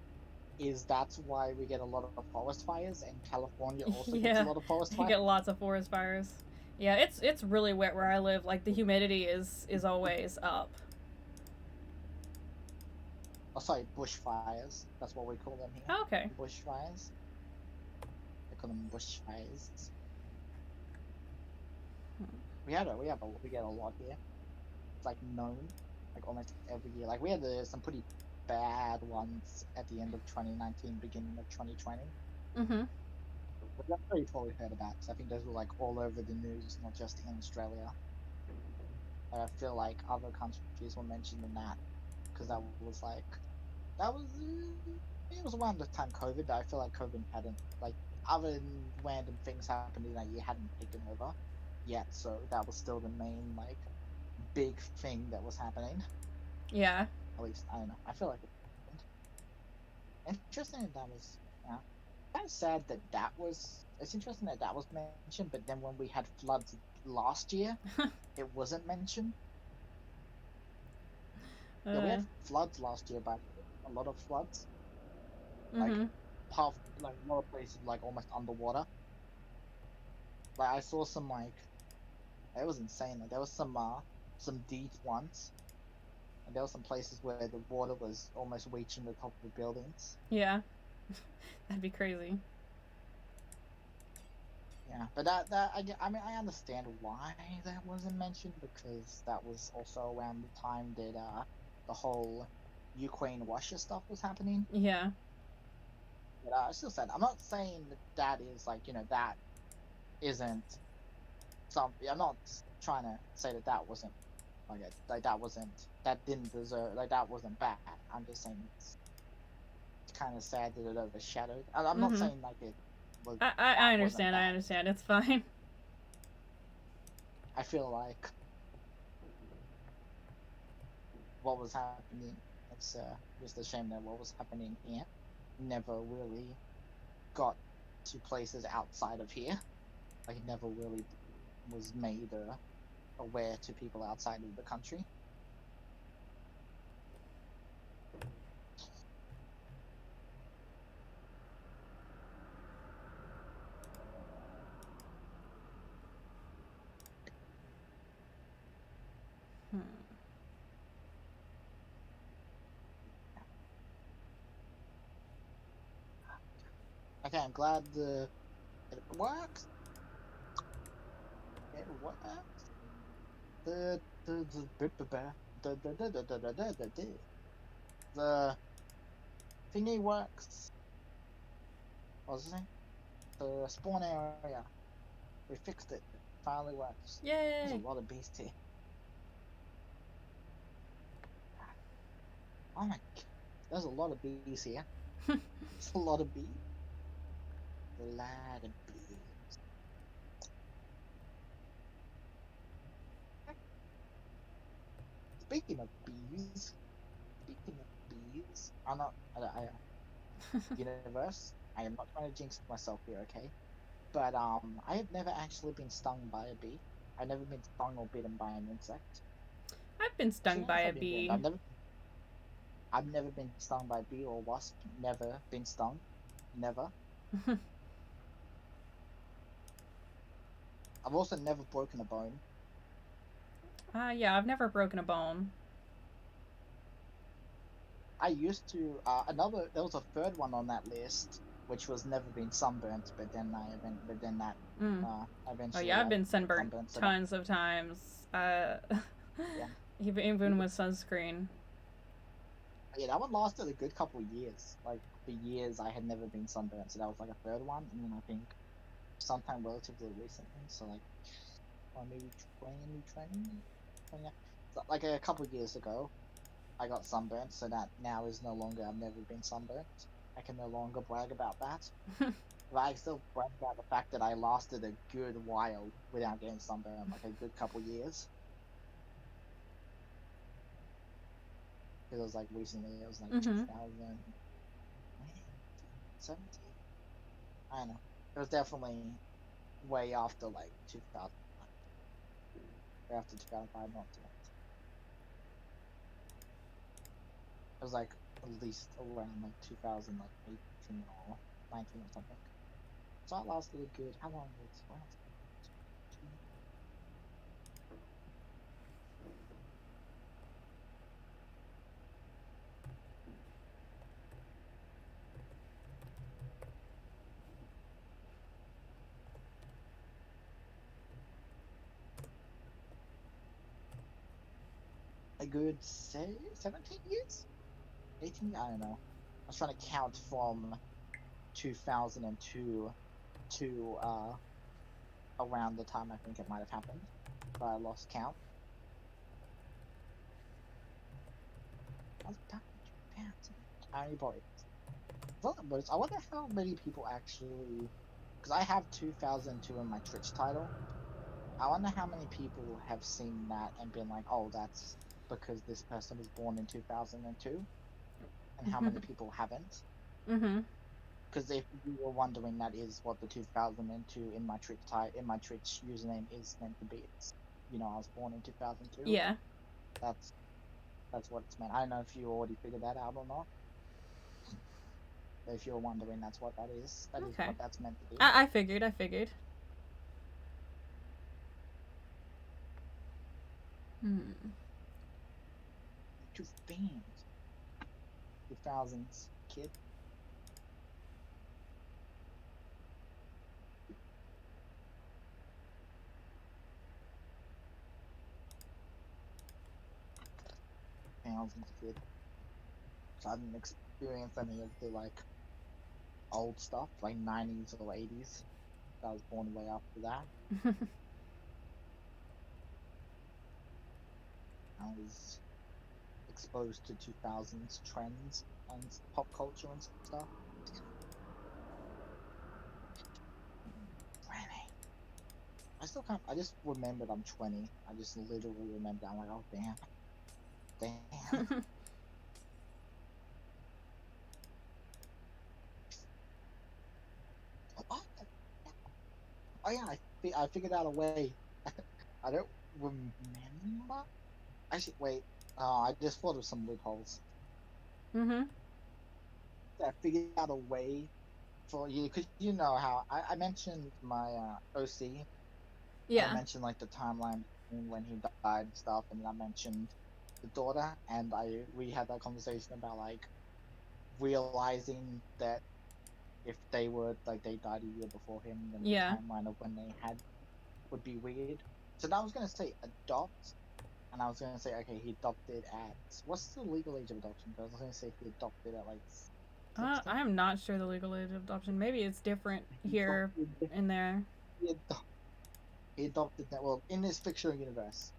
is that's why we get a lot of forest fires, and California also gets a Yeah, lot of forest they fires. get lots of forest fires. Yeah, it's really wet where I live. Like the humidity is always up. Oh, sorry, bushfires. That's what we call them here. Oh, okay. Bushfires. They call them bushfires. We get a lot here. It's like known, like almost every year. Like we had some pretty bad ones at the end of 2019, beginning of 2020. Mhm. But that's what you probably heard about. Because I think those were like all over the news, not just in Australia. I feel like other countries were mentioned in that because that was it was around the time COVID. But I feel like COVID hadn't like other random things happened in that year hadn't taken over yet. So that was still the main like big thing that was happening. Yeah. At least I don't know. I feel like it happened. Interesting that was yeah. Kind of sad that that was. It's interesting that that was mentioned, but then when we had floods last year, it wasn't mentioned. Yeah, we uh. had floods last year, but a lot of floods. Like Mhm. like a lot of places like almost underwater. Like I saw some like it was insane. Like there was some deep ones, and there were some places where the water was almost reaching the top of the buildings. Yeah. That'd be crazy. Yeah, but I mean I understand why that wasn't mentioned because that was also around the time that the whole Ukraine Russia stuff was happening. Yeah. But I still said I'm not saying that that is like that isn't something. I'm not trying to say that that wasn't like that wasn't that didn't deserve like that wasn't bad. I'm just saying it's kind of sad that it overshadowed. I'm not Mhm. saying like it was I that wasn't understand. I bad. understand. It's fine. I feel like what was happening. It's just a shame that what was happening here never really got to places outside of here. Like it never really was made aware to people outside of the country. Hmm. Okay, I'm glad it works. It works. The thingy works. What was it saying? The spawn area. We fixed it. It finally works. There's a Yay. lot of beasts here. Oh my god. There's a lot of bees here. There's a lot of bees. A lot of bees. Speaking of bees. Speaking of bees. years. I'm not. Universe. I am not trying to jinx myself here, okay? But I have never actually been stung by a bee. I've never been stung or bitten by an insect. I've been stung Actually, no, by if a I've been bitten, bee. I've never been stung by a bee or wasp. Never been stung. Never. I've also never broken a bone. Yeah, I've never broken a bone. I used to there was a third one on that list, which was never been sunburnt, but then Mm. Oh eventually yeah, I've I been sunburnt sunburnt, so that tons of times. yeah. Even with sunscreen. Yeah, that one lasted a good couple of years. Like for years I had never been sunburnt, so that was like a third one, and then I think sometime relatively recently, so like maybe 20, so like a couple of years ago, I got sunburnt, so that now is no longer I've never been sunburnt. I can no longer brag about that. But I still brag about the fact that I lasted a good while without getting sunburned, like a good couple of years. Because it was like recently, it was like Mm-hmm. 2017. I don't know. It was definitely way after like 2005. After 2005, not too much. It was like at least around like 2018 or 19 or something. So it lasted a good. How long was it? A good 17 years? 18? I don't know. I was trying to count from 2002 to around the time I think it might have happened, but I lost count. I was back in 2000. Tiny boys. But I wonder how many people actually, because I have 2002 in my Twitch title. I wonder how many people have seen that and been like, "Oh, that's because this person was born in 2002," and how many people haven't. Mm-hmm. Because if you were wondering, that is what the 2002 in my Twitch username is meant to be. It's, I was born in 2002. Yeah. That's that's what it's meant. I don't know if you already figured that out or not. But if you're wondering, that's what that is. That is Okay. what that's meant to be. I figured. I figured. Hmm. Two fans. 2000s kid. Thousands kid. So I didn't experience any of the like old stuff, like 90s or 80s. I was born way after that. I was exposed to 2000s trends and pop culture and stuff. 20. I still can't. I just remembered I'm 20. I just literally remembered. I'm like, oh damn, damn. What? Oh yeah, I figured out a way. I don't remember. Actually, wait. I just thought of some loopholes. Mm-hmm. I figured out a way for you, because you know how I mentioned my OC. I Yeah. mentioned like the timeline when he died and stuff, and I mentioned the daughter, and we had that conversation about like realizing that if they were like they died a year before him, then the Yeah. timeline of when they had would be weird. So now I was gonna say adopt, and I was gonna say okay, he adopted at what's the legal age of adoption? I was gonna say he adopted at like 16. I am not sure the legal age of adoption. Maybe it's different He here adopted, and there. he, adopted, he adopted that. Well, in this fictional universe,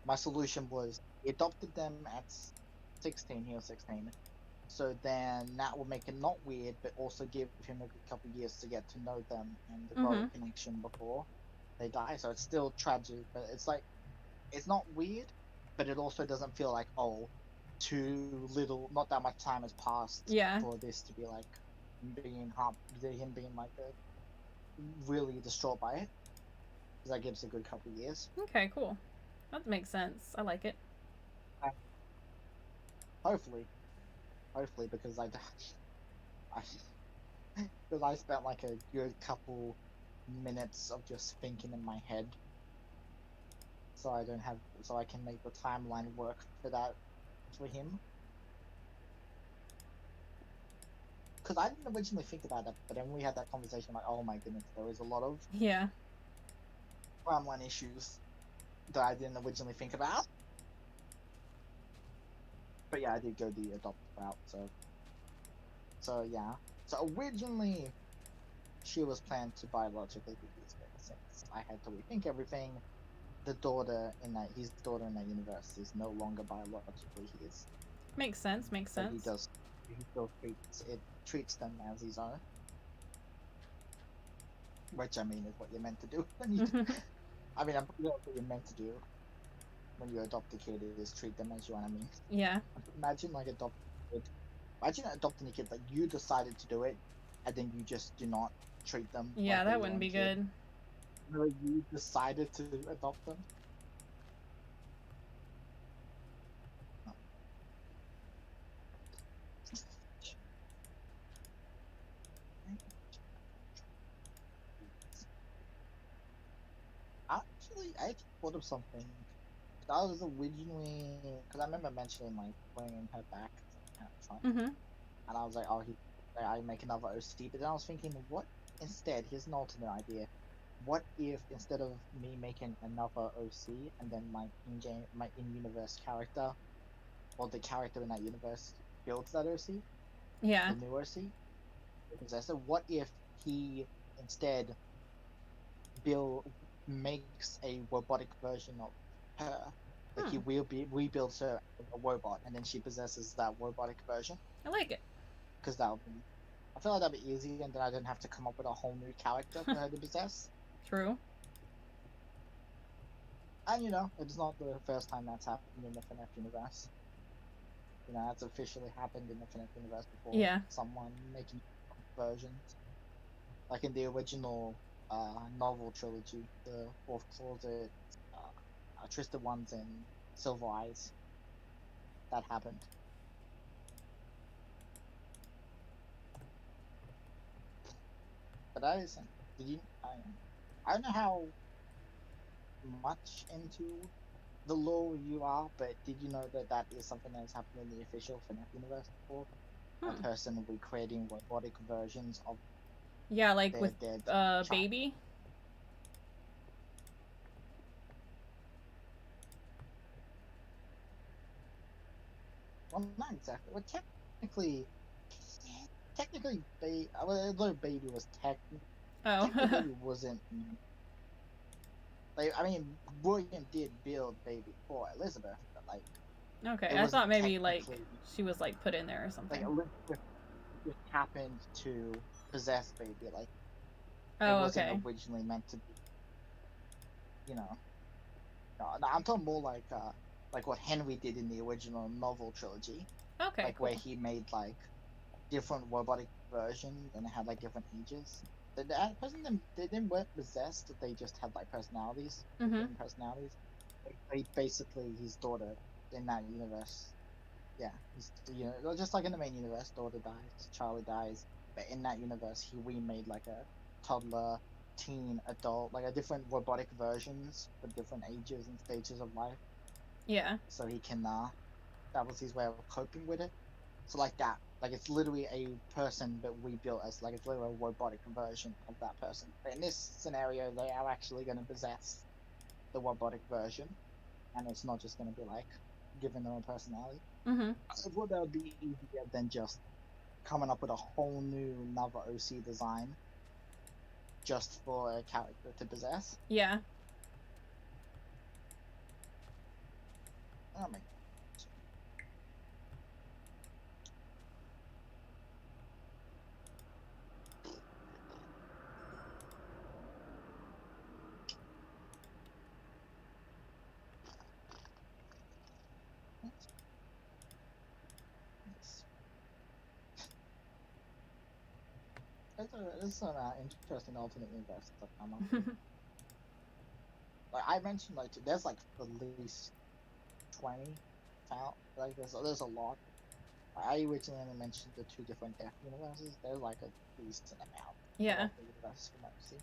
my solution was he adopted them at 16. He was 16. So then that will make it not weird, but also give him a good couple of years to get to know them and grow Mm-hmm. a connection before they die. So it's still tragic, but it's like it's not weird, but it also doesn't feel like, oh, too little, not that much time has passed Yeah. for this to be like him being like really distraught by it. Because that gives a good couple of years. Okay, cool. That makes sense. I like it. Uh, hopefully, because I because I spent like a good couple minutes of just thinking in my head, so I can make the timeline work for that for him. Because I didn't originally think about it, but then we had that conversation like, oh my goodness, there is a lot of Yeah. timeline issues that I didn't originally think about. But yeah, I did go the adopt route, so yeah. So originally she was planned to biologically be his, but since I had to rethink everything, his daughter in that universe is no longer biologically his. Makes sense. Makes So sense. he still treats them as his own. Which I mean is what you're meant to do when you I mean I'm pretty sure what you're meant to do when you adopt a kid is treat them as your own. I mean, Yeah. imagine like imagine adopting a kid like you decided to do it and then you just do not treat them like Yeah, they're that your wouldn't own be kid. good. Really, you decided to adopt them. I actually thought of something. I was originally because I remember mentioning like bringing her back at Trump, Mm-hmm. and I was like, oh, I make another OC. But then I was thinking, what instead? Here's an alternate idea. What if instead of me making another OC and then my in-universe character or the character in that universe builds that OC, Yeah. the new OC, the possessor? What if he instead Bill makes a robotic version of her. Like he Hmm. will be rebuilds her as a robot, and then she possesses that robotic version. I like it. Because I feel like that'd be easy, and then I don't have to come up with a whole new character for her to possess. True. And it's not the first time that's happened in the FNF universe. That's officially happened in the FNF universe before. Yeah. Someone making versions, like in the original novel trilogy, the Fourth Closet, Twisted Ones, and Silver Eyes. That happened. But that isn't. Did you? I don't know how much into the lore you are, but did you know that is something that has happened in the official FNAF universe before? A Hmm. person recreating robotic versions of Yeah, like their with dead child. baby. Well, not exactly. Well, technically, although baby was Oh. technically wasn't. Like, I mean, William did build baby for Elizabeth, but like Okay. it I wasn't thought maybe like technically she was like put in there or like something. Elizabeth just happened to possess baby. Like it Oh, wasn't okay. originally meant to be. You know, no, I'm talking more like what Henry did in the original novel trilogy, Okay, like where cool. he made like different robotic versions and it had like different ages. The person they didn't weren't possessed; they just had like personalities, Mm-hmm. different personalities. They basically his daughter in that universe. Yeah, just like in the main universe, daughter dies, Charlie dies, but in that universe, he remade like a toddler, teen, adult, like a different robotic versions for different ages and stages of life, Yeah. so he can. That was his way of coping with it. So like that, like it's literally a person but rebuilt as like it's literally a robotic version of that person. But in this scenario, they are actually going to possess the robotic version, and it's not just going to be like giving them a personality. Mm-hmm. I thought that would be easier than just coming up with a whole new another OC design just for a character to possess. Yeah. I mean, there's some interesting alternate universe stuff I'm up to. Like I mentioned, like there's like at least 20 found. Like there's a lot. I originally only mentioned the two different Death universes. There's like a decent amount of Yeah. alternate universes you might see.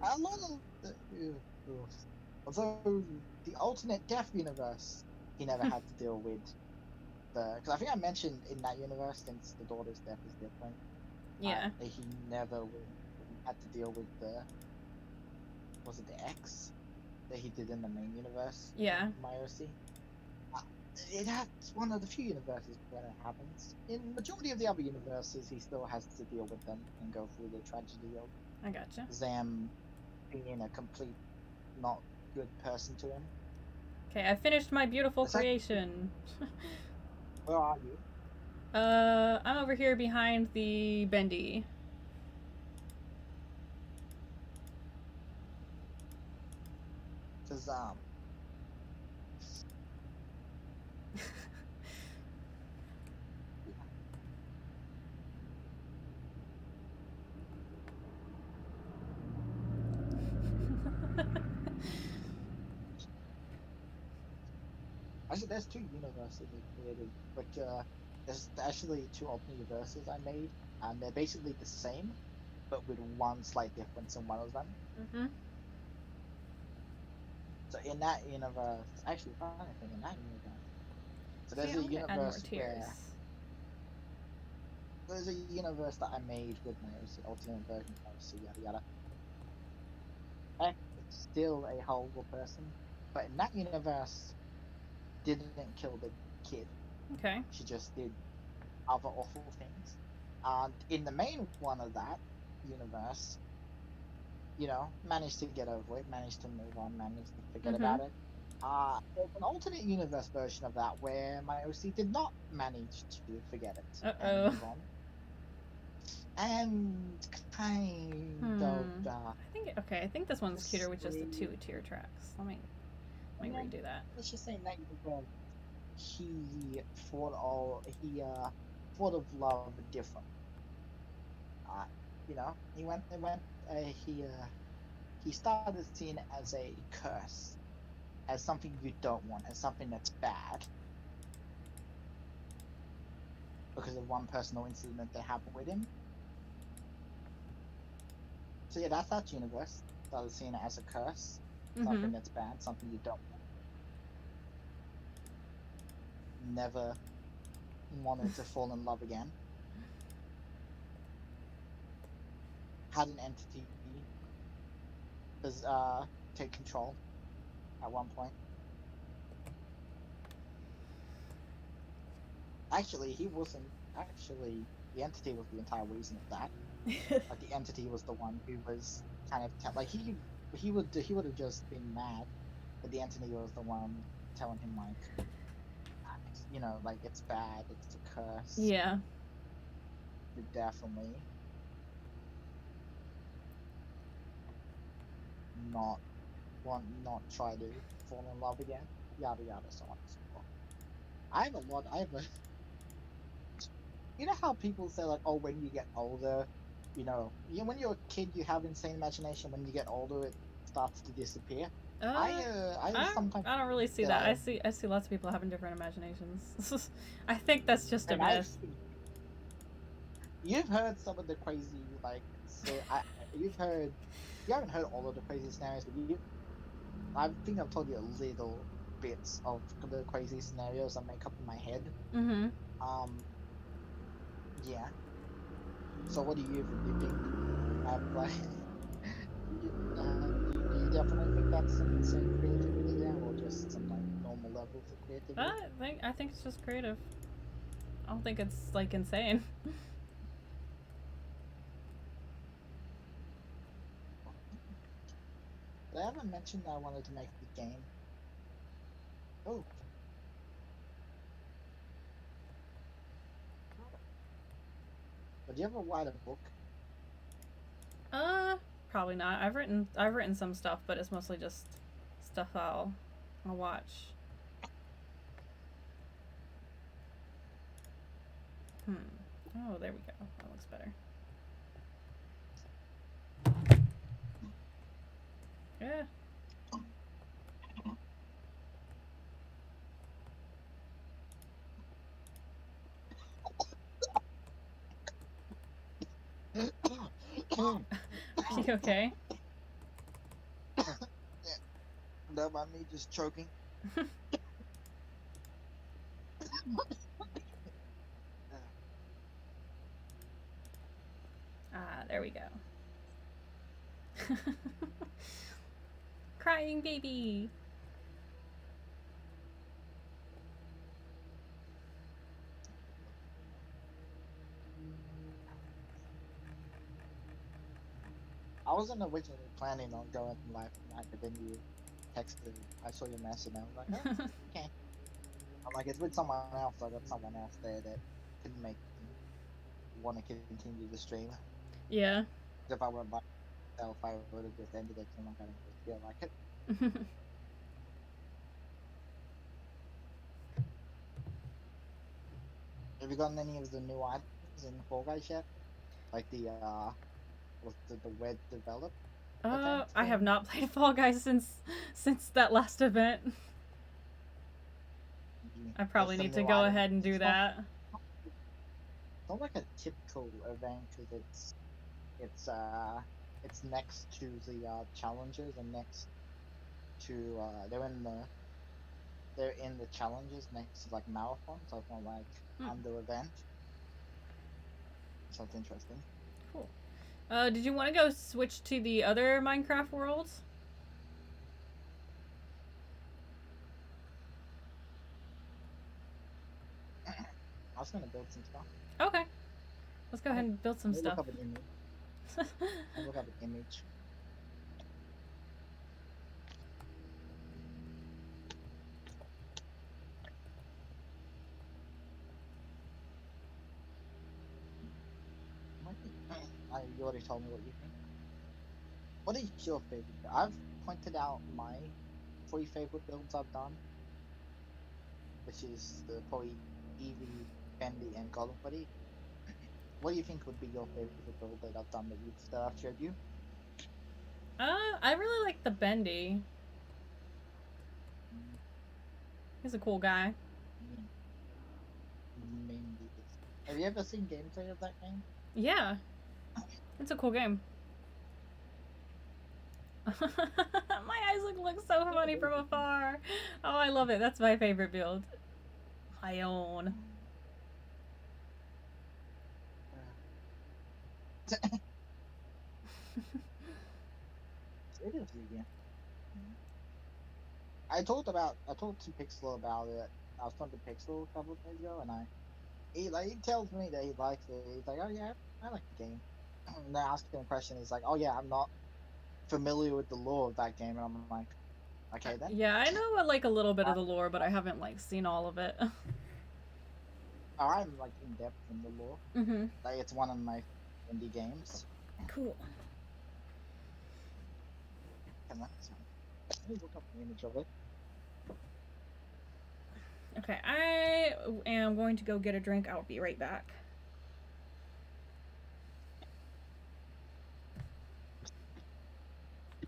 A lot of although the alternate Death universe, he never had to deal with because I think I mentioned in that universe, since the daughter's death is different, Yeah. he never had to deal with was it the X that he did in the main universe Yeah. in Myosi? Uh, That's one of the few universes where it happens. In majority of the other universes, he still has to deal with them and go through the tragedy of I gotcha. them being a complete not good person to him. Okay, I finished my beautiful It's like, creation. where are you? I'm over here behind the bendy. Because actually, there's two universes I created, which there's actually two alternate universes I made, and they're basically the same, but with one slight difference in one of them. Mm-hmm. So in that universe, actually, funny thing, in that universe, so See, there's a I'm gonna add more universe tiers. where there's a universe that I made with my alternate version of OC, yada yada. X is still a horrible person, but in that universe, didn't kill the kid. Okay. She just did other awful things. And in the main one of that universe, managed to get over it, managed to move on, managed to forget Mm-hmm. about it. There's an alternate universe version of that where my OC did not manage to forget it and Uh-oh. move on. And kind of I think this one's cuter just with just the two tier tracks. Let me and then redo that. let's just say in that universe he thought of love different. Uh, he started seeing it as a curse, as something you don't want, as something that's bad because of one personal incident that happened with him. So yeah, that's that universe. Started seeing it as a curse, Mm-hmm. something that's bad, something you don't want. Never wanted to fall in love again. Had an entity take control at one point. Actually, he wasn't. Actually, the entity was the entire reason of that. Like the entity was the one who was kind of like he would have just been mad, but the entity was the one telling him like, like it's bad, it's a curse. Yeah. You definitely not not try to fall in love again. Yada yada, so on and so forth. I have a lot. I have a. You know how people say like, oh, when you get older, when you're a kid, you have insane imagination. When you get older, it starts to disappear. Uh, I sometimes I don't really see that that. I see lots of people having different imaginations. I think that's just a and I've myth. seen you've heard some of the crazy like so I you've heard you haven't heard all of the crazy scenarios, but I think I've told you a little bits of the crazy scenarios I make up in my head. Mm-hmm. Um, yeah. So what do you think? Have like do you definitely think that's some insane creativity there, or just some like normal levels of creativity? I think it's just creative. I don't think it's like insane. But I haven't mentioned that I wanted to make the game. Oh, but do you ever write a book? Uh, Probably not. I've written some stuff, but it's mostly just stuff I'll watch. Hmm. Oh, there we go. That looks better. Are you okay? Yeah, that by me just choking. Ah, there we go. Crying baby. I wasn't originally planning on going live tonight, but then you texted. I saw your message, and I was like, oh, okay. I'm like, it's with someone else. So I got someone else there that couldn't make want to continue the stream. Yeah. If I were by myself, I would have just ended it. I'm like, I don't really feel like it. Have you gotten any of the new items in Fall Guys yet? Like the was the web develop event I have thing? not played Fall Guys since that last event. I There's probably some need to new go items. ahead and do that. It's not like a typical event because it's next to the challenges and next to they're in the challenges next to like marathon, so it's not like Hmm, under event. So it's interesting. cool. Did you want to go switch to the other Minecraft worlds? I was gonna build some stuff. Okay, let's go ahead Let and build some me look stuff. up an image. Let me look up an image. You already told me what you think. What is your favorite? I've pointed out my 3 favorite builds I've done, which is the probably Eevee, Bendy, and Golden Buddy. What do you think would be your favorite build that I've done that you've showed you? I really like the Bendy. Mm, He's a cool guy. mm, Mainly. Have you ever seen gameplay of that game? Yeah, it's a cool game. My eyes look so Yeah, funny very from good game. afar. Oh, I love it. That's my favorite build. My own. Mm, it is really. Mm. I talked to Pixel about it. I was talking to Pixel a couple of days ago, and he tells me that he likes it. He's like, oh yeah, I like the game. And I asked him a question. He's like, oh yeah, I'm not familiar with the lore of that game, and I'm like, okay then. Yeah, I know like a little bit of the lore, but I haven't like seen all of it. I'm like in depth in the lore. Mhm. Like it's one of my indie games. Cool. And that's let me look up the image of it. Okay, I am going to go get a drink. I'll be right back.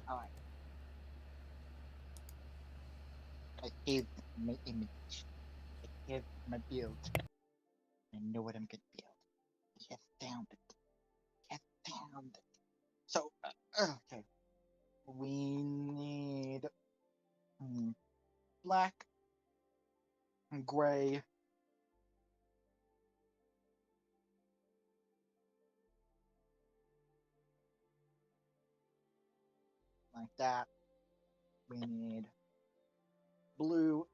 All right, I hid my image. I hid my build. I know what I'm gonna build. Yes, found it. Yes, found it. So, okay, we need mm, black, gray, like that. We need blue.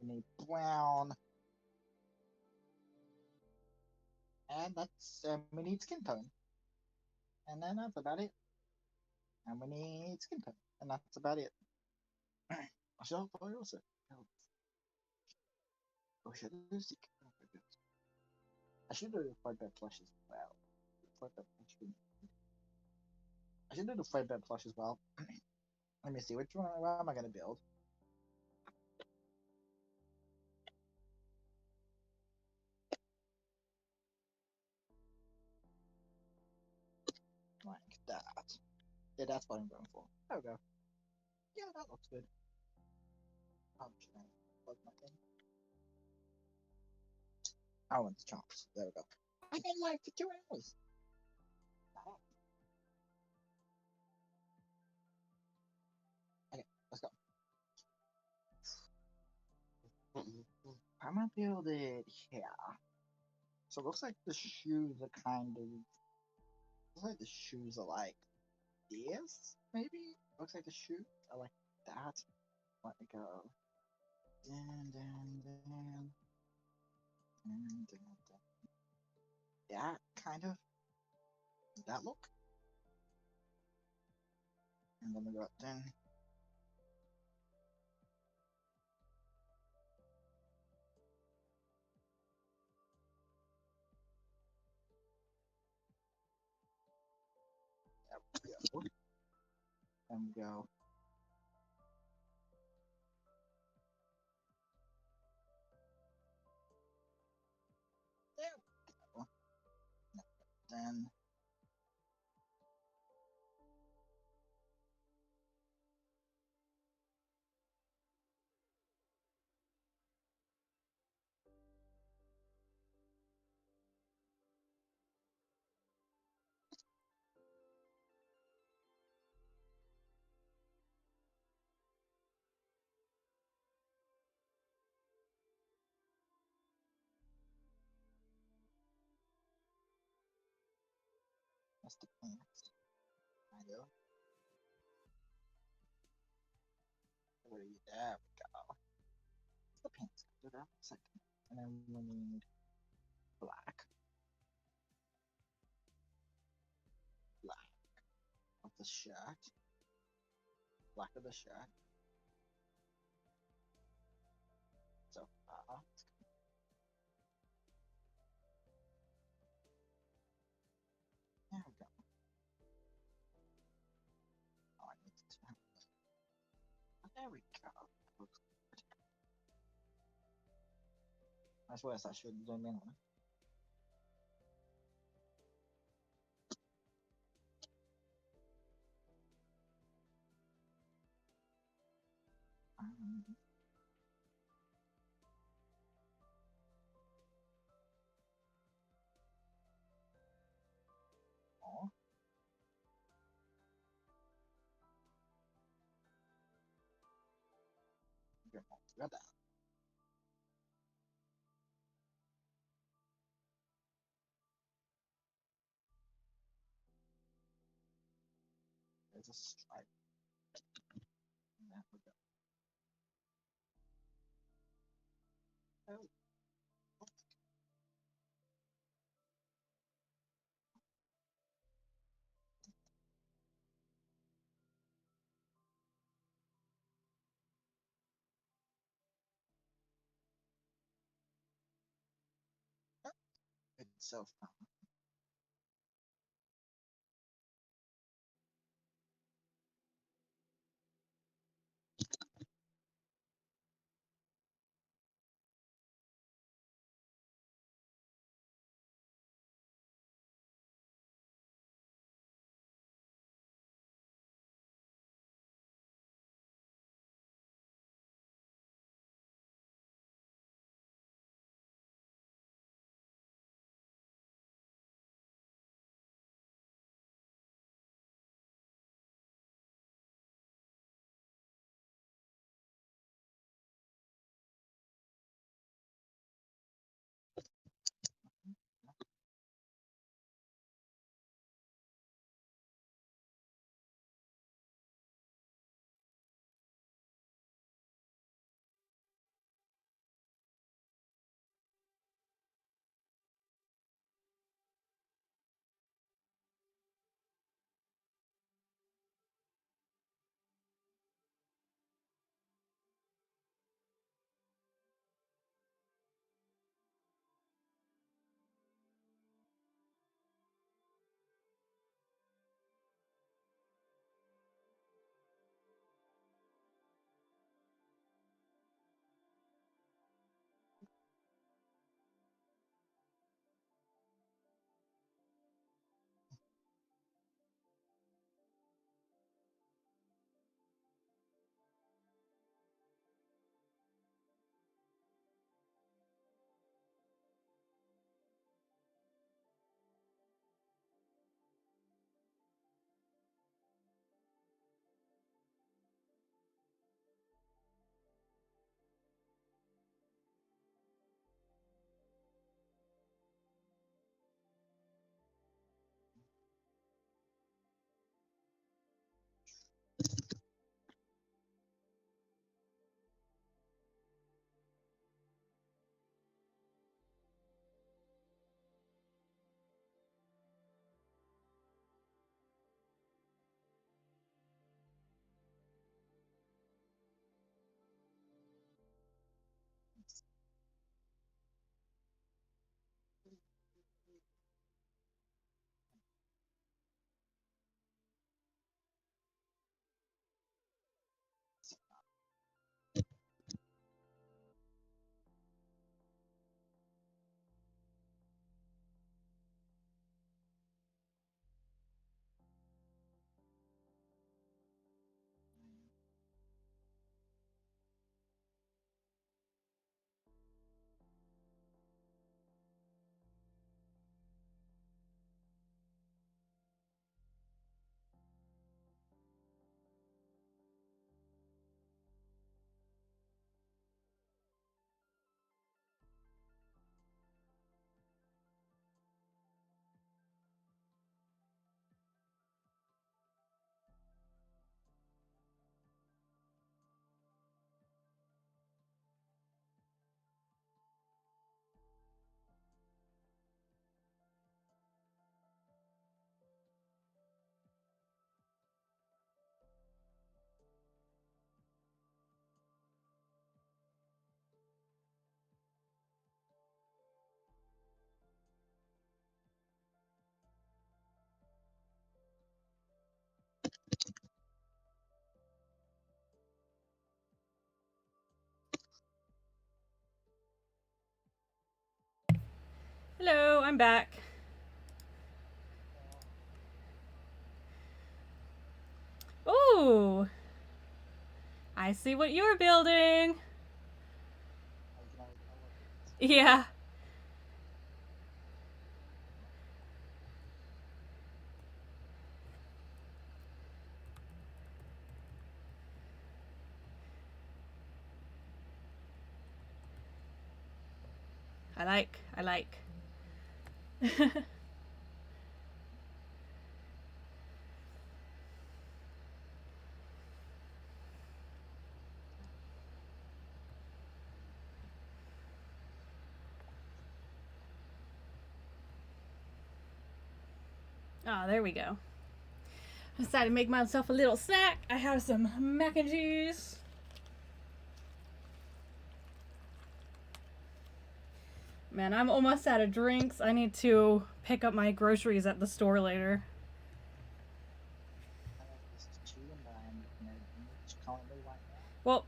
We need brown, and we need skin tone, and then that's about it. And we need skin tone, and that's about it. I should probably also. Oh, should I do secret? I should do the Fredbear plush as well. Fredbear plush. I should do the Fredbear plush as well. Let me see. Which one? Where am I gonna build? Like that. Yeah, that's what I'm going for. There we go. Yeah, that looks good. Oh, should I plug my thing? I want the chops. There we go. I didn't like for 2 hours. Okay, let's go. I'm gonna build it here. So it looks like the shoes are kind of. Looks like the shoes are like this, maybe? Looks like the shoes are like that. Let me go. Dun, dun, dun, dun, dun, dun. Yeah, kind of. That look. And then we go then. There we go. And we go. There we go. Then that's the pants. Kind of. There we go. The pants. Do that second. And then we need black. Black of the shirt. Black of the shirt. So, there we go. Oh, I need to. There we go. Looks good. I swear I should zoom in on it. Um, oh, got that. There's a stripe. There we go. Oh, it's so fun. I'm back. Ooh, I see what you're building. Yeah. I like. Oh, there we go. I decided to make myself a little snack. I have some mac and cheese. Man, I'm almost out of drinks. I need to pick up my groceries at the store later. Well,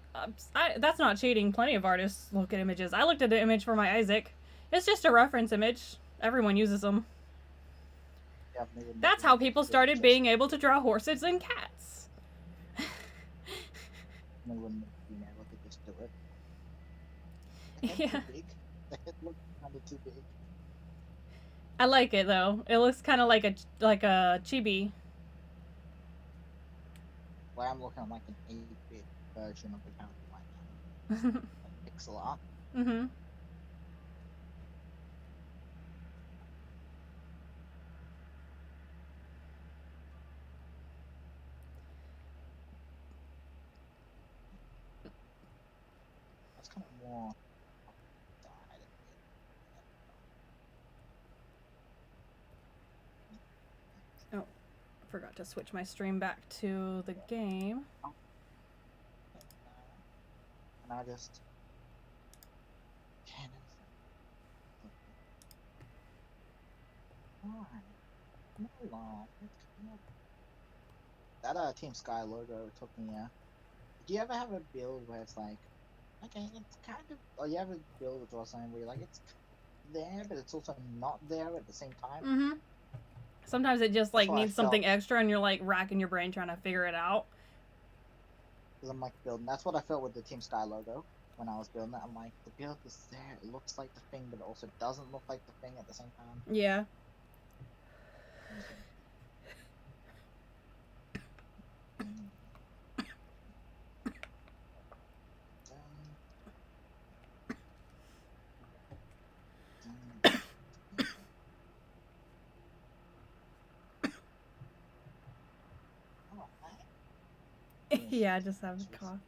that's not cheating. Plenty of artists look at images. I looked at the image for my Isaac. It's just a reference image. Everyone uses them. That's how people started being able to draw horses and cats. They wouldn't being able to just do it. Yeah. The head looks kind of too big. I like it though. It looks kind of like a chibi. Well, I'm looking at like an 8-bit version of the character right now. Like pixel art. Mm-hmm. That's kind of more. Oh, forgot to switch my stream back to the game. And I just. That Team Sky logo took me. Do you ever have a build where it's like, okay, it's kind of, or you ever build or something where you're like it's there, but it's also not there at the same time? Mm-hmm. Sometimes it just like That's what I needs something felt. extra, and you're like racking your brain trying to figure it out. Because I'm like building. That's what I felt with the Team Sky logo when I was building it. I'm like, the build is there. It looks like the thing, but it also doesn't look like the thing at the same time. Yeah. Yeah, I just have a cough.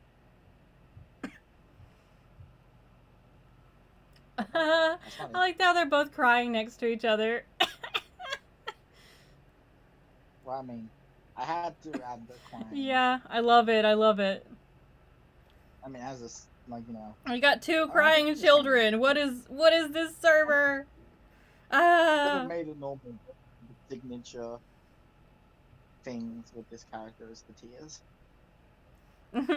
I like how they're both crying next to each other. Well, I mean, I had to add the crying. Yeah, I love it. I love it. I mean, as this, like, you know. You got two crying children. What is this server? Could have made it normal. The signature things with this character is the tears. It's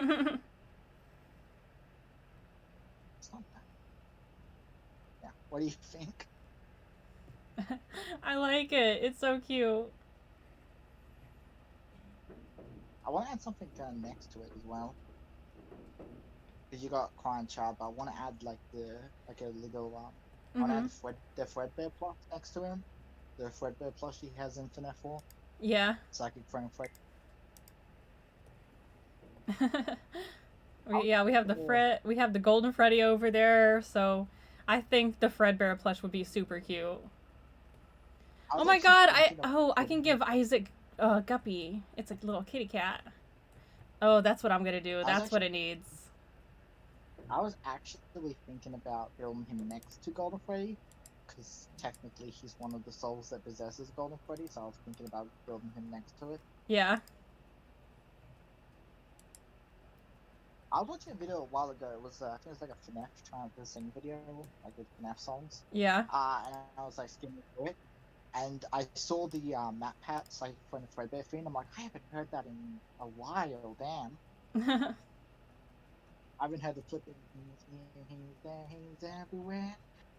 not bad. Yeah. What do you think? I like it. It's so cute. I want to add something next to it as well. Because you got Crying Child, but I want to add like a little I want to add the Fredbear plush next to him. The Fredbear plush he has Infinite for. Yeah. Psychic Frame Fred. Yeah, we have we have the Golden Freddy over there, so I think the Fredbear plush would be super cute. Oh my god, I can give Isaac Guppy. It's a little kitty cat. Oh, that's what I'm gonna do. That's what it needs. I was actually thinking about building him next to Golden Freddy, because technically he's one of the souls that possesses Golden Freddy, so I was thinking about building him next to it. Yeah. I was watching a video a while ago. It was I think it was like a FNAF trying to sing video, like with FNAF songs. Yeah. And I was like skimming through it, and I saw the map pats like from the Fredbear theme. I'm like, I haven't heard that in a while. Damn. I haven't heard the flipping. He's there. He's everywhere.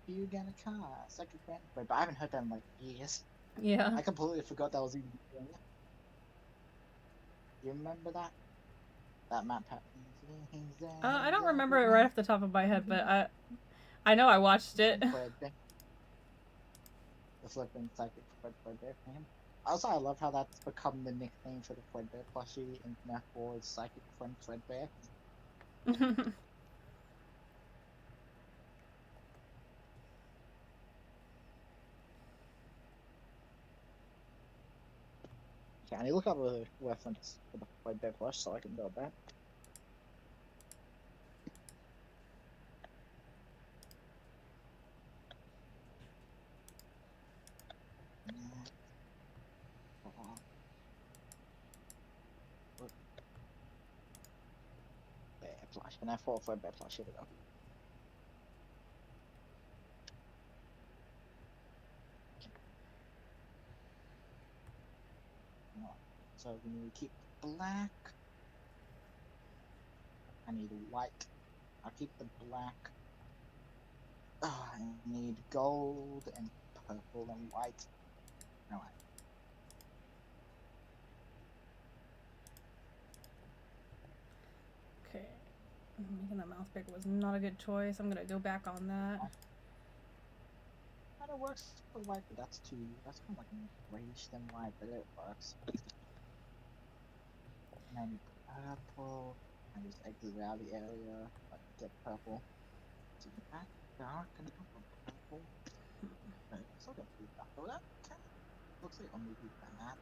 You gonna car, second friend. Wait, but I haven't heard that in like years. Yeah. I completely forgot that was even a thing. You remember that? That map pack. I don't remember it right off the top of my head, but I know I watched it. The flipping psychic Fredbear name. Also, I love how that's become the nickname for the Fredbear plushie in FNAF 4 is Psychic Friend Fredbear. Okay, I need to look up a reference for the Fredbear plush so I can build that. Bear plush, and I thought Fredbear plush. Here we go. So we need to keep black. I need white. I'll keep the black. I need gold and purple and white. Alright. Okay. Making that mouse bigger was not a good choice. I'm gonna go back on that. Kind of works for white, but that's kind of like grayish than white, but it works. And I need purple. I just exit out of the area, but get purple. So that dark and purple. But it's not gonna be dark. Oh, that kind of looks like only do that.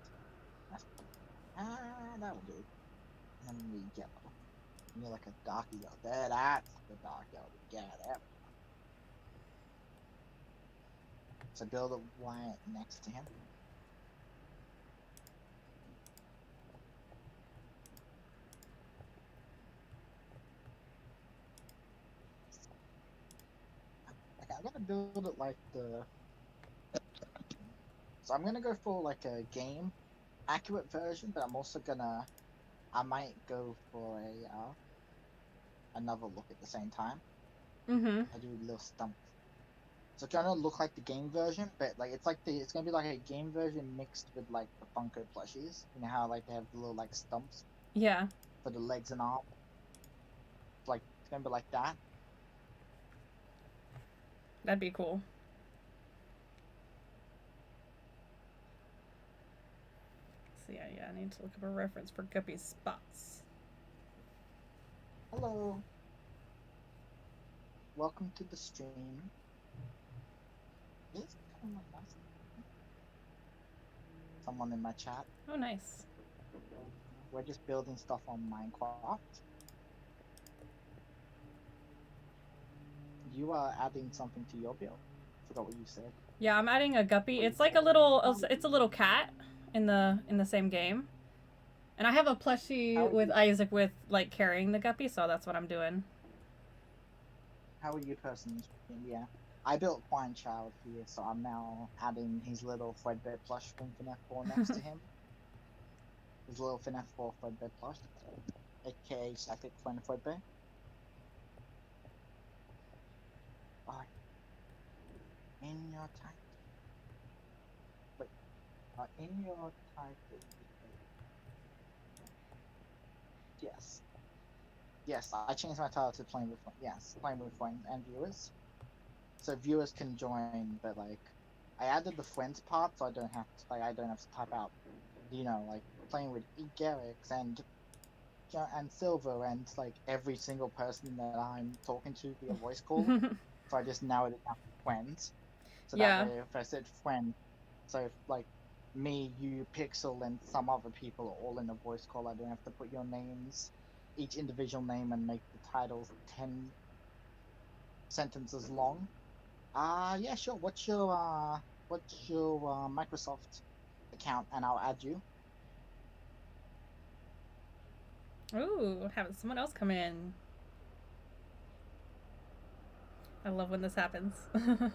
That'll do. And then we need yellow. We need like a dark yellow. That's the dark yellow. Yeah, that. So build a white next to him. Okay, I'm gonna build it like the. So I'm gonna go for like a game accurate version, but I'm also gonna. I might go for a another look at the same time. I do little stumps. So it's gonna look like the game version, but like it's gonna be like a game version mixed with like the Funko plushies. You know how like they have the little like stumps Yeah. for the legs and arms. Like it's gonna be like that. That'd be cool. So yeah, I need to look up a reference for Guppy's spots. Hello. Welcome to the stream. This kind of like nice. Someone in my chat. Oh, nice. We're just building stuff on Minecraft. You are adding something to your build. Forgot what you said. Yeah, I'm adding a guppy. It's like a little cat in the same game. And I have a plushie with Isaac with like carrying the guppy, so that's what I'm doing. How are you personally? Yeah. I built Fine Child here, so I'm now adding his little Fredbear plush from FNAF 4 next to him. His little FNAF 4 Fredbear plush, aka Psychic Friend Fredbear. Oh, in your title. Wait, in your title. Yes. Yes, I changed my title to playing with friends and viewers. So viewers can join, but like I added the friends part, so I don't have to type out, like playing with Garrix and Silver and like every single person that I'm talking to via voice call. So I just narrowed it down to friends. So that way, if I said friend, so if like me, you, Pixel, and some other people are all in a voice call, I don't have to put your names, each individual name, and make the titles 10 sentences long. Yeah, sure. What's your Microsoft account, and I'll add you. Ooh, having someone else come in. I love when this happens. Mm-hmm.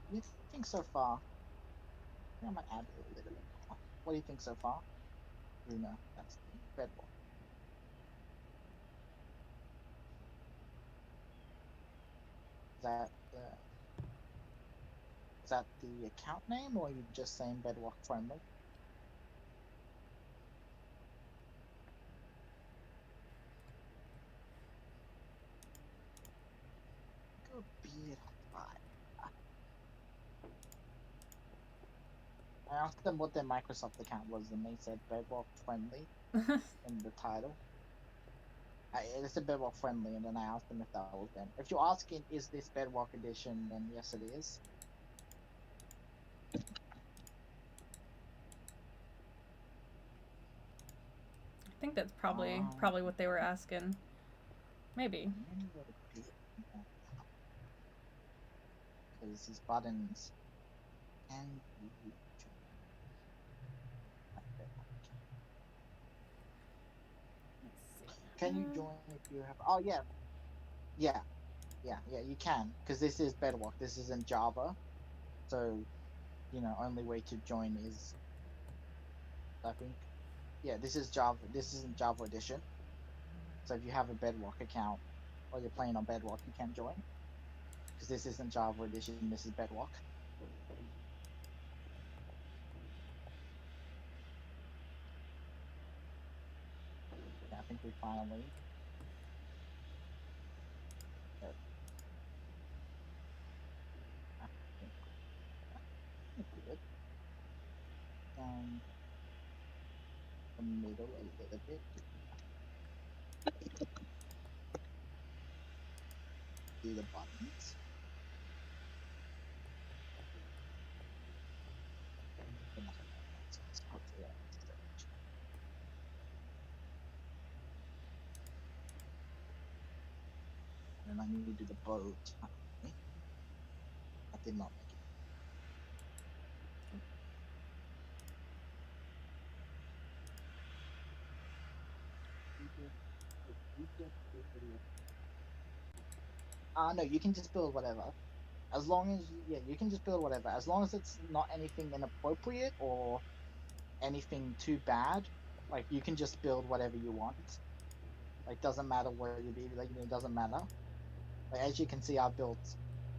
What do you think so far? I think I might add a little bit more. What do you think so far? No, that's incredible. Is that the is that the account name, or are you just saying Bedrock friendly? Go beard high. I asked them what their Microsoft account was, and they said Bedrock friendly in the title. It's a Bedrock friendly, and then I asked them if that was them. If you're asking, is this Bedrock edition, then yes, it is. I think that's probably what they were asking. Maybe. Because these buttons can be. Can you join if you have? Oh yeah, yeah, yeah. You can, because this is Bedrock. This isn't Java, so only way to join is, I think, yeah. This is Java. This isn't Java edition. So if you have a Bedrock account or you're playing on Bedrock, you can join. Because this isn't Java edition. This is Bedrock. Yeah, I think we finally. I think we did. Down the middle a little bit. Do the buttons. And I need to do the bow tie. I did not make it. No, you can just build whatever. As long as you can just build whatever. As long as it's not anything inappropriate or anything too bad, like you can just build whatever you want. Like doesn't matter where you be, like it doesn't matter. Like as you can see, I built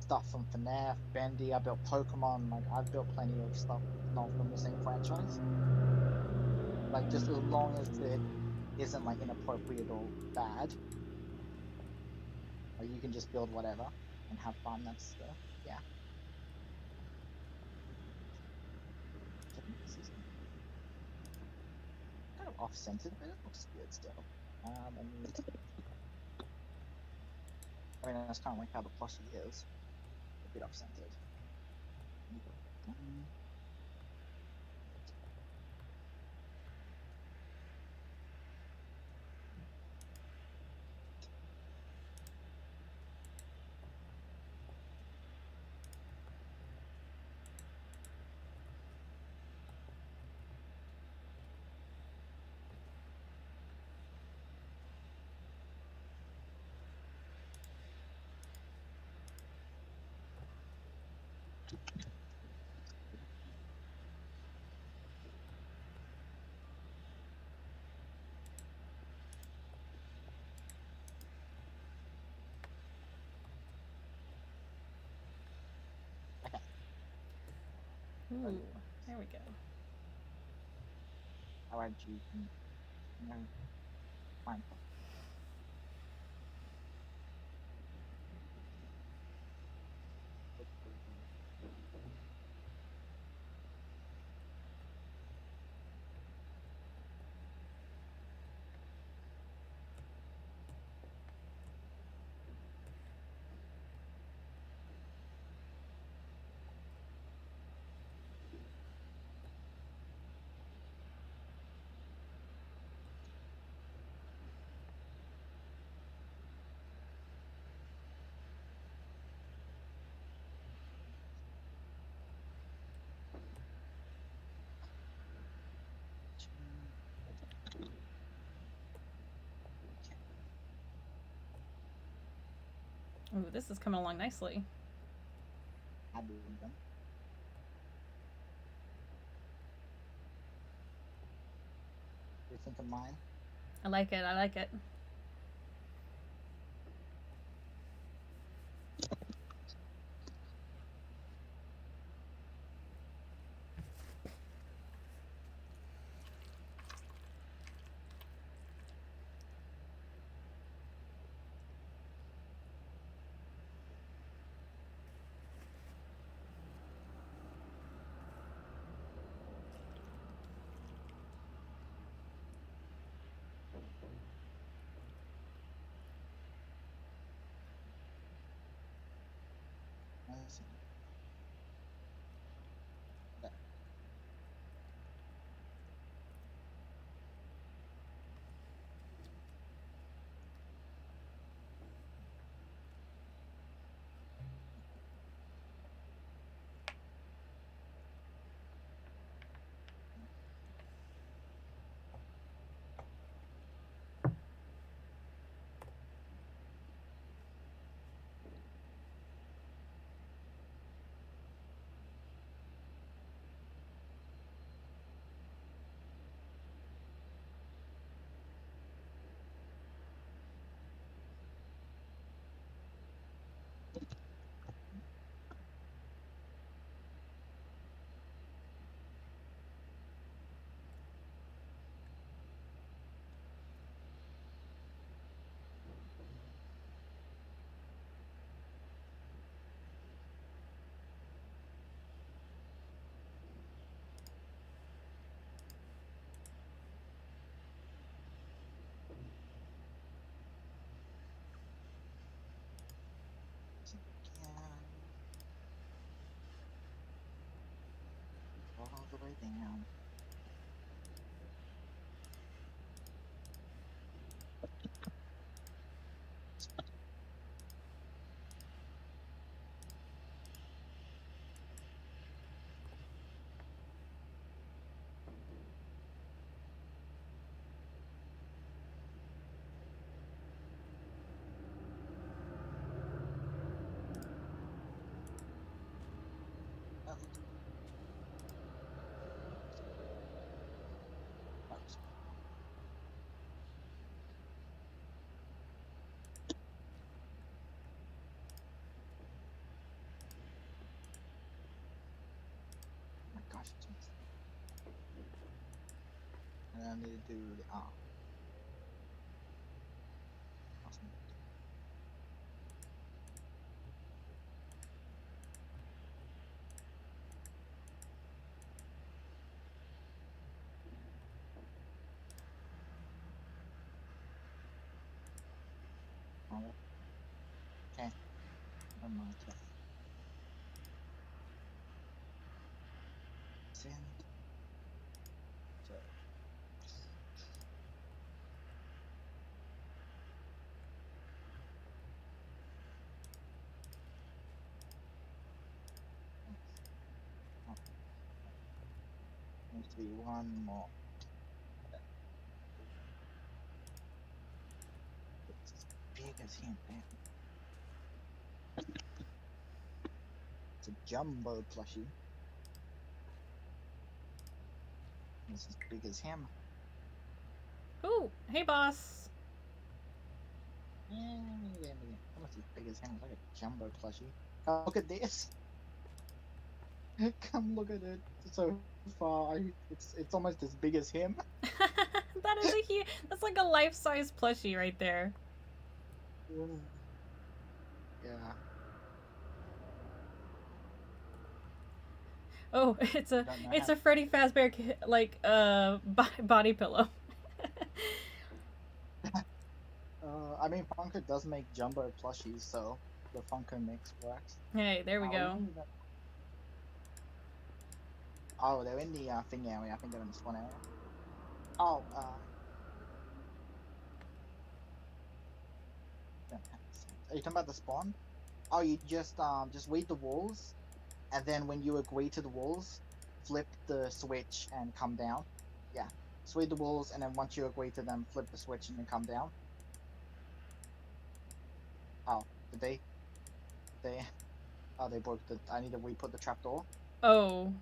stuff from FNAF, Bendy. I built Pokemon. Like I've built plenty of stuff not from the same franchise. Like just as long as it isn't like inappropriate or bad, like you can just build whatever and have fun. That's yeah. Kind of off-centered, but it looks good still. I mean, that's kind of like how the plushie is, a bit off-centered. Okay. Ooh, there we go. How about you can, find Ooh, this is coming along nicely. I believe them. What do you think of mine? I like it. I like it. see. There. All the way down. My gosh, it's missing. And then I need to do the arm. Awesome. Okay. Never mind. Send. So. Oh, needs to be one more. It's as big as him, man. It's a jumbo plushie. It's as big as him. Ooh, hey boss. Yeah. Almost as big as him. It's like a jumbo plushie. Oh, look at this. Come look at it. So far, it's almost as big as him. That is a huge. That's like a life-size plushie right there. Yeah. Oh, it's a Don't know it's how. a Freddy Fazbear like body pillow. I mean, Funko does make jumbo plushies, so the Funko mix works. Hey, there we go. Oh, they're in the thing area. I think they're in the spawn area. Oh, don't have the sense. Are you talking about the spawn? Oh, you just read the walls, and then when you agree to the walls, flip the switch and come down. Yeah, just read the walls, and then once you agree to them, flip the switch and then come down. Oh, did they? They? Oh, they broke the. I need to re-put the trapdoor. Oh,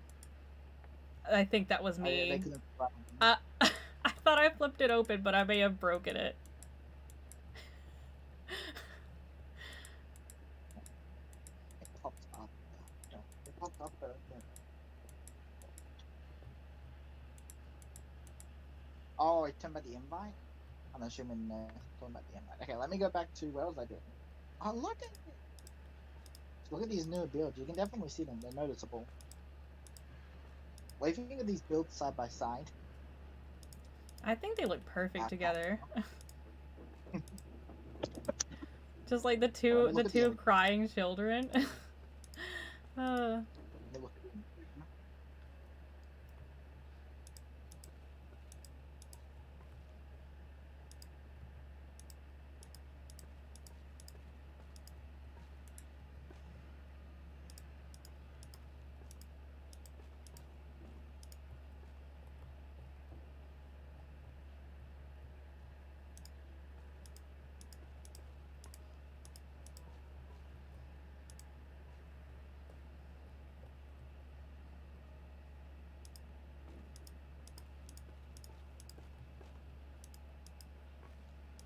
I think that was Oh, yeah, they me. couldn't. I thought I flipped it open, but I may have broken it. It popped up. No, it popped up. Oh, it turned about the invite. I'm assuming talking about the invite. Okay, let me go back to where was I doing? Oh, look at it. Look at these new builds. You can definitely see them. They're noticeable. What do you think of these builds side by side? I think they look perfect together. Just like the Let two me the look at the two other. crying children. Uh, It was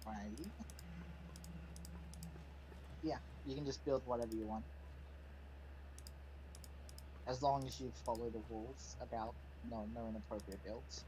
fine. Yeah, you can just build whatever you want, as long as you follow the rules about no inappropriate builds.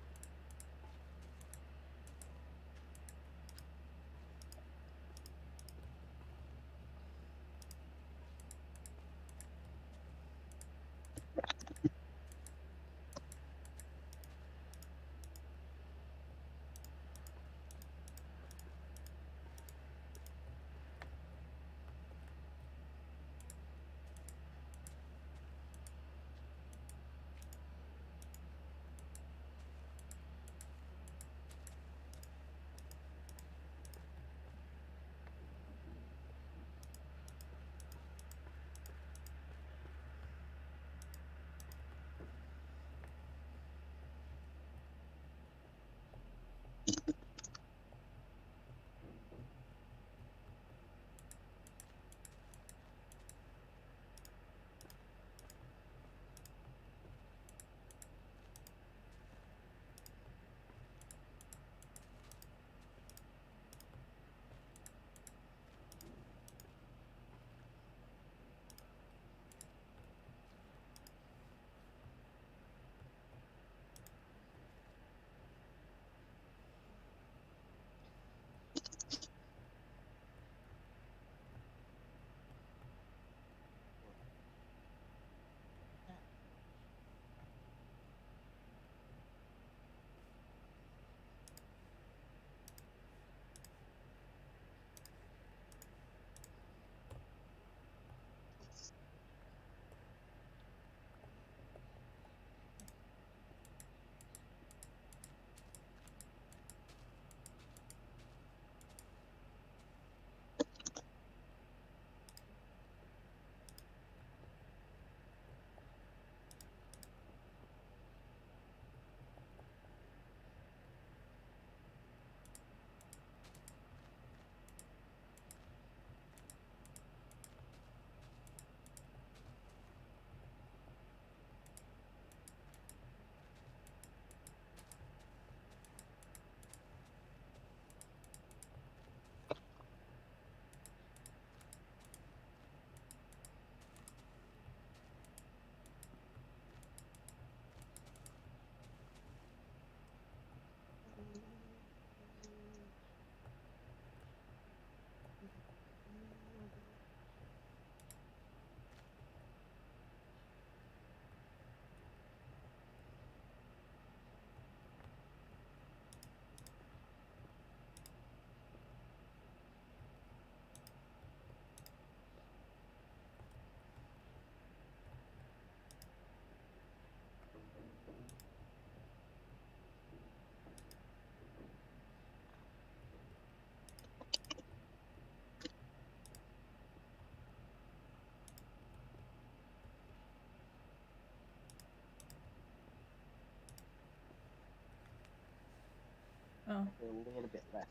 oh, A little bit less.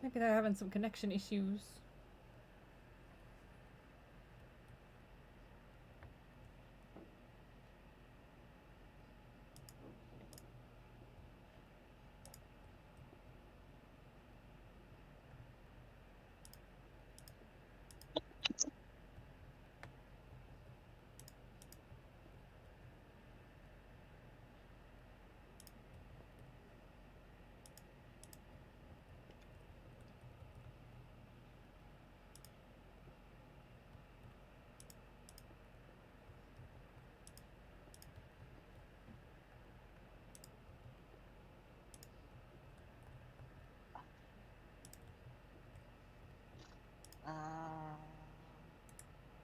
maybe they're having some connection issues.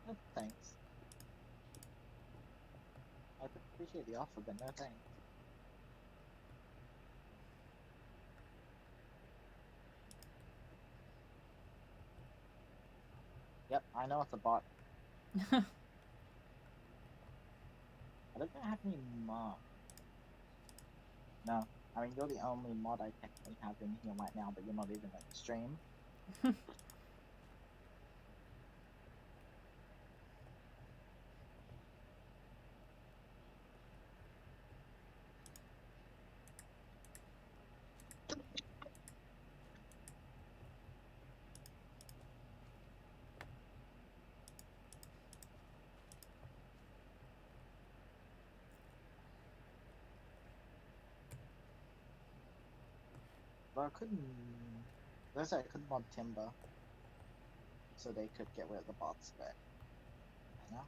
No thanks. appreciate the offer, but no thanks. Yep, I know it's a bot. I don't think I have any mod. No, I mean you're the only mod I technically have in here right now, but you're not even in the stream. But I couldn't. Let's say I could mod Timber, so they could get rid of the bots, but you know.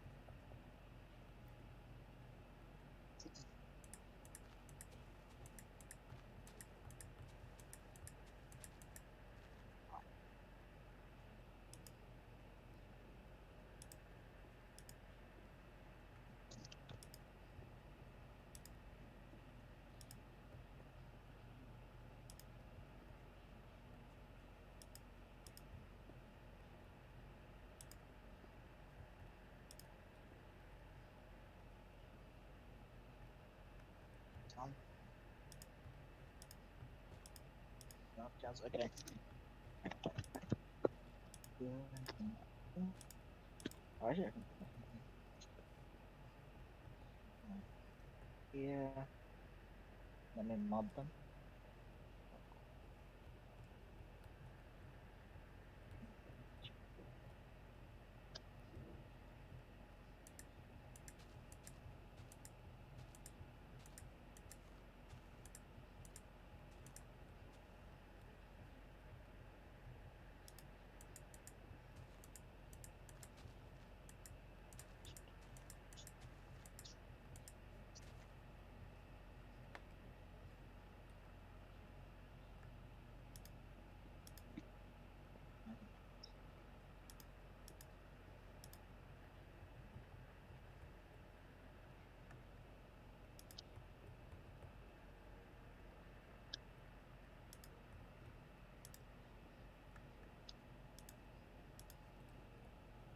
No, just okay. Oh, I should. Yeah. Let me mod them.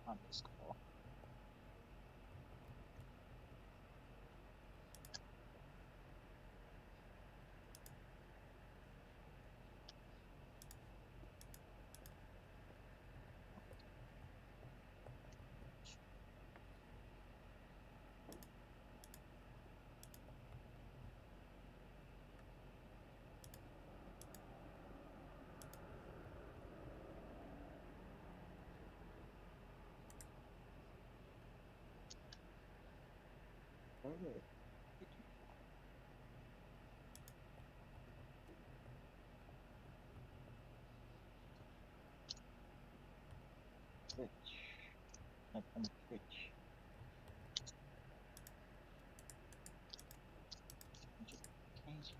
Underscore. Oh, Twitch. Like on Twitch. Notification.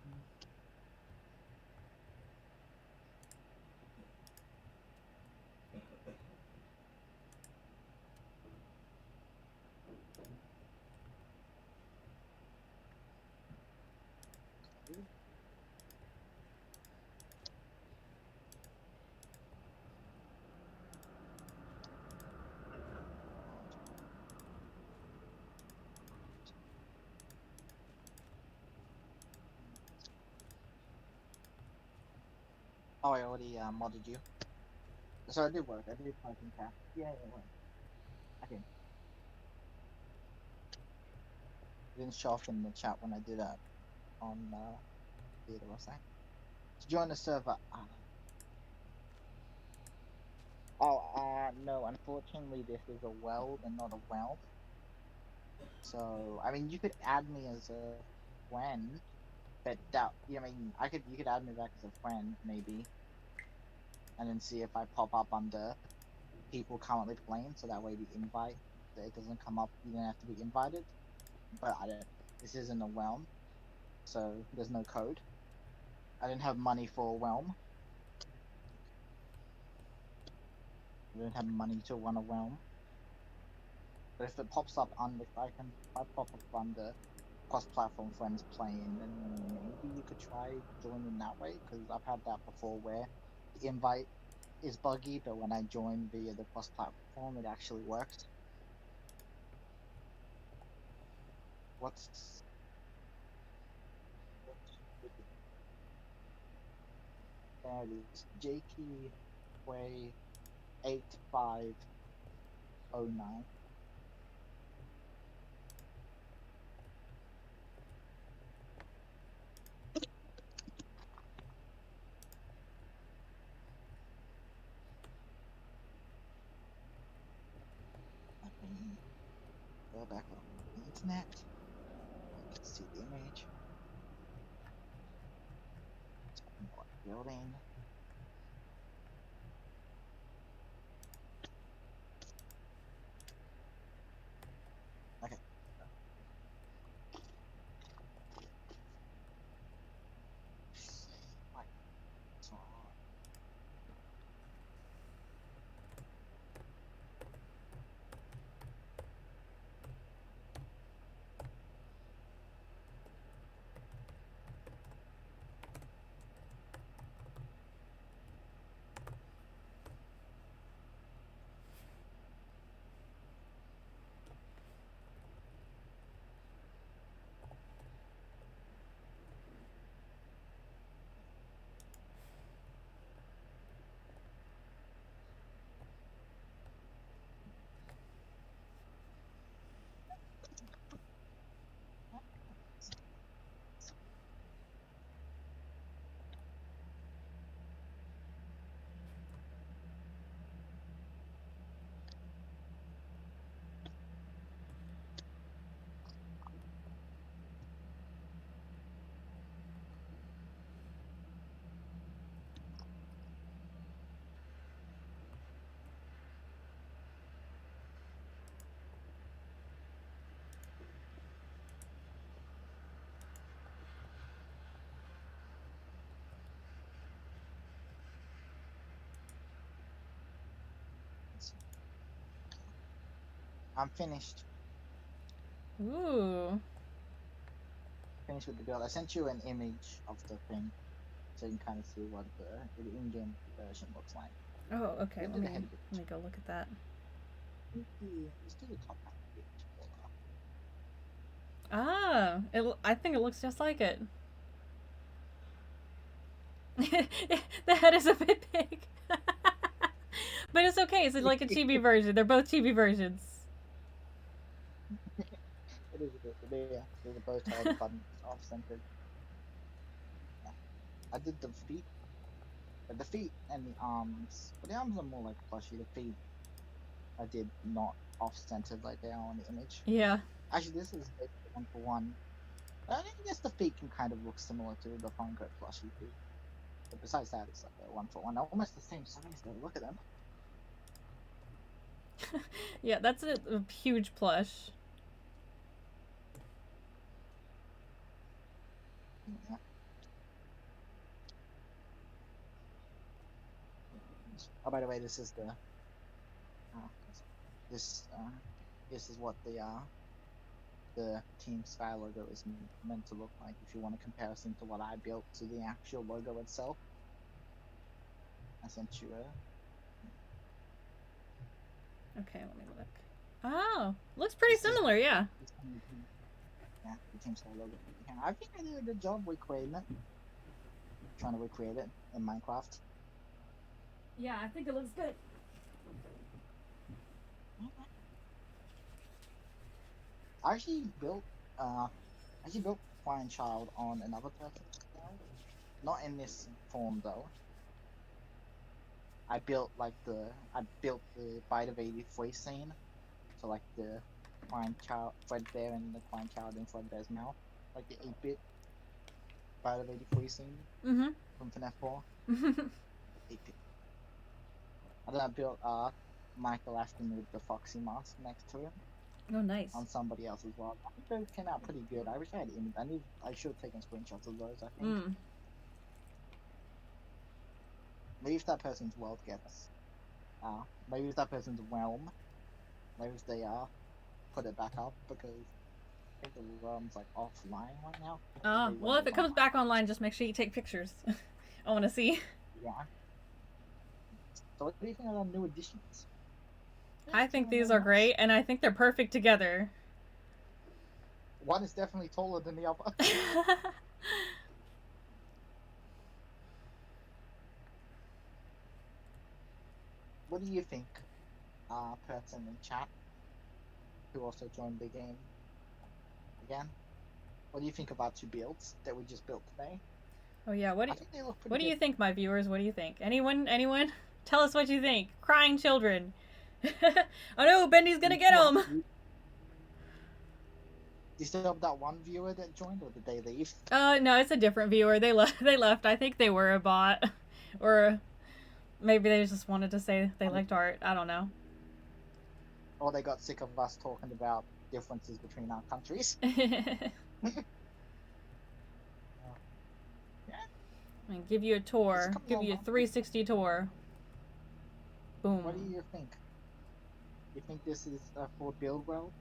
Oh, I already modded you. So it did work. I did type in chat. Yeah, it worked. I did. It didn't show up in the chat when I did that on the other website. To join the server. No. Unfortunately, this is a world and not a realm. So, I mean, you could add me as a friend, but that, I mean, you could add me back as a friend, maybe, and then see if I pop up under people currently playing, so that way the invite, it doesn't come up, you don't have to be invited. But I don't, this isn't a realm, so there's no code. I didn't have money for a realm. I didn't have money to run a realm. But if it pops up under, if I pop up under cross-platform friends playing, then maybe you could try joining that way. Because I've had that before where the invite is buggy, but when I join via the cross-platform, it actually works. What's there? It is jakey way 8509. Let me go back on the internet. I can see the image. Building. Okay. Right. So, I'm finished. Ooh. Finished with the build. I sent you an image of the thing, so you can kind of see what the in-game version looks like. Oh, okay. We'll Let do the me head of it. let me go look at that. Let's do the top half of it. Ah, I think it looks just like it. The head is a bit big. But it's okay. It's like a chibi version. They're both chibi versions. It is a bit, yeah. There's a bow tie, the button off-centered. Yeah. I did the feet, but the feet and the arms. But the arms are more like plushy. The feet I did not off-centered like they are on the image. Yeah. Actually, this is basically one for one. I guess the feet can kind of look similar to the Funko plushie feet. But besides that, it's like a one for one. They're almost the same size though. Look at them. Yeah, that's a huge plush. Yeah. Oh, by the way, this is the this this is what the Team Sky logo is meant to look like. If you want a comparison to what I built to the actual logo itself, I sent you a. Okay, let me look. Oh, looks pretty This is similar, yeah. yeah, the Team Sky logo. Yeah, I think I did a good job recreating it. Trying to recreate it in Minecraft. Yeah, I think it looks good. I actually built Flying Child on another person's account. Not in this form though. I built the Bite of 83 scene. So like the Flying Child Fredbear and the Flying Child in Fredbear's mouth. Like the 8-bit Bite of 83 scene Mm-hmm. from FNAF 4. 8-bit. And then I built Michael Aston with the Foxy mask next to him. Oh, nice. On somebody else as well. I think those came out pretty good. I wish I had image. I should have taken screenshots of those. I think maybe if that person's world gets, maybe if that person's realm, maybe if they put it back up because think the worm's like offline right now. Maybe when Well, it if was it comes online. back online, just make sure you take pictures. I want to see. Yeah. So what do you think of the new additions? Yeah, I some think of them these are are nice. great, and I think they're perfect together. One is definitely taller than the other. What do you think, person in chat who also joined the game again? What do you think of our two builds that we just built today? Oh yeah, I think they look pretty what do good. you think, my viewers? What do you think? Anyone? Tell us what you think. Crying children. Oh no, Bendy's Do gonna you get still have, him. do you still have that one viewer that joined, or did they leave? No, it's a different viewer. They left. They left. I think they were a bot, or maybe they just wanted to say they liked art. I don't know. Or they got sick of us talking about differences between our countries? Yeah, And give you a is it tour. coming Give you a online? 360 tour. What do Boom. you think? You think this is for build well?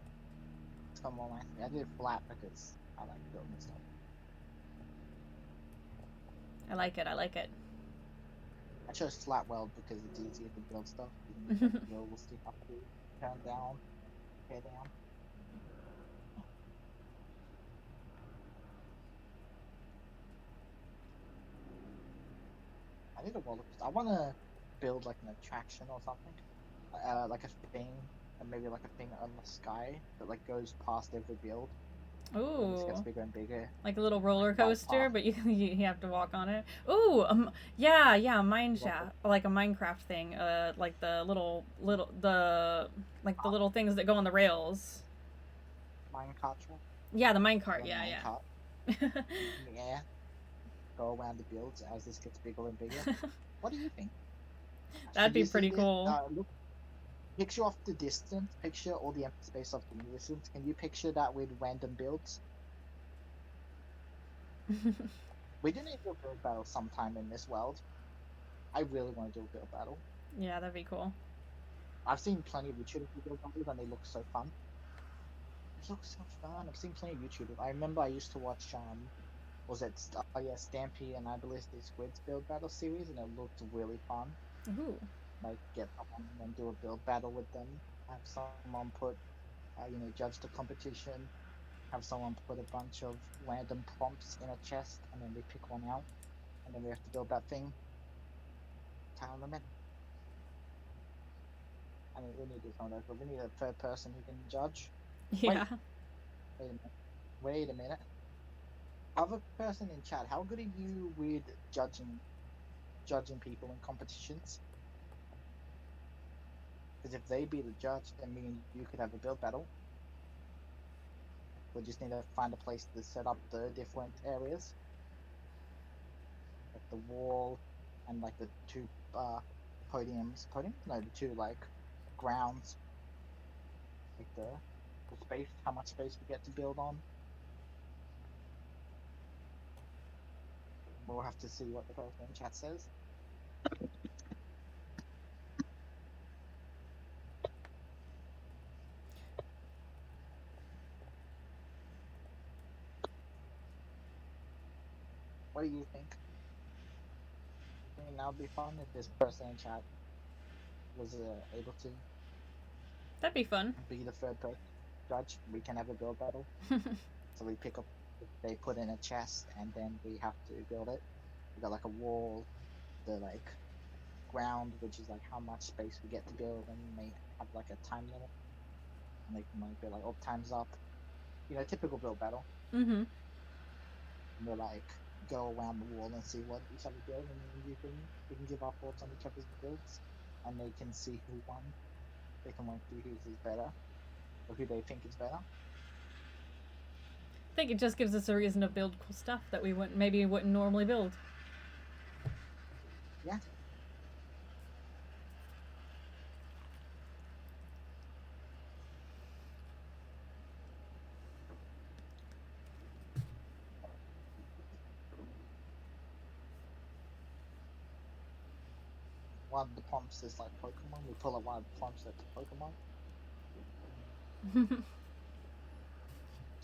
It's come online. I did it flat because I like building stuff. I like it. I like it. I chose flat weld because it's easier to build stuff. Even if the drill will still have to turn down, tear down. I need a roller coaster. I want to build like an attraction or something, like a thing, and maybe like a thing on the sky that like goes past every build. And it just gets Ooh. bigger and bigger. Like a little Like roller right coaster, past. but you have to walk on it. Ooh, yeah, mine shaft, like a Minecraft thing. Like the the little things that go on the rails. Minecart track. Yeah, the Do minecart. a Yeah, minecart yeah. in the air, go around the builds as this gets bigger and bigger. What do you think? That'd Can be you see pretty this? cool. Look, picture off the distance. Picture all the empty space off the distance. Can you picture that with random builds? We do need to do a build battle sometime in this world. I really want to do a build battle. Yeah, that'd be cool. I've seen plenty of YouTubers do build battles and they look so fun. It looks so fun. I've seen plenty of YouTubers. I remember I used to watch was it oh yeah, Stampy and I Ballistic Squid's build battle series, and it looked really fun. Ooh. Like get someone and then do a build battle with them. Have someone put, judge the competition. Have someone put a bunch of random prompts in a chest, and then we pick one out, and then we have to build that thing. Time limit. I mean, we need this on but we need a third person who can judge. Wait, Yeah. wait a minute. Wait a minute. Other person in chat, how good are you with judging people in competitions? Because if they be the judge, then me and you could have a build battle. We just need to find a place to set up the different areas, like the wall and like the two podiums. Podiums? No, the two like grounds, like the space. How much space we get to build on. We'll have to see what the person in chat says. What do you think? I think that would be fun if this person in chat was able to That'd be fun. be the third person judge. We can have a build battle. So we pick up, they put in a chest, and then we have to build it. We got like a wall, the like ground, which is like how much space we get to build, and they have like a time limit, and they can like be like, oh, time's up. Typical build battle. Mm-hmm. And we're like go around the wall and see what each other build, and then we can give our thoughts on each other's builds, and they can see who won. They can like see whose is better, or who they think is better. I think it just gives us a reason to build cool stuff that we wouldn't normally build. Yeah. One of the prompts is like Pokemon. We pull up one of the prompts that's Pokemon.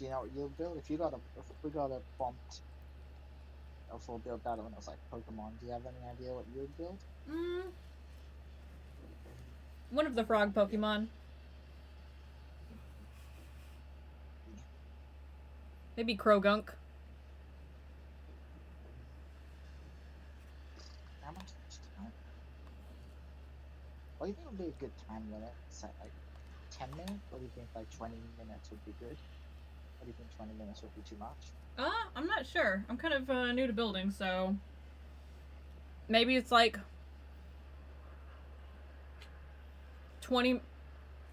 Do you know what you'll build? If we got a prompt a full build battle and it was like Pokemon, do you have any idea what you would build? Mm, one of the frog Pokemon. Maybe Krogunk. How much time? What do you think would be a good time limit? Set like 10 minutes? Or do you think like 20 minutes would be good? Or do you think 20 minutes would be too much? I'm not sure. I'm kind of new to building, so maybe it's like 20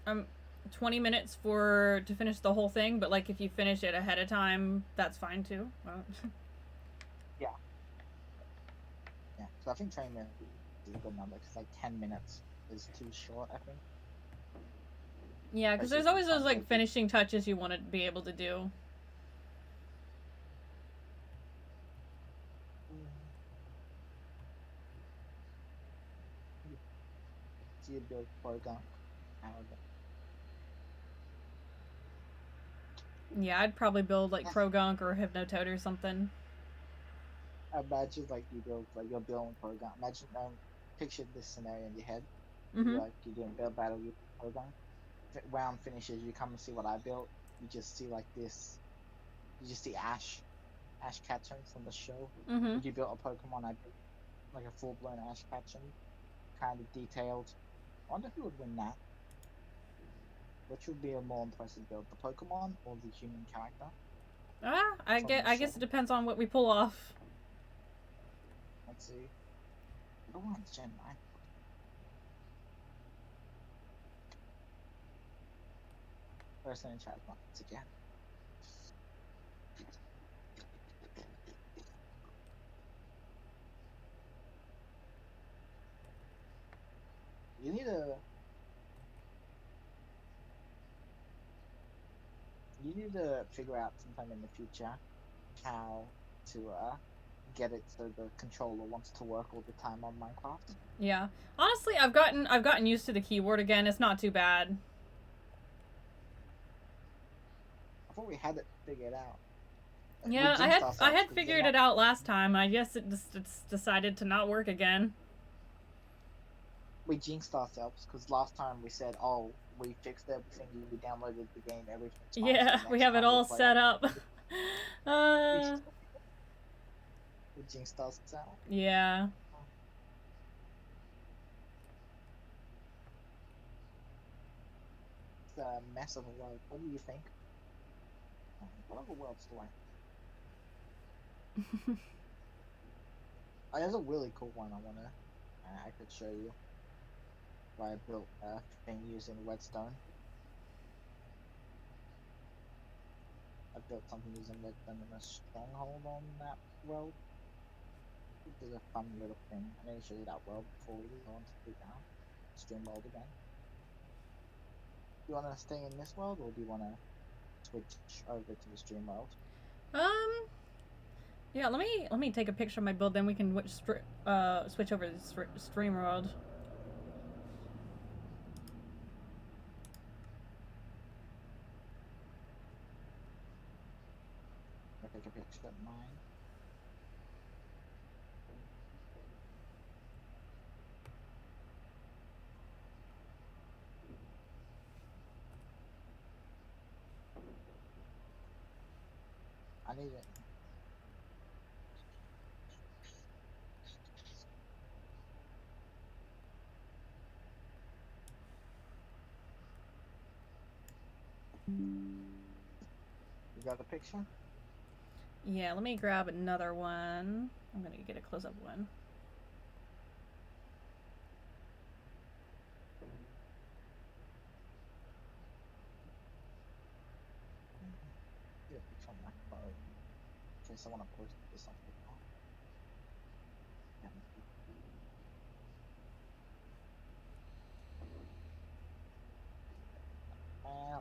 um 20 minutes for to finish the whole thing, but like if you finish it ahead of time, that's fine too. Yeah, yeah. So I think 20 minutes is a good number because like 10 minutes is too short. I think. Yeah, because Especially there's if you're always trying those to like build it. finishing touches you want to be able to do. So you build Porygon. Yeah, I'd probably build like Krogunk or Hypnotoad or something. Imagine like you build like you're building Porygon. Imagine picture this scenario in your head. Mm-hmm. You're doing build battle, you Porygon. If round finishes, you come and see what I built. You just see like this. You just see Ash Ketchum from the show. Mm-hmm. If you built a Pokemon, I built like a full blown Ash Ketchum, kind of detailed. I wonder who would win that. Which would be a more impressive build, the Pokemon or the human character from the I guess it show? depends on what we pull off. Let's see. The one's Gen 9. Person in chat once again. You need to figure out sometime in the future how to get it so the controller wants to work all the time on Minecraft. Yeah. Honestly, I've gotten used to the keyboard again. It's not too bad. I thought we had it figured out. Yeah, We jinxed I ourselves had because figured it out last time. I guess it's decided to not work again. we jinxed ourselves because last time we said, "Oh, we fixed everything. We downloaded the game. Everything's fine." So Yeah, we next have it time we'll all play set on. up. We, uh, we jinxed ourselves. yeah. It's a mess of a world. What do you think? What other worlds do I? Oh, there's a really cool one I could show you. Where I built a thing using redstone. I built something using redstone in a stronghold on that world. This is a fun little thing. I need to show you that world before we go on to the stream world again. Do you want to stay in this world or do you want to switch over to the stream world? Um. Yeah. Let me take a picture of my build. Then we can switch over to the stream world. I'll take a picture of mine. I need it. You got the picture? Yeah. Let me grab another one. I'm gonna get a close up one. Yeah, picture on my phone. In case I want to post this on TikTok. Yeah.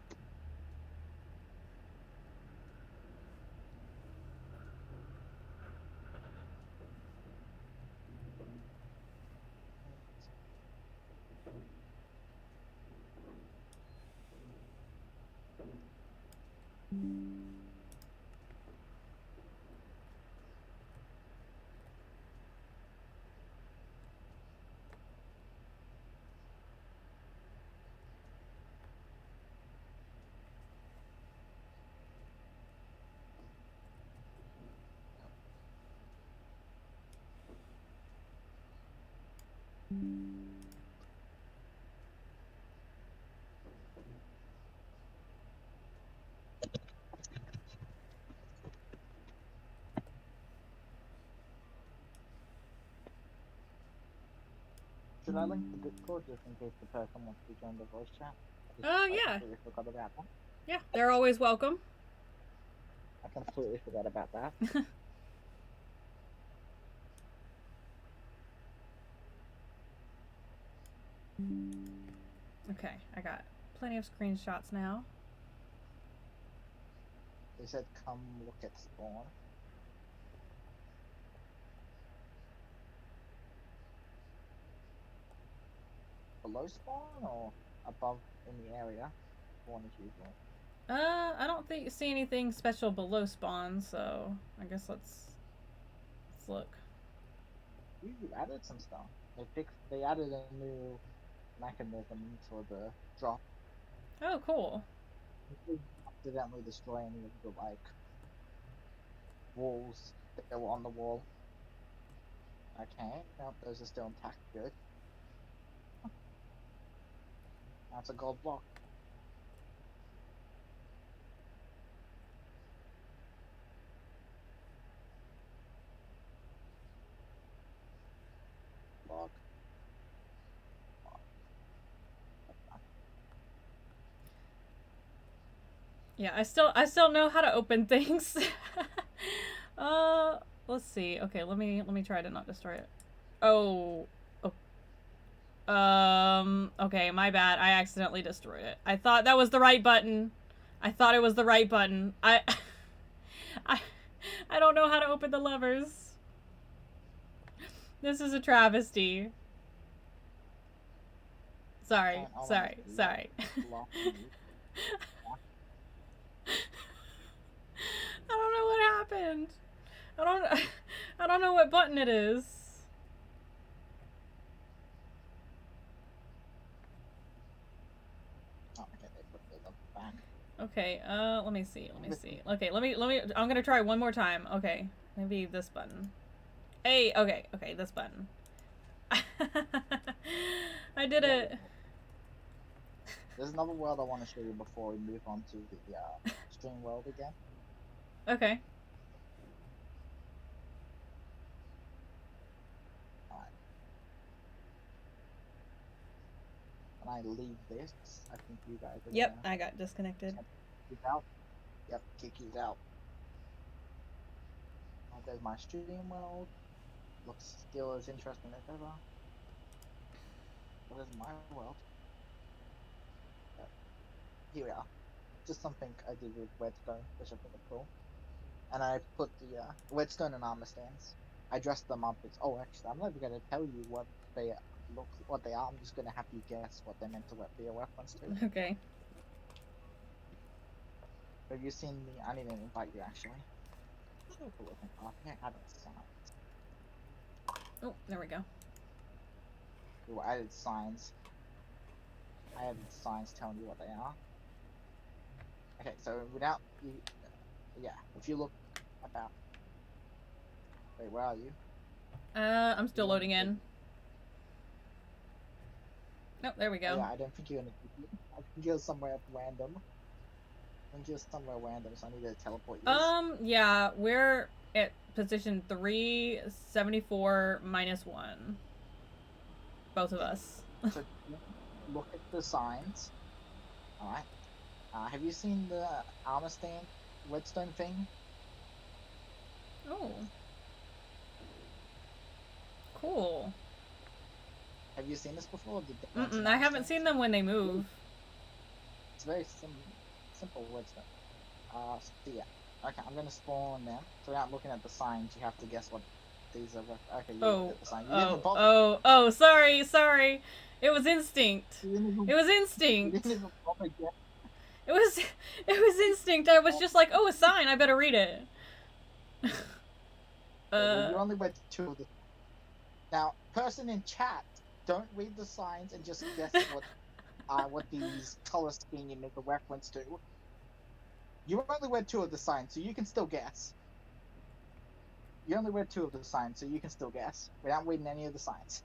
Should I link the Discord just in case the person wants to join the voice chat? I Yeah. completely forgot about that. Yeah, they're always welcome. I completely forgot about that. Okay, I got plenty of screenshots now. They said come look at spawn. Below spawn or above in the area? Spawn is usual. I don't see anything special below spawn, so I guess let's look. You added some stuff. They added a new mechanism for the drop. Oh, cool. Accidentally destroy any of the walls that were on the wall. Okay, no, those are still intact. Good. That's a gold block. Block. Yeah, I still know how to open things. Let's see. Okay, let me try to not destroy it. Oh. Okay, my bad. I accidentally destroyed it. I thought that was the right button. I thought it was the right button. I don't know how to open the levers. This is a travesty. Sorry. I don't know what happened. I don't know what button it is. Okay, let me see. Okay, let me, I'm gonna try one more time. Okay, maybe this button. Hey, okay, this button. I did it. There's another world I want to show you before we move on to the stream world again. Okay. Alright. When I leave this, I think you guys are Yep, I got disconnected. Kick out. Yep, kick you out. Oh, there's my stream world. Looks still as interesting as ever. What is my world? Here we are. Just something I did with Redstone, which I think is cool. And I put the Redstone and armor stands. I dressed them up as. Oh, actually, I'm not even gonna tell you what they are. I'm just gonna have you guess what they're meant to be a reference to. Okay. Have you seen the? I need to invite you actually. I added signs. Oh, there we go. Ooh, I added signs. I added signs telling you what they are. Okay, so without you, yeah, if you look about. Wait, where are you? I'm still loading in. Oh, there we go. Oh, yeah, I don't think you're gonna. I think you're somewhere random. I think you're somewhere random, so I need to teleport you. Yeah, we're at position 374 -1. Both of us. So look at the signs. All right. Have you seen the armor stand redstone thing? Oh. Cool. Have you seen this before? I haven't seen them when they move. It's very simple redstone. So yeah. Okay, I'm gonna spawn them. So without looking at the signs, you have to guess what these are. Okay, you looked at the sign. Sorry. It was instinct. It was instinct. It was instinct. I was just like, oh, a sign. I better read it. You only read 2 of the. Now, person in chat, don't read the signs and just guess what these color scheme make a reference to. You only read 2 of the signs, so you can still guess. You only read 2 of the signs, so you can still guess without reading any of the signs.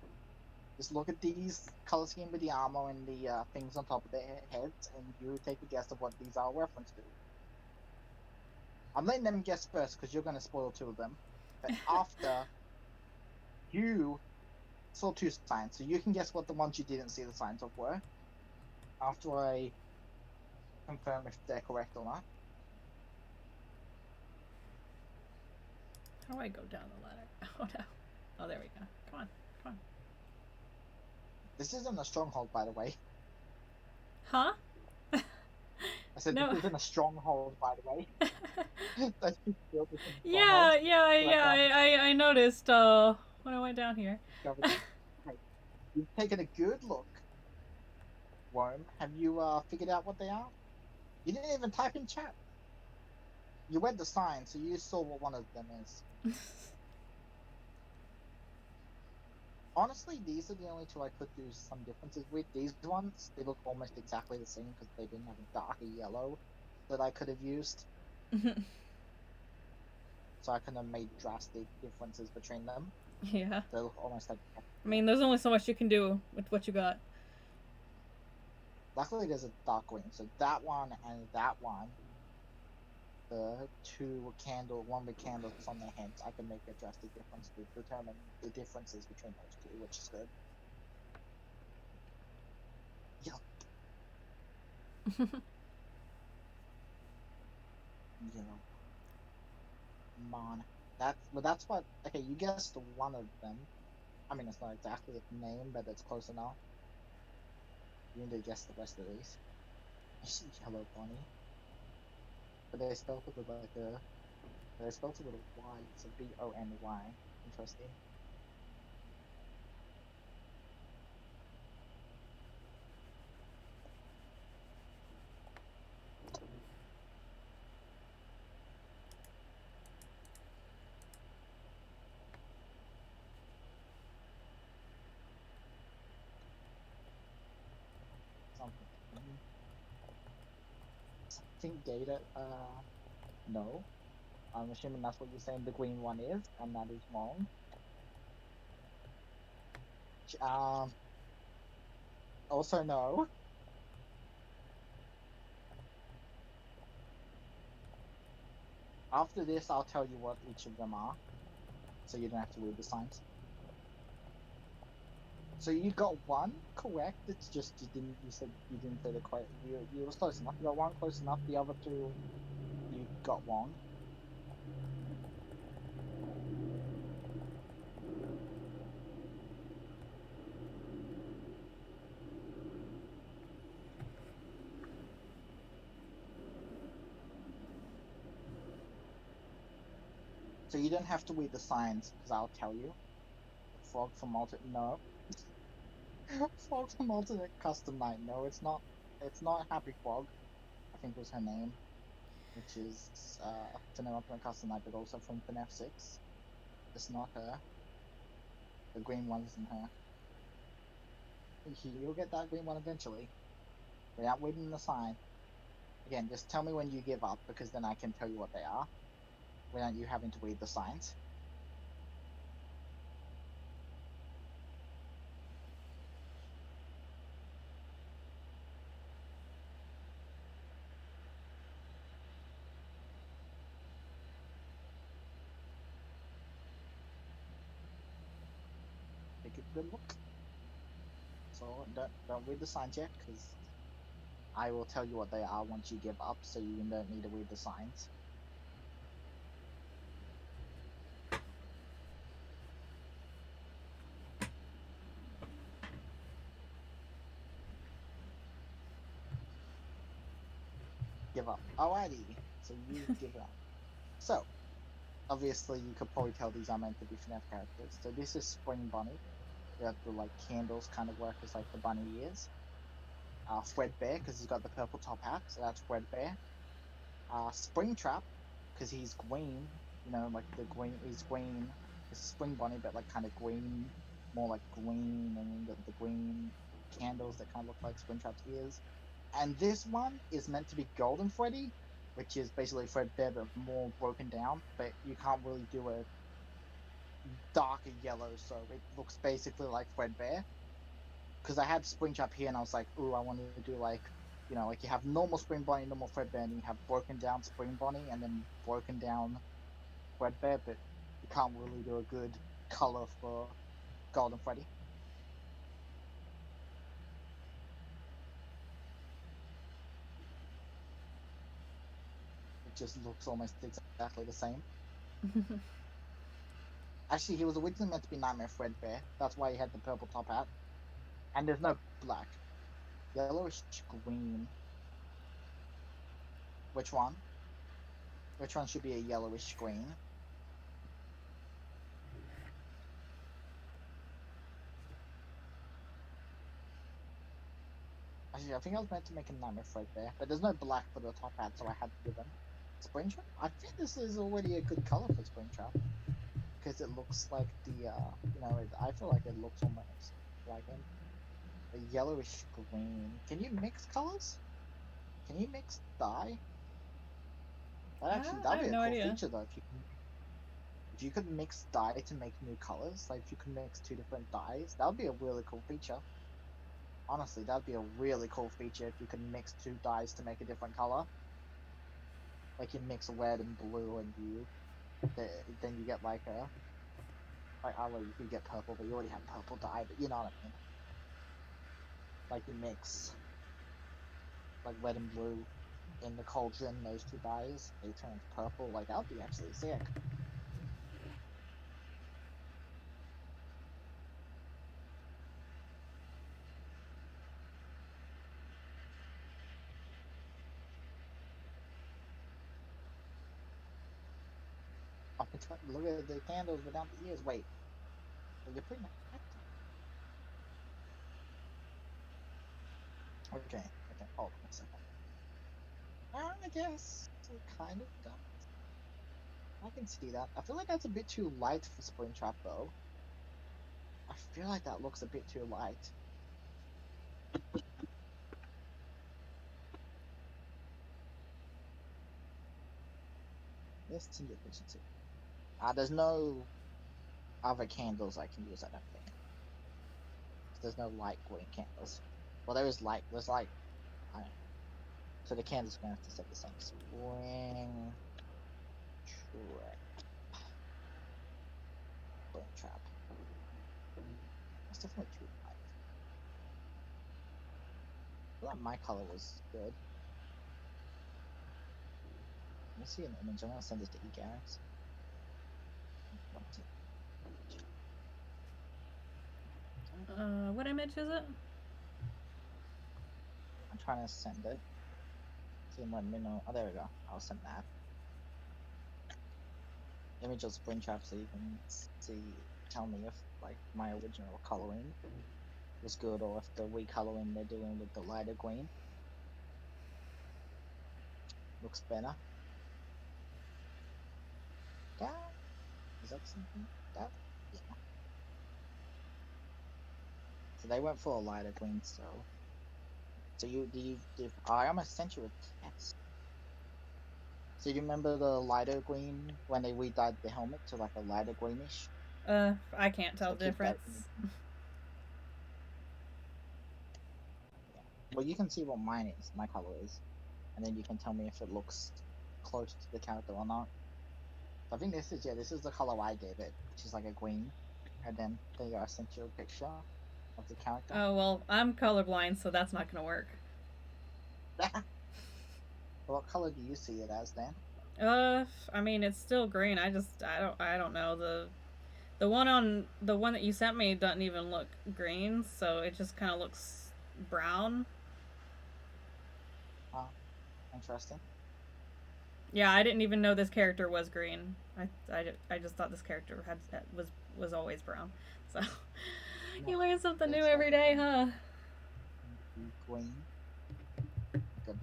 Just look at these color scheme with the armor and the things on top of their heads, and you take a guess of what these are reference to. I'm letting them guess first because you're going to spoil two of them. But after you saw two signs, so you can guess what the ones you didn't see the signs of were. After I confirm if they're correct or not. How do I go down the ladder? Oh no. Oh, there we go. Come on. Come on. This isn't a stronghold, by the way. Huh? I said No. this isn't a stronghold, by the way. That's just built as a Yeah, stronghold. I noticed when I went down here. Okay. You've taken a good look, Worm. Have you figured out what they are? You didn't even type in chat. You read the sign, so you saw what one of them is. Honestly, these are the only two I could do some differences with. These ones, they look almost exactly the same because they didn't have a darker yellow that I could have used. So I could have made drastic differences between them. Yeah. They look almost like. I mean, there's only so much you can do with what you got. Luckily, there's a dark green, so that one and that one, the one with candles on their heads, I can make a drastic difference to determine the differences between those two, which is good. Yup. Yellow. Man. That's what. Okay, you guessed one of them. I mean, it's not exactly a name, but it's close enough. You need to guess the rest of these. I see yellow bunny. But they spelled it with like a. They spelled it with a Y. It's a B-O-N-Y. Interesting. Something. Something data. No. I'm assuming that's what you're saying the green one is, and that is wrong. Also no. After this, I'll tell you what each of them are, so you don't have to read the signs. So you got one correct. It's just you said you didn't say the correct. You was close enough. You got one close enough. The other two, you got wrong. So you don't have to read the signs because I'll tell you. Frog from alternate. No. Frog from alternate custom night. No, it's not. It's not Happy Frog. I think was her name, which is from alternate custom night, but also from FNAF 6. It's not her. The green one isn't her. You'll get that green one eventually. Without reading the sign. Again, just tell me when you give up, because then I can tell you what they are. Without you having to read the signs. Take a good look. So don't read the signs yet, because I will tell you what they are once you give up, so you don't need to read the signs. Give up. Alrighty. So you give up. So, obviously you could probably tell these are meant to be FNAF characters. So this is Spring Bunny. You have the like candles kind of work as like the bunny ears. Fredbear, because he's got the purple top hat, so that's Fredbear. Springtrap, because he's green, like he's green. It's a spring bunny, but like kind of green, more like green, and the green candles that kind of look like Springtrap's ears. And this one is meant to be Golden Freddy, which is basically Fredbear, but more broken down, but you can't really do a darker yellow, so it looks basically like Fredbear. because I had Springtrap here, and I was like, ooh, I want to do like, like you have normal Spring Bonnie, normal Fredbear, and you have broken down Spring Bonnie, and then broken down Fredbear, but you can't really do a good color for Golden Freddy. It just looks almost exactly the same. Actually, he was originally meant to be Nightmare Fredbear. That's why he had the purple top hat. And there's no black. Yellowish green. Which one? Which one should be a yellowish green? Actually, I think I was meant to make a Nightmare Fredbear, but there's no black for the top hat, so I had to give him Springtrap. I think this is already a good color for Springtrap because it looks like the I feel like it looks almost like him. A yellowish green. Can you mix colors? Can you mix dye? I That'd be have a no cool idea. feature though. If you could mix dye to make new colors, like if you could mix two different dyes, that would be a really cool feature. Honestly, that'd be a really cool feature if you could mix two dyes to make a different color. Like you mix red and blue, and then you get like well, you could get purple, but you already have purple dye. But you know what I mean? Like you mix like red and blue in the cauldron, those two dyes, they turn purple. Like that would be actually sick. Oh, look at the candles without the ears. Wait, you're putting the hat down. Okay, hold on a second. I guess it kind of does. I can see that. I feel like that's a bit too light for Springtrap, though. I feel like that looks a bit too light. Yes, tinge efficiency. There's no other candles I can use, I don't think. There's no light green candles. Well, there is light. There's light. I don't know. So the candles are going to have to set the same. Springtrap. Springtrap. That's definitely too light. I feel like my color was good. Let me see an image. I'm going to send this to eGalax. What image is it? I'm trying to send it. See in 1 minute. Oh, there we go. I'll send that. Image of Springtrap so you can tell me if like my original coloring was good or if the recoloring they're doing with the lighter green looks better. Yeah. Is that something? That? Yeah. So they went for a lighter green, so I almost sent you a text. So do you remember the lighter green when they redyed the helmet to like a lighter greenish? I can't So tell they the keep that. difference. Yeah. Well, you can see what mine is, my color is, and then you can tell me if it looks close to the character or not. So I think this is the color I gave it, which is like a green, and then there you go, I sent you a picture of the character. Oh well, I'm colorblind, so that's not gonna work. What color do you see it as then? I mean it's still green. I don't know the one that you sent me doesn't even look green, so it just kind of looks brown. Oh, interesting. Yeah, I didn't even know this character was green. I just thought this character was always brown. So No, you learn something new it's like every day, huh? green, like a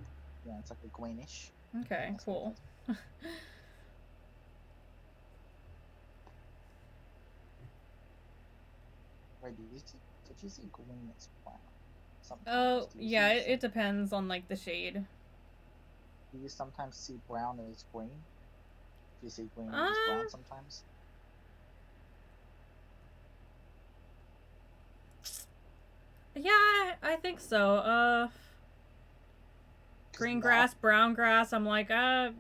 yeah, it's like a greenish. Okay, That's what it cool. does. Wait, did you see green as brown? Sometimes Oh do you yeah, see it depends on like the shade. do you sometimes see brown as green? Do you see green as brown Um, sometimes? Yeah, I think so. Because Green now, grass, brown grass. I'm like, a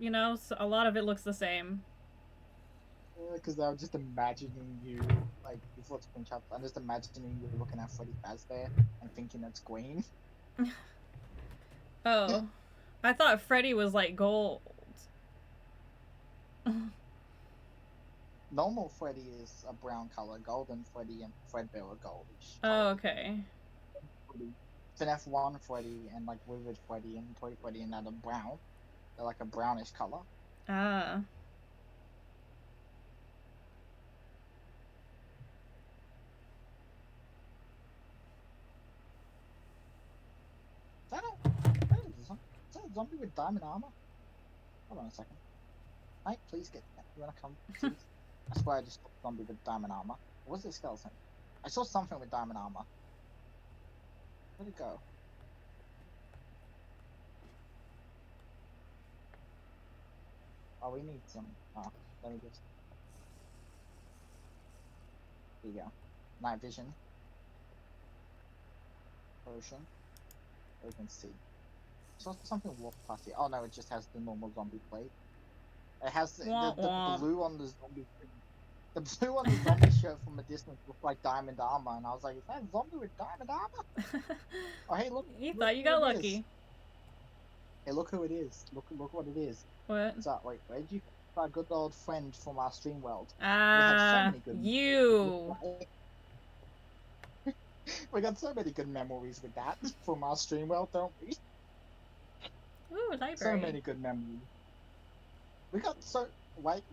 lot of it looks the same. because I'm just imagining you like before screenshots. I'm just imagining you looking at Freddy Fazbear and thinking it's green. Oh, I thought Freddy was like gold. Normal Freddy is a brown color. Golden Freddy and Fredbear are goldish Oh, color. okay. FNAF 1 Freddy and like Withered Freddy and Toy Freddy and that are brown. They're like a brownish color. Ah. Is that a zombie with diamond armor? Hold on a second. Mate, please get that. You wanna come, please? I swear I just saw a zombie with diamond armor. Or was it a skeleton? I saw something with diamond armor. Where'd it go? Oh, we need some. Oh, let me just. Here you go. Night vision. Potion. We can see. So something walked past here. Oh no, it just has the normal zombie plate. It has Womp the womp. blue on the zombie. The blue on the zombie shirt from a distance looked like diamond armor, and I was like, "Is that a zombie with diamond armor?" Oh, hey, look! You Look thought you who got it is! lucky. Hey, look who it is! Look what it is! What? So wait, where did you our good old friend from our stream world? We have so Ah, many good. you. We got so many good memories with that from our stream world, don't we? Ooh, So library. many good memories. We got so wait.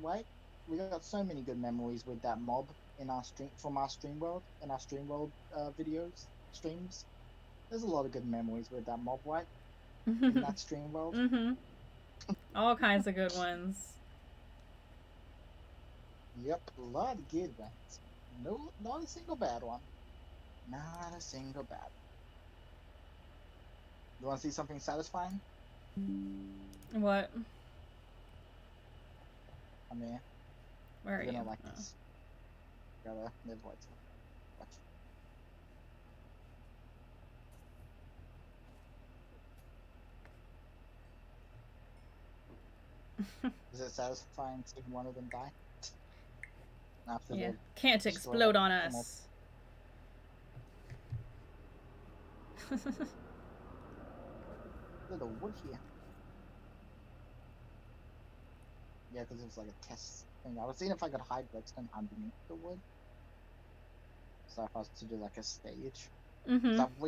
We got so many good memories with that mob in our stream from our stream world in our stream world videos streams. There's a lot of good memories with that mob, right? In that stream world. Mm-hmm. All kinds of good ones. Yep, a lot of good ones. No, not a single bad one. Not a single bad. You want to see something satisfying? What? I mean, Where are you're you? gonna like Oh. this. Gotta live like watch. Is it satisfying seeing one of them die after Yeah. they've Can't destroyed explode like on almost us. little wood here? Yeah, because it was like a test thing. I was seeing if I could hide redstone underneath the wood. So if I was to do like a stage. Mm-hmm. So I've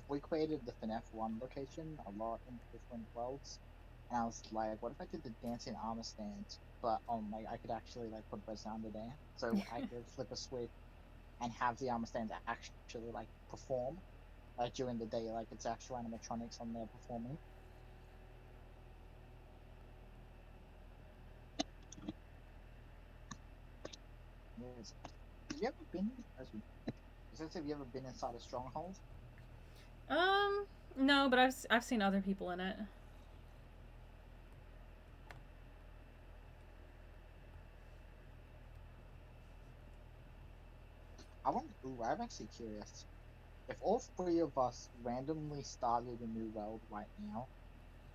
recreated the FNAF 1 location a lot in different worlds. And I was like, what if I did the dancing armor stands, but like I could actually like put redstone under there, so I could flip a switch and have the armor stands actually like perform like during the day, like it's actual animatronics on there performing. Yes. Have you ever been? Have you ever been inside a stronghold? Um, no, but I've seen other people in it. I want. Ooh, I'm actually curious. If all three of us randomly started a new world right now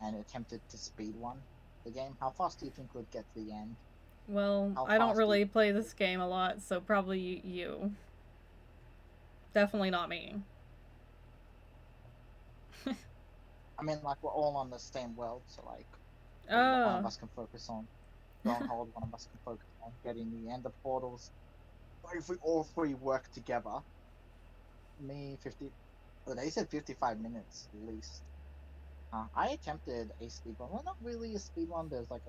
and attempted to speed one the game, how fast do you think we'd get to the end? Well, How I don't fast do you really play this game a lot, so probably you. Definitely not me. I mean, like we're all on the same world, so like one of Oh. us can focus on Stronghold, one of us can focus on getting the Ender portals. But if we all three work together, me 50. Well, they said 55 minutes at least. I attempted a speed run. Well, not really a speed run. There's like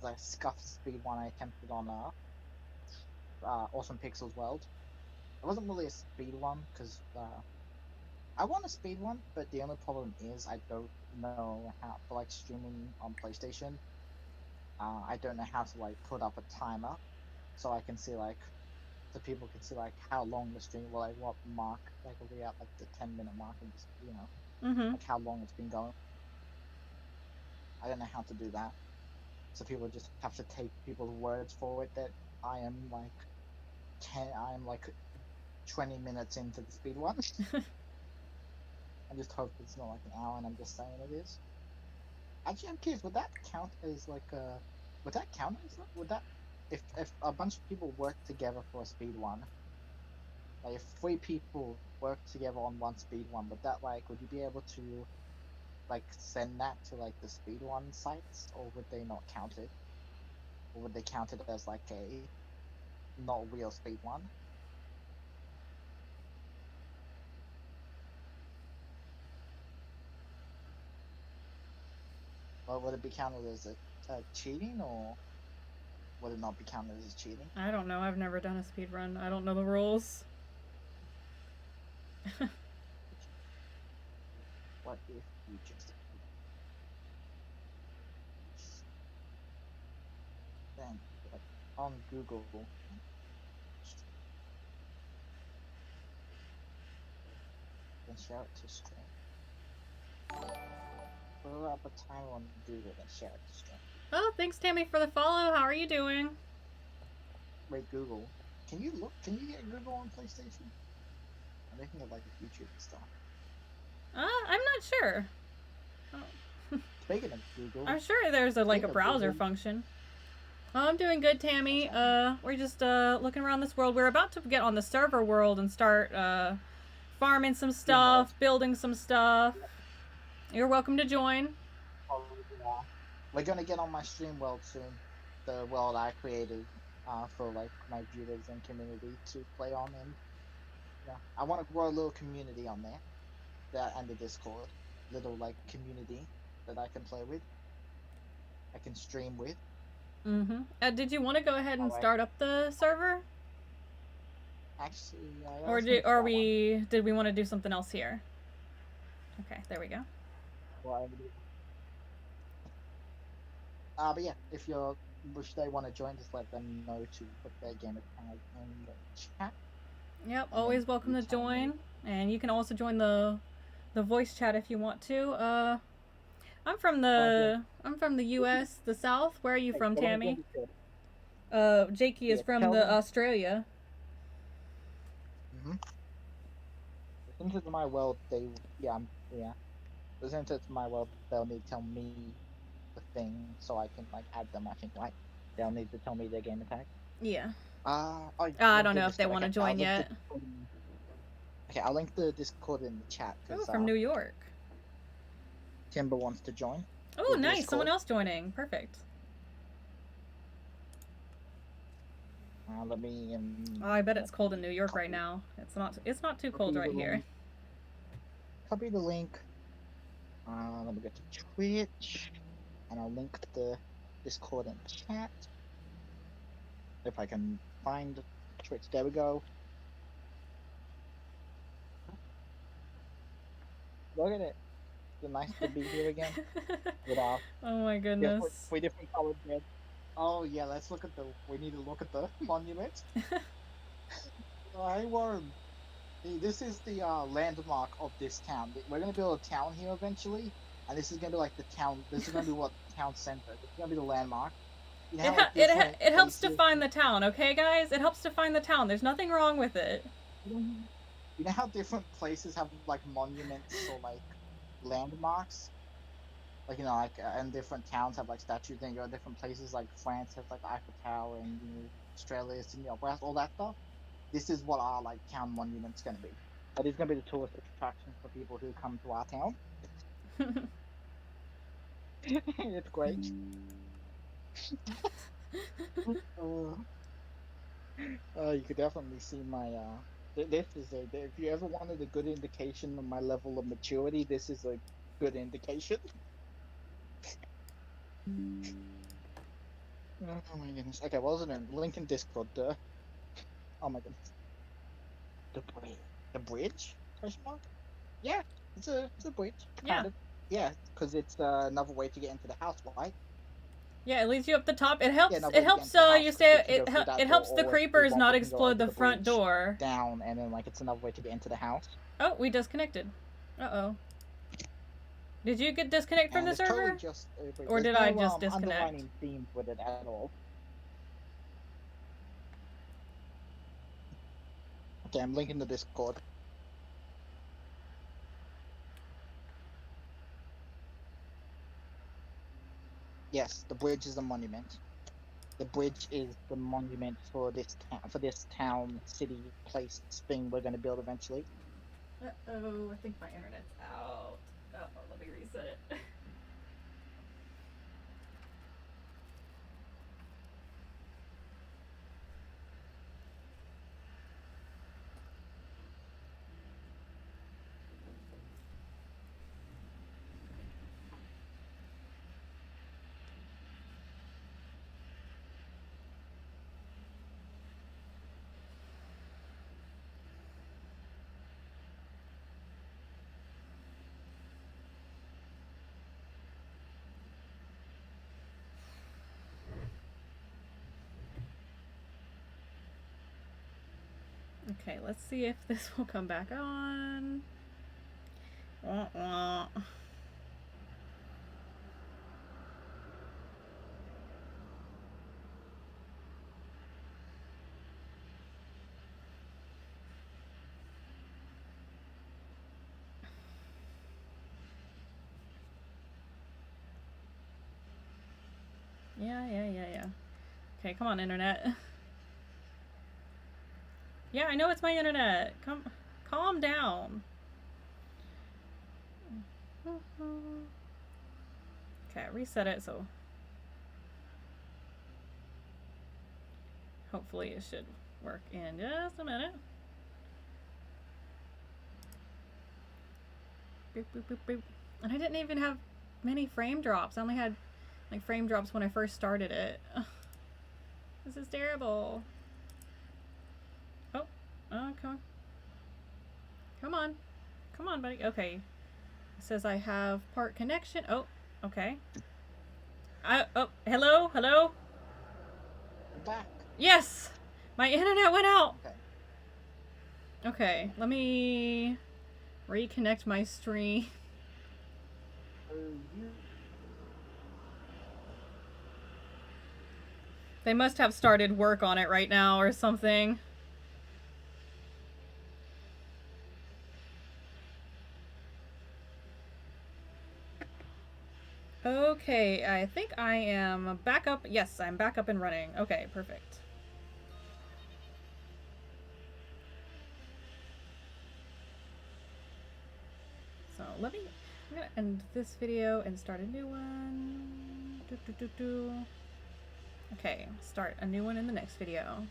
a scuffed speed one I attempted on Awesome Pixels World. It wasn't really a speed run because I want a speed run, but the only problem is I don't know how for like streaming on PlayStation. I don't know how to like put up a timer so I can see like so people can see like how long the stream will like what mark like are we at like the 10-minute mark and just Mm-hmm. like how long it's been going. I don't know how to do that. So people just have to take people's words for it that I am like 10 I am like 20 minutes into the speed one. I just hope it's not like an hour, and I'm just saying it is. Actually, I'm curious. Would that count as like a? Would that count as? Would that if a bunch of people work together for a speed one? Like if 3 people work together on one speed one, would that like? Would you be able to like send that to like the speed one sites, or would they not count it? Or would they count it as like a not real speed one? Or would it be counted as a cheating, or would it not be counted as cheating? I don't know. I've never done a speed run. I don't know the rules. What if you just then like on Google and share it to stream? Pull up a timer on Google and share it to stream. Oh, thanks, Tammy, for the follow. How are you doing? Wait, Google. Can you look? Can you get Google on PlayStation? I'm looking at like YouTube and stuff. I'm not sure. Oh. Speaking of Google, I'm sure there's a browser Google function. Oh, I'm doing good, Tammy. We're just looking around this world. We're about to get on the server world and start farming some stuff, building some stuff. You're welcome to join. Oh, yeah. We're gonna get on my stream world soon. The world I created for like my viewers and community to play on, and yeah, I want to grow a little community on there. That and the Discord, little like community that I can play with. I can stream with. Mm-hmm. Did you want to go ahead and Alright. start up the server, Actually, or did we want to do something else here? Okay, there we go. Well, but yeah, if they want to join, just let them know to put their gamer tag in the chat. Yep, always welcome to join, and you can also join the voice chat if you want to. I'm from the U.S., the South. Where are you from, Tammy? Jakey is from the Australia. Listen to my world. Listen to my world. They'll need to tell me the thing so I can like add them. I think right. They'll need to tell me their game attack. Yeah. I don't know if they want to join yet. Okay, I'll link the Discord in the chat. Oh, from New York. Timber wants to join. Oh, nice. Discord. Someone else joining. Perfect. Let me. I bet it's cold in New York right now. It's not too cold right here. Copy the link. Let me go to Twitch, and I'll link the Discord in the chat. If I can find Twitch, there we go. Look at it. It's nice to be here again. Oh my goodness. 3 different colored beds. Oh yeah, we need to look at the monument. I won't. This is the landmark of this town. We're gonna build a town here eventually, and this is gonna be like the town. This is gonna be what town center. This is gonna be the landmark. You know, it helps define the town, okay, guys? It helps define the town. There's nothing wrong with it. You know how different places have like monuments or like landmarks? Like, you know, like, and different towns have like statues, and you go to different places, like France has like Eiffel Tower, and Australia, Sydney Opera House, all that stuff. This is what our like town monument's gonna be. That is gonna be the tourist attraction for people who come to our town. It's great. You could definitely see my this is if you ever wanted a good indication of my level of maturity, this is a good indication. Oh my goodness. Okay, what was it in? Link in Discord. Oh my goodness. The bridge? Question mark? Yeah, it's a bridge. Kind of. Yeah, because it's another way to get into the house, right? Yeah, it leads you up the top. It helps. It helps. You stay. It helps the creepers not explode the front door. Down, and then like it's another way to get into the house. Oh, we disconnected. Uh-oh. Did you get disconnected from the server? Or did I just disconnect? Underlining themes with it at all. Okay, I'm linking the Discord. Yes, the bridge is a monument. The bridge is the monument for this town, city, place thing we're gonna build eventually. Uh-oh, I think my internet's out. Oh, let me reset it. Okay, let's see if this will come back on. Wah, wah. Yeah. Okay, come on, internet. Yeah, I know it's my internet. Calm down. Okay, reset it so hopefully it should work in just a minute. Boop, boop, boop, boop. And I didn't even have many frame drops. I only had like frame drops when I first started it. Ugh, this is terrible. Oh, come on. Come on, buddy. Okay. It says I have part connection. Oh, okay. Oh, hello? I'm back. Yes! My internet went out! Okay. Okay, let me reconnect my stream. They must have started work on it right now or something. Okay, I think I am back up. Yes, I'm back up and running. Okay, perfect. So I'm gonna end this video and start a new one. Okay, start a new one in the next video.